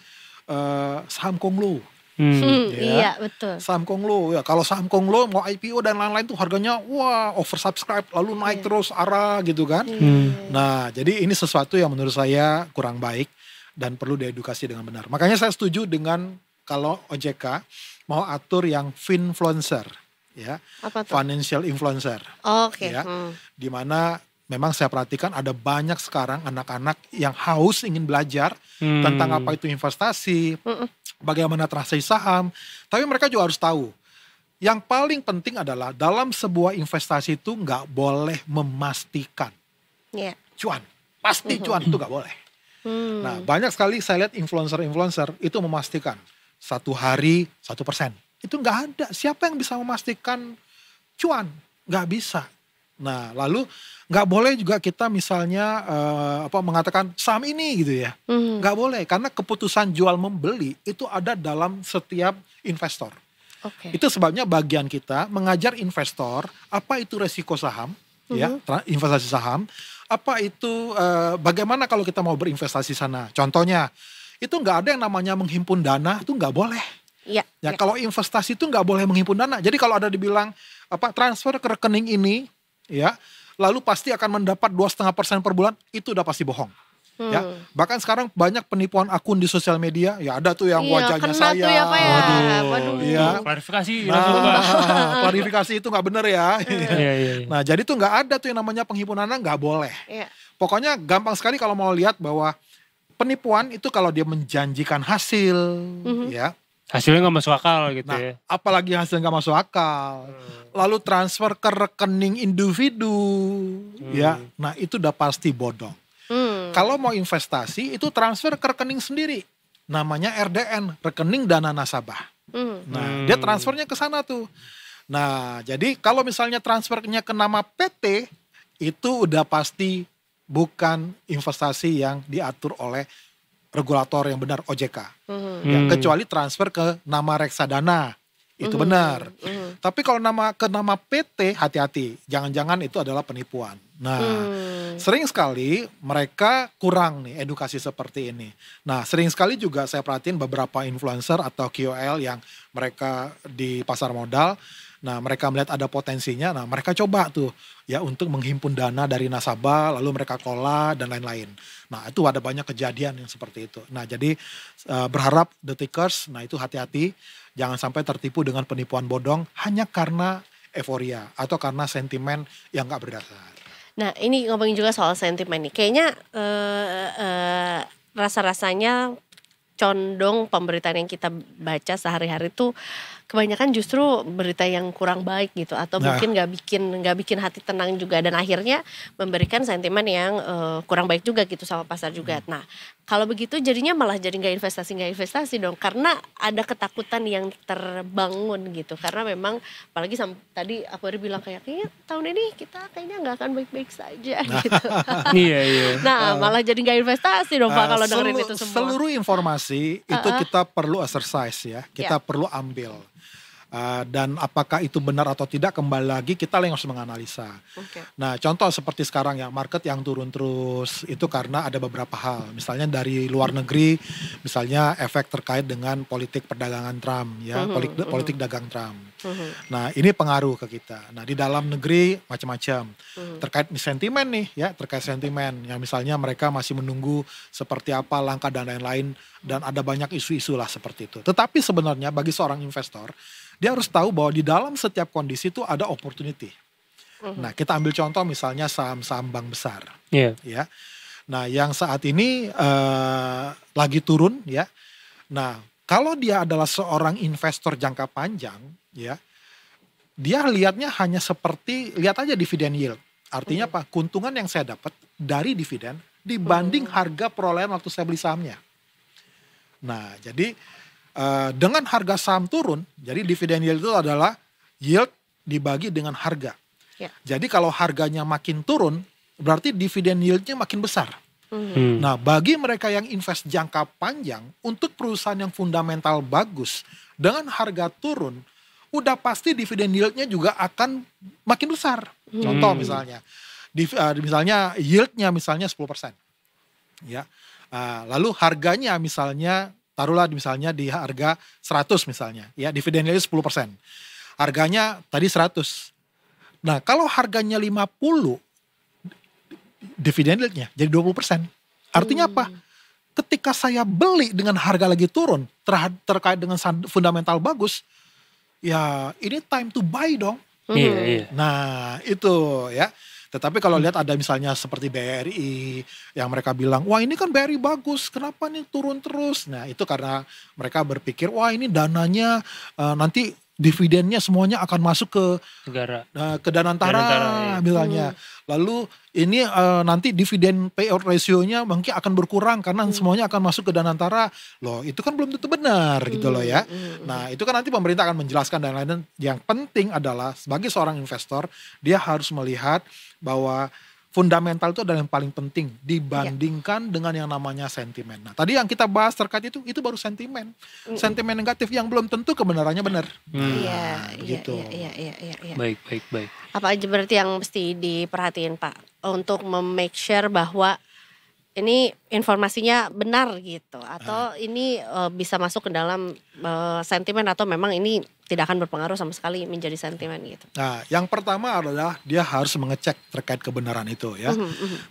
saham konglo. Iya betul. Saham konglo ya, kalau saham konglo mau IPO dan lain-lain tuh harganya oversubscribe lalu naik terus arah gitu kan. Nah, jadi ini sesuatu yang menurut saya kurang baik dan perlu diedukasi dengan benar. Makanya saya setuju dengan kalau OJK mau atur yang finfluencer ya. Apa tuh? Financial influencer. Oke. Ya. Di mana memang saya perhatikan ada banyak sekarang anak-anak yang haus ingin belajar tentang apa itu investasi, bagaimana transaksi saham. Tapi mereka juga harus tahu, yang paling penting adalah dalam sebuah investasi itu nggak boleh memastikan cuan. Pasti cuan itu nggak boleh. Nah, banyak sekali saya lihat influencer-influencer itu memastikan 1 hari 1%. Itu nggak ada. Siapa yang bisa memastikan cuan? Nggak bisa. Nah, lalu nggak boleh juga kita misalnya mengatakan saham ini gitu ya. Nggak boleh, karena keputusan jual membeli itu ada dalam setiap investor. Itu sebabnya bagian kita mengajar investor apa itu resiko saham, ya, investasi saham. Apa itu bagaimana kalau kita mau berinvestasi sana. Contohnya, itu nggak ada yang namanya menghimpun dana, itu nggak boleh. Ya, kalau investasi itu nggak boleh menghimpun dana. Jadi kalau ada dibilang transfer ke rekening ini, ya, lalu pasti akan mendapat 2,5% per bulan, itu udah pasti bohong. Ya, bahkan sekarang banyak penipuan akun di sosial media, ya ada tuh yang wajahnya saya. Tuh ya, Pak, ya. Waduh. Ya. Klarifikasi. Klarifikasi itu nggak benar ya. Nah, jadi tuh nggak ada tuh yang namanya penghimpunan dana, nggak boleh. Pokoknya gampang sekali kalau mau lihat bahwa penipuan itu kalau dia menjanjikan hasil, ya. Hasilnya nggak masuk akal gitu. Nah, ya. Apalagi hasilnya nggak masuk akal. Lalu transfer ke rekening individu, ya. Nah, itu udah pasti bodong. Kalau mau investasi itu transfer ke rekening sendiri. Namanya RDN, rekening dana nasabah. Nah, dia transfernya ke sana tuh. Nah, jadi kalau misalnya transfernya ke nama PT, itu udah pasti bukan investasi yang diatur oleh regulator yang benar, OJK. Ya, kecuali transfer ke nama reksadana, itu benar. Tapi kalau ke nama PT, hati-hati, jangan-jangan itu adalah penipuan. Nah, sering sekali mereka kurang nih edukasi seperti ini. Nah, sering sekali juga saya perhatiin beberapa influencer atau KOL yang mereka di pasar modal. Nah, mereka melihat ada potensinya, nah mereka coba tuh ya untuk menghimpun dana dari nasabah, lalu mereka kelola dan lain-lain. Nah, itu ada banyak kejadian yang seperti itu. Nah, jadi berharap The Tickers, nah itu hati-hati, jangan sampai tertipu dengan penipuan bodong hanya karena euforia atau karena sentimen yang gak berdasar. Nah, ini ngomongin juga soal sentimen nih. Kayaknya rasa-rasanya condong pemberitaan yang kita baca sehari-hari tuh kebanyakan justru berita yang kurang baik gitu, atau mungkin nggak bikin hati tenang juga, dan akhirnya memberikan sentimen yang kurang baik juga gitu sama pasar juga. Nah, kalau begitu jadinya malah jadi nggak investasi dong, karena ada ketakutan yang terbangun gitu, karena memang apalagi tadi aku bilang kayaknya tahun ini kita kayaknya nggak akan baik-baik saja gitu. Iya. Nah, malah jadi nggak investasi dong Pak kalau dengerin itu semua. Seluruh informasi itu kita perlu exercise ya, kita perlu ambil. Dan apakah itu benar atau tidak kembali lagi kita yang harus menganalisa. Nah, contoh seperti sekarang ya, market yang turun terus itu karena ada beberapa hal. Misalnya dari luar negeri, misalnya efek terkait dengan politik perdagangan Trump ya, politik dagang Trump. Nah, ini pengaruh ke kita. Nah, di dalam negeri macam-macam. Terkait sentimen nih ya, terkait sentimen yang misalnya mereka masih menunggu seperti apa langkah dan lain-lain, dan ada banyak isu-isu lah seperti itu. Tetapi sebenarnya bagi seorang investor, dia harus tahu bahwa di dalam setiap kondisi itu ada opportunity. Nah, kita ambil contoh misalnya saham-saham bank besar. Ya. Nah, yang saat ini lagi turun ya. Nah, kalau dia adalah seorang investor jangka panjang ya, dia lihatnya hanya seperti, lihat aja dividen yield. Artinya apa? Keuntungan yang saya dapat dari dividen dibanding harga perolehan waktu saya beli sahamnya. Nah, jadi dengan harga saham turun, jadi dividen yield itu adalah yield dibagi dengan harga. Ya. Jadi kalau harganya makin turun, berarti dividen yieldnya makin besar. Nah, bagi mereka yang invest jangka panjang untuk perusahaan yang fundamental bagus dengan harga turun, udah pasti dividen yieldnya juga akan makin besar. Contoh misalnya, misalnya yieldnya misalnya 10%, ya. Lalu harganya misalnya taruhlah misalnya di harga 100 misalnya, ya dividen yieldnya 10%. Harganya tadi 100. Nah, kalau harganya 50, dividen yieldnya jadi 20%. Artinya apa? Ketika saya beli dengan harga lagi turun terkait dengan fundamental bagus, ya ini time to buy dong. Nah, itu ya. Tetapi kalau lihat ada misalnya seperti BRI yang mereka bilang, wah ini kan BRI bagus, kenapa nih turun terus? Nah, itu karena mereka berpikir, wah ini dananya nanti dividennya semuanya akan masuk ke negara, ke Danantara misalnya. Lalu ini nanti dividen payout ratio-nya mungkin akan berkurang karena semuanya akan masuk ke Danantara. Loh, itu kan belum tentu benar gitu loh ya. Nah, itu kan nanti pemerintah akan menjelaskan dan lain-lain. Yang penting adalah sebagai seorang investor, dia harus melihat bahwa fundamental itu adalah yang paling penting dibandingkan dengan yang namanya sentimen. Nah, tadi yang kita bahas terkait itu baru sentimen. Sentimen negatif yang belum tentu kebenarannya benar. Gitu. Iya. Baik. Apa aja berarti yang mesti diperhatiin Pak untuk make sure bahwa ini informasinya benar gitu, atau ini bisa masuk ke dalam sentimen, atau memang ini tidak akan berpengaruh sama sekali menjadi sentimen gitu. Nah, yang pertama adalah dia harus mengecek terkait kebenaran itu ya.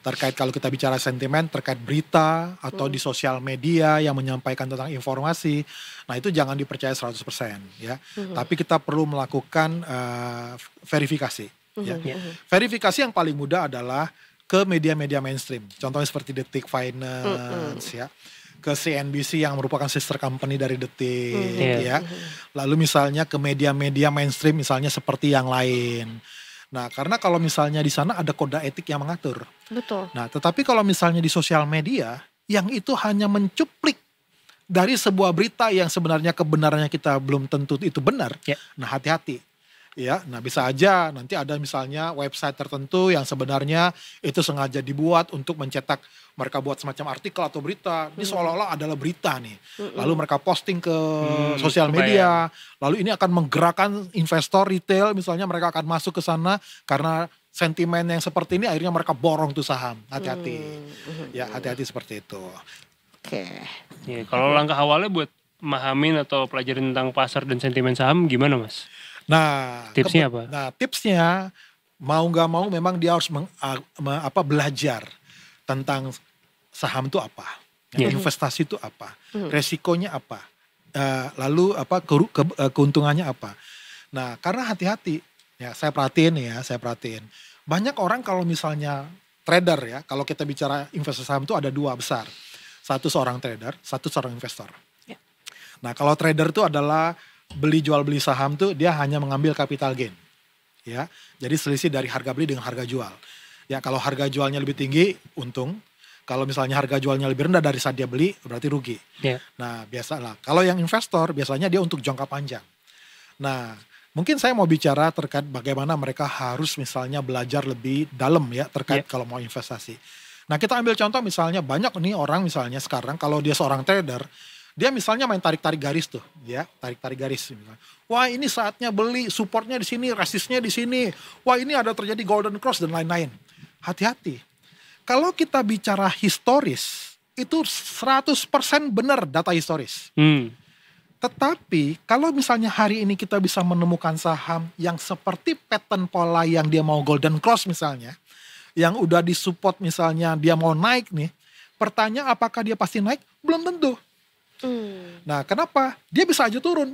Terkait kalau kita bicara sentimen terkait berita atau di sosial media yang menyampaikan tentang informasi, nah itu jangan dipercaya 100% ya. Tapi kita perlu melakukan verifikasi ya. Verifikasi yang paling mudah adalah ke media-media mainstream. Contohnya seperti Detik Finance ya. Ke CNBC yang merupakan sister company dari Detik ya. Lalu misalnya ke media-media mainstream misalnya seperti yang lain. Nah, karena kalau misalnya di sana ada kode etik yang mengatur. Betul. Nah, tetapi kalau misalnya di sosial media yang itu hanya mencuplik dari sebuah berita yang sebenarnya kebenarannya kita belum tentu itu benar. Nah, hati-hati. Ya, nah bisa aja nanti ada misalnya website tertentu yang sebenarnya itu sengaja dibuat untuk mencetak, mereka buat semacam artikel atau berita, ini seolah-olah adalah berita nih. Lalu mereka posting ke sosial media, lalu ini akan menggerakkan investor retail misalnya, mereka akan masuk ke sana karena sentimen yang seperti ini akhirnya mereka borong tuh saham. Hati-hati. Ya, hati-hati seperti itu. Ya, kalau langkah awalnya buat memahamin atau pelajarin tentang pasar dan sentimen saham gimana Mas? Nah, tipsnya apa? Nah, tipsnya mau nggak mau memang dia harus belajar tentang saham itu apa, investasi itu apa, resikonya apa, lalu keuntungannya apa. Nah, karena hati-hati, ya saya perhatiin, banyak orang kalau misalnya trader ya, kalau kita bicara investasi saham itu ada dua besar, satu seorang trader, satu seorang investor. Nah, kalau trader itu adalah beli jual beli saham tuh dia hanya mengambil capital gain. Ya. Jadi selisih dari harga beli dengan harga jual. Ya, kalau harga jualnya lebih tinggi untung, kalau misalnya harga jualnya lebih rendah dari saat dia beli berarti rugi. Nah, biasalah. Kalau yang investor biasanya dia untuk jangka panjang. Nah, mungkin saya mau bicara terkait bagaimana mereka harus misalnya belajar lebih dalam ya terkait kalau mau investasi. Nah, kita ambil contoh misalnya banyak nih orang misalnya sekarang kalau dia seorang trader, dia misalnya main tarik-tarik garis tuh, ya, tarik-tarik garis. Wah, ini saatnya beli, supportnya di sini, resistnya di sini. Wah, ini ada terjadi golden cross dan lain-lain. Hati-hati. Kalau kita bicara historis, itu 100% benar data historis. Tetapi kalau misalnya hari ini kita bisa menemukan saham yang seperti pattern pola yang dia mau golden cross misalnya, yang udah disupport misalnya dia mau naik nih, pertanyaan apakah dia pasti naik? Belum tentu. Nah, kenapa? Dia bisa aja turun.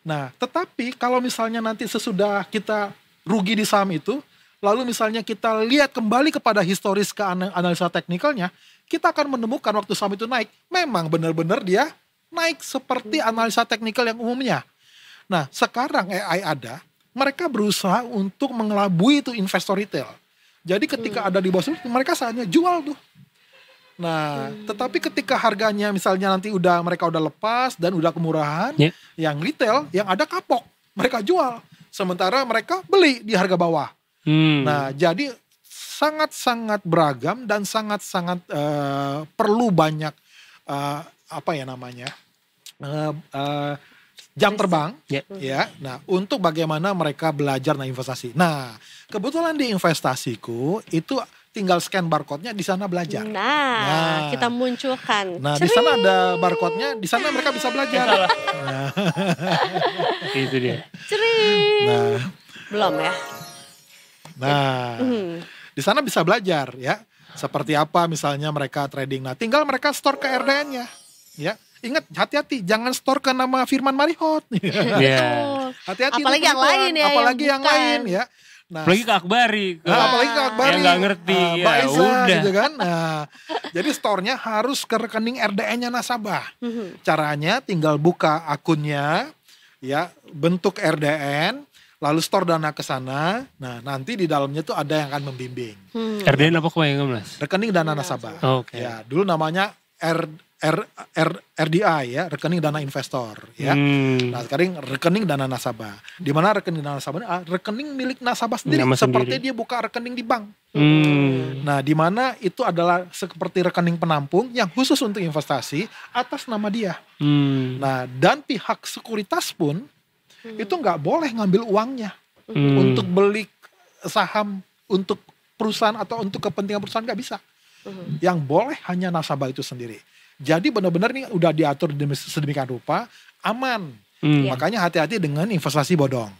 Nah, tetapi kalau misalnya nanti sesudah kita rugi di saham itu, lalu misalnya kita lihat kembali kepada historis ke analisa teknikalnya, kita akan menemukan waktu saham itu naik, memang benar-benar dia naik seperti analisa teknikal yang umumnya. Nah sekarang AI ada, mereka berusaha untuk mengelabui itu investor retail. Jadi ketika ada di bawah itu, mereka saatnya jual tuh. Nah, tetapi ketika harganya misalnya nanti mereka udah lepas dan udah kemurahan, yang retail yang ada kapok, mereka jual. Sementara mereka beli di harga bawah. Nah, jadi sangat-sangat beragam dan sangat-sangat perlu banyak jam terbang, ya. Nah, untuk bagaimana mereka belajar investasi. Nah, kebetulan di investasiku itu tinggal scan barcode-nya, di sana belajar. Nah, kita munculkan. Nah, di sana ada barcode-nya, di sana mereka bisa belajar. Itu dia. Nah, belum ya. Nah, di sana bisa belajar ya. Seperti apa misalnya mereka trading. Nah, tinggal mereka store ke RDN-nya, ya. Ingat, hati-hati, jangan store ke nama Firman Marihot. Hati-hati. Apalagi yang lain ya. Apalagi yang lain ya. Nah, apalagi ke Akbari. Apalagi ke Akbari. Yang gak ngerti. Mbak Iza, udah. gitu kan. Nah, jadi store-nya harus ke rekening RDN-nya nasabah. Caranya tinggal buka akunnya, ya, bentuk RDN, lalu store dana ke sana. Nah, nanti di dalamnya tuh ada yang akan membimbing. RDN apa kebayang Mas? Rekening dana nasabah. Oke. Ya, dulu namanya RDI ya, rekening dana investor ya. Nah, sekarang rekening dana nasabah. Di mana rekening dana nasabah? Rekening milik nasabah sendiri, seperti dia buka rekening di bank. Nah, di mana itu adalah seperti rekening penampung yang khusus untuk investasi atas nama dia. Nah, dan pihak sekuritas pun itu nggak boleh ngambil uangnya untuk beli saham untuk perusahaan atau untuk kepentingan perusahaan, nggak bisa. Yang boleh hanya nasabah itu sendiri. Jadi benar-benar nih udah diatur sedemikian rupa, aman. Makanya hati-hati dengan investasi bodong.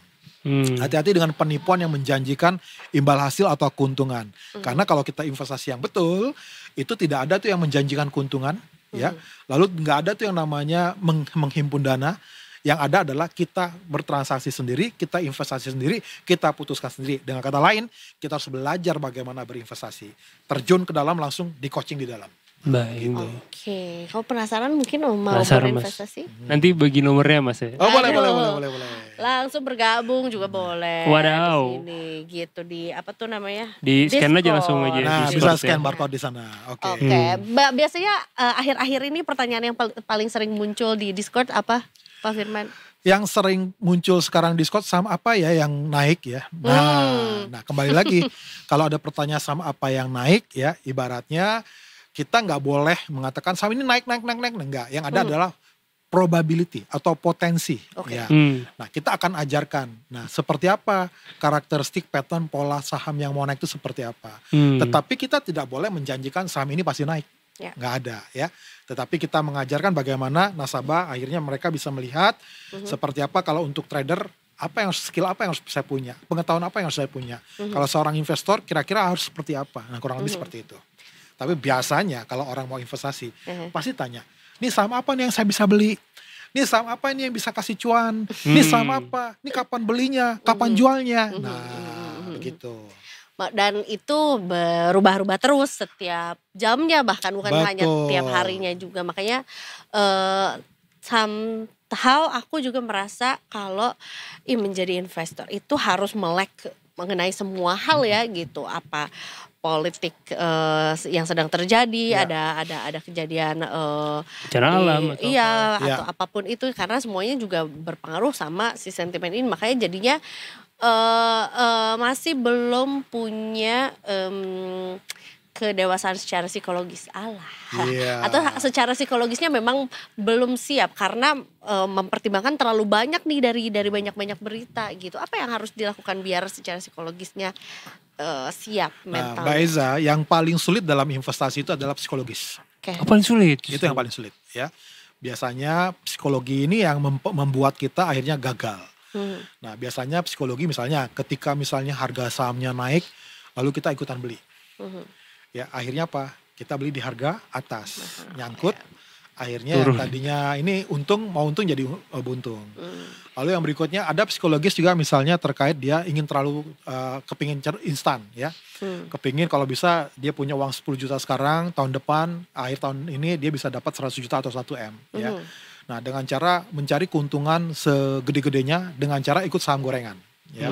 Hati-hati dengan penipuan yang menjanjikan imbal hasil atau keuntungan. Karena kalau kita investasi yang betul, itu tidak ada tuh yang menjanjikan keuntungan, ya. Lalu nggak ada tuh yang namanya menghimpun dana. Yang ada adalah kita bertransaksi sendiri, kita investasi sendiri, kita putuskan sendiri. Dengan kata lain, kita harus belajar bagaimana berinvestasi. Terjun ke dalam, langsung di coaching di dalam. Baik. Oke, kalau penasaran mungkin mau berinvestasi? Nanti bagi nomornya Mas ya. Oh, boleh. Langsung bergabung juga boleh. Wadaw. Di sini gitu, di apa tuh namanya? Di scan aja langsung aja. Nah, bisa scan barcode di sana. Oke. Biasanya akhir-akhir ini pertanyaan yang paling sering muncul di Discord apa, Pak Firman? Yang sering muncul sekarang di Discord, saham apa ya yang naik ya. Nah, kembali lagi kalau ada pertanyaan saham apa yang naik ya, ibaratnya kita nggak boleh mengatakan saham ini naik. Enggak. Yang ada adalah probability atau potensi. Ya. Nah, kita akan ajarkan. Nah, seperti apa karakteristik pattern pola saham yang mau naik itu seperti apa. Tetapi kita tidak boleh menjanjikan saham ini pasti naik. Nggak ada ya. Tetapi kita mengajarkan bagaimana nasabah akhirnya mereka bisa melihat seperti apa kalau untuk trader, skill apa yang harus saya punya, pengetahuan apa yang harus saya punya. Kalau seorang investor kira-kira harus seperti apa. Nah, kurang lebih seperti itu. Tapi biasanya kalau orang mau investasi, pasti tanya, ini saham apa nih yang saya bisa beli? Ini saham apa ini yang bisa kasih cuan? Ini saham apa? Ini kapan belinya? Kapan jualnya? Nah, begitu. Dan itu berubah-ubah terus setiap jamnya, bahkan bukan hanya tiap harinya juga. Makanya somehow aku juga merasa kalau menjadi investor itu harus melek mengenai semua hal ya gitu. Apa politik yang sedang terjadi, ada kejadian bencana alam atau atau apapun itu, karena semuanya juga berpengaruh sama si sentimen ini. Makanya jadinya masih belum punya kedewasaan secara psikologis atau secara psikologisnya memang belum siap karena mempertimbangkan terlalu banyak nih dari banyak berita gitu. Apa yang harus dilakukan biar secara psikologisnya siap mental? Mbak Eza, yang paling sulit dalam investasi itu adalah psikologis. Apa paling sulit? Itu yang paling sulit ya. Biasanya psikologi ini yang membuat kita akhirnya gagal. Nah, biasanya psikologi misalnya ketika misalnya harga sahamnya naik lalu kita ikutan beli. Ya, akhirnya apa? Kita beli di harga atas, nyangkut. Akhirnya yang tadinya ini untung jadi buntung. Lalu yang berikutnya ada psikologis juga, misalnya terkait dia ingin terlalu kepingin instan ya. Kepingin kalau bisa dia punya uang 10 juta sekarang, tahun depan akhir tahun ini dia bisa dapat 100 juta atau 1 M ya. Nah, dengan cara mencari keuntungan segede-gedenya dengan cara ikut saham gorengan ya.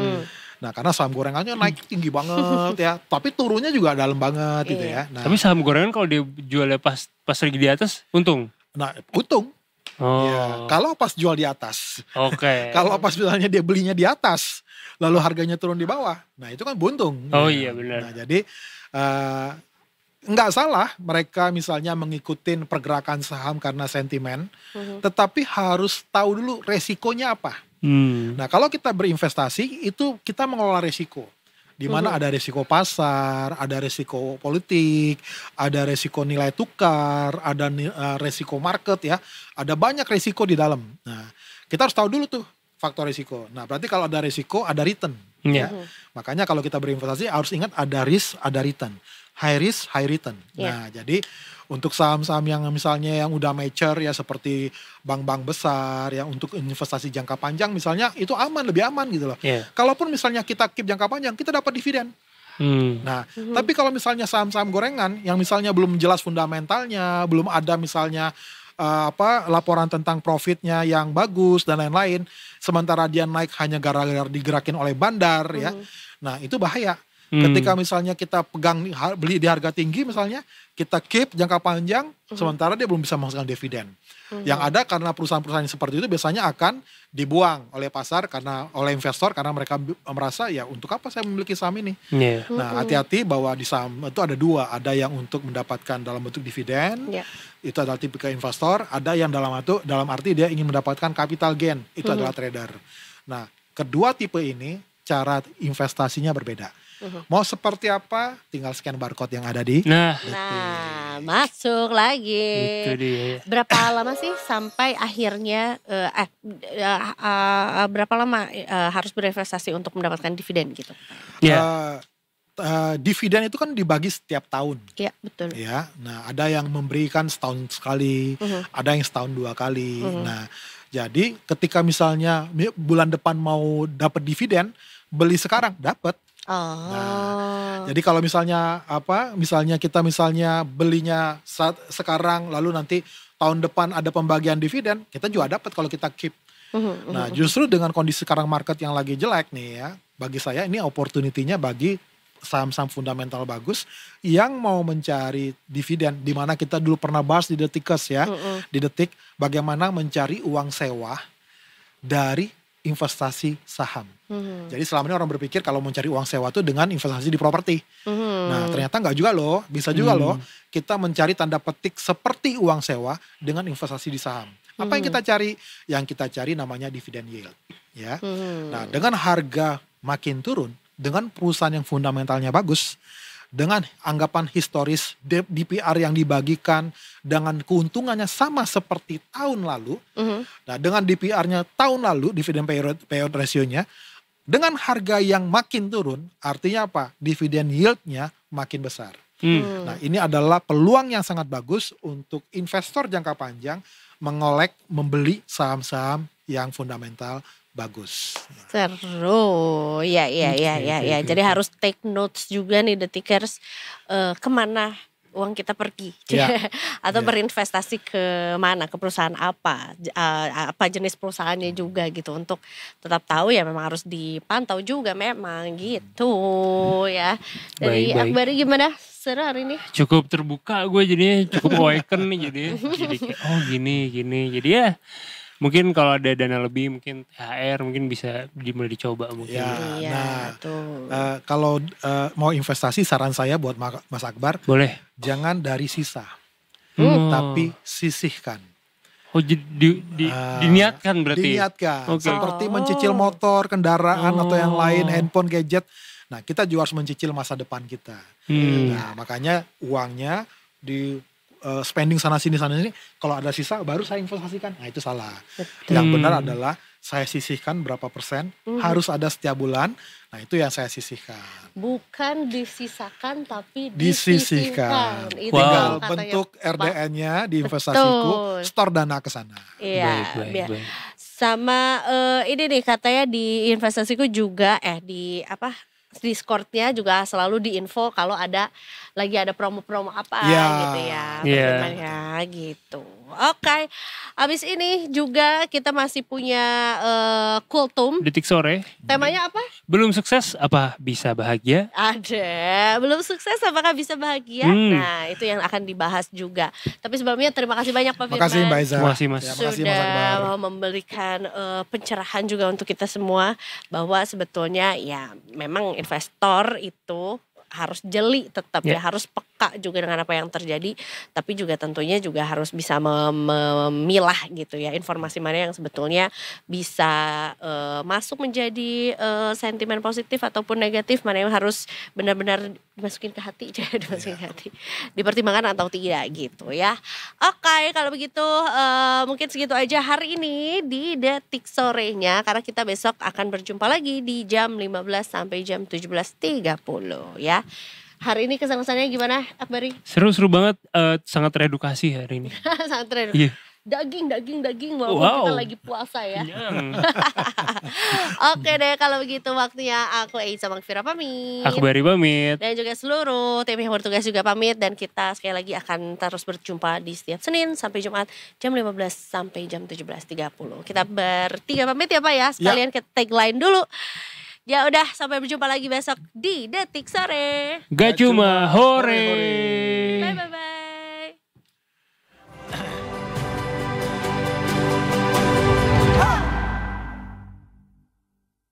Nah, karena saham gorengannya naik tinggi banget ya, tapi turunnya juga dalam banget gitu ya. Nah, tapi saham gorengan kalau dia jualnya pas lagi di atas untung. Nah, untung. Ya, kalau pas jual di atas. Kalau pas misalnya dia belinya di atas, lalu harganya turun di bawah, nah itu kan buntung. Iya benar. Nah, jadi nggak salah mereka misalnya mengikuti pergerakan saham karena sentimen, tetapi harus tahu dulu resikonya apa. Nah, kalau kita berinvestasi itu kita mengelola resiko. Di mana ada resiko pasar, ada resiko politik, ada resiko nilai tukar, ada resiko market ya. Ada banyak resiko di dalam. Nah, kita harus tahu dulu tuh faktor resiko. Nah, berarti kalau ada resiko ada return ya. Makanya kalau kita berinvestasi harus ingat ada risk, ada return. High risk, high return. Nah, jadi untuk saham-saham yang misalnya yang udah mature ya, seperti bank-bank besar ya, untuk investasi jangka panjang misalnya itu aman, lebih aman gitu loh. Kalaupun misalnya kita keep jangka panjang, kita dapat dividen. Nah, tapi kalau misalnya saham-saham gorengan yang misalnya belum jelas fundamentalnya, belum ada misalnya laporan tentang profitnya yang bagus dan lain-lain, sementara dia naik hanya gara-gara digerakin oleh bandar ya. Nah, itu bahaya. Ketika misalnya kita pegang beli di harga tinggi misalnya, kita keep jangka panjang, sementara dia belum bisa menghasilkan dividen. Yang ada karena perusahaan-perusahaan seperti itu biasanya akan dibuang oleh pasar oleh investor karena mereka merasa ya untuk apa saya memiliki saham ini. Nah, hati-hati bahwa di saham itu ada dua, ada yang untuk mendapatkan dalam bentuk dividen, itu adalah tipikal investor, ada yang dalam arti dia ingin mendapatkan capital gain, itu adalah trader. Nah, kedua tipe ini cara investasinya berbeda. Mau seperti apa? Tinggal scan barcode yang ada di. Nah, masuk lagi. Itu dia. Berapa lama sih sampai akhirnya berapa lama harus berinvestasi untuk mendapatkan dividen gitu? Dividen itu kan dibagi setiap tahun. Iya, betul. Ya, nah ada yang memberikan setahun sekali, ada yang setahun 2 kali. Nah, jadi ketika misalnya bulan depan mau dapat dividen, beli sekarang dapat. Nah, jadi kalau misalnya misalnya kita belinya sekarang lalu nanti tahun depan ada pembagian dividen, kita juga dapat kalau kita keep. Nah, justru dengan kondisi sekarang market yang lagi jelek nih ya, bagi saya ini opportunity-nya bagi saham-saham fundamental bagus yang mau mencari dividen, di mana kita dulu pernah bahas di Detikers ya, di Detik bagaimana mencari uang sewa dari investasi saham. Jadi selama ini orang berpikir kalau mau cari uang sewa itu dengan investasi di properti. Nah, ternyata enggak juga loh, bisa juga loh kita mencari tanda petik seperti uang sewa dengan investasi di saham. Apa yang kita cari? Yang kita cari namanya dividend yield, ya. Nah, dengan harga makin turun, dengan perusahaan yang fundamentalnya bagus, dengan anggapan historis DPR yang dibagikan, dengan keuntungannya sama seperti tahun lalu. Nah, dengan DPR-nya tahun lalu, dividend payout ratio-nya, dengan harga yang makin turun, artinya apa? Dividend yield-nya makin besar. Nah, ini adalah peluang yang sangat bagus untuk investor jangka panjang membeli saham-saham yang fundamental bagus. Seru, ya. Jadi harus take notes juga nih Detikers, kemana uang kita pergi, atau berinvestasi ke mana, ke perusahaan apa jenis perusahaannya juga gitu, untuk tetap tahu ya, memang harus dipantau juga memang gitu ya. Dari Akbari gimana seru hari ini? Cukup terbuka gue jadinya, cukup awaken nih jadinya. Jadi kayak gini. Jadi ya mungkin kalau ada dana lebih, mungkin THR mungkin bisa mulai dicoba mungkin. Kalau mau investasi, saran saya buat Mas Akbar, boleh. Jangan dari sisa, tapi sisihkan. Diniatkan berarti. Diniatkan, seperti mencicil motor, kendaraan atau yang lain, handphone, gadget. Nah, kita juga harus mencicil masa depan kita. Nah, makanya uangnya di spending sana sini, kalau ada sisa baru saya investasikan. Nah, itu salah. Yang benar adalah saya sisihkan berapa persen, harus ada setiap bulan. Nah itu yang saya sisihkan. Bukan disisakan tapi disisihkan. Tinggal bentuk RDN-nya di investasiku, store dana ke sana. Iya. Baik. Sama ini nih katanya di investasiku juga di Discord-nya juga selalu diinfo kalau lagi ada promo-promo apa gitu ya. Gitu. Oke. Abis ini juga kita masih punya Kultum. Detik Sore. Temanya apa? Belum sukses apa bisa bahagia? Ada. Belum sukses apakah bisa bahagia? Nah itu yang akan dibahas juga. Tapi sebelumnya terima kasih banyak Pak Firman. Terima kasih Mbak Iza. Terima kasih Mas. Sudah memberikan pencerahan juga untuk kita semua. Bahwa sebetulnya ya memang investor itu harus jeli tetap ya, harus peka juga dengan apa yang terjadi, tapi juga tentunya juga harus bisa memilah gitu ya informasi mana yang sebetulnya bisa masuk menjadi sentimen positif ataupun negatif, mana yang harus benar-benar dimasukin ke hati, dipertimbangkan atau tidak gitu ya. Oke, kalau begitu mungkin segitu aja hari ini di Detik Sorenya, karena kita besok akan berjumpa lagi di jam 15 sampai jam 17.30 ya. Hari ini kesan-kesannya gimana Akbari? Seru-seru banget, sangat teredukasi hari ini. Sangat teredukasi. Yeah. Daging walaupun kita lagi puasa ya. Oke deh, kalau begitu waktunya aku Eiza Magfira pamit. Akbari pamit. Dan juga seluruh tim yang bertugas juga pamit. Dan kita sekali lagi akan terus berjumpa di setiap Senin sampai Jumat jam 15 sampai jam 17.30. Kita bertiga pamit ya Pak ya. Sekalian kita tagline dulu. Ya udah, sampai berjumpa lagi besok di Detik Sore. Gak cuma hore. Bye.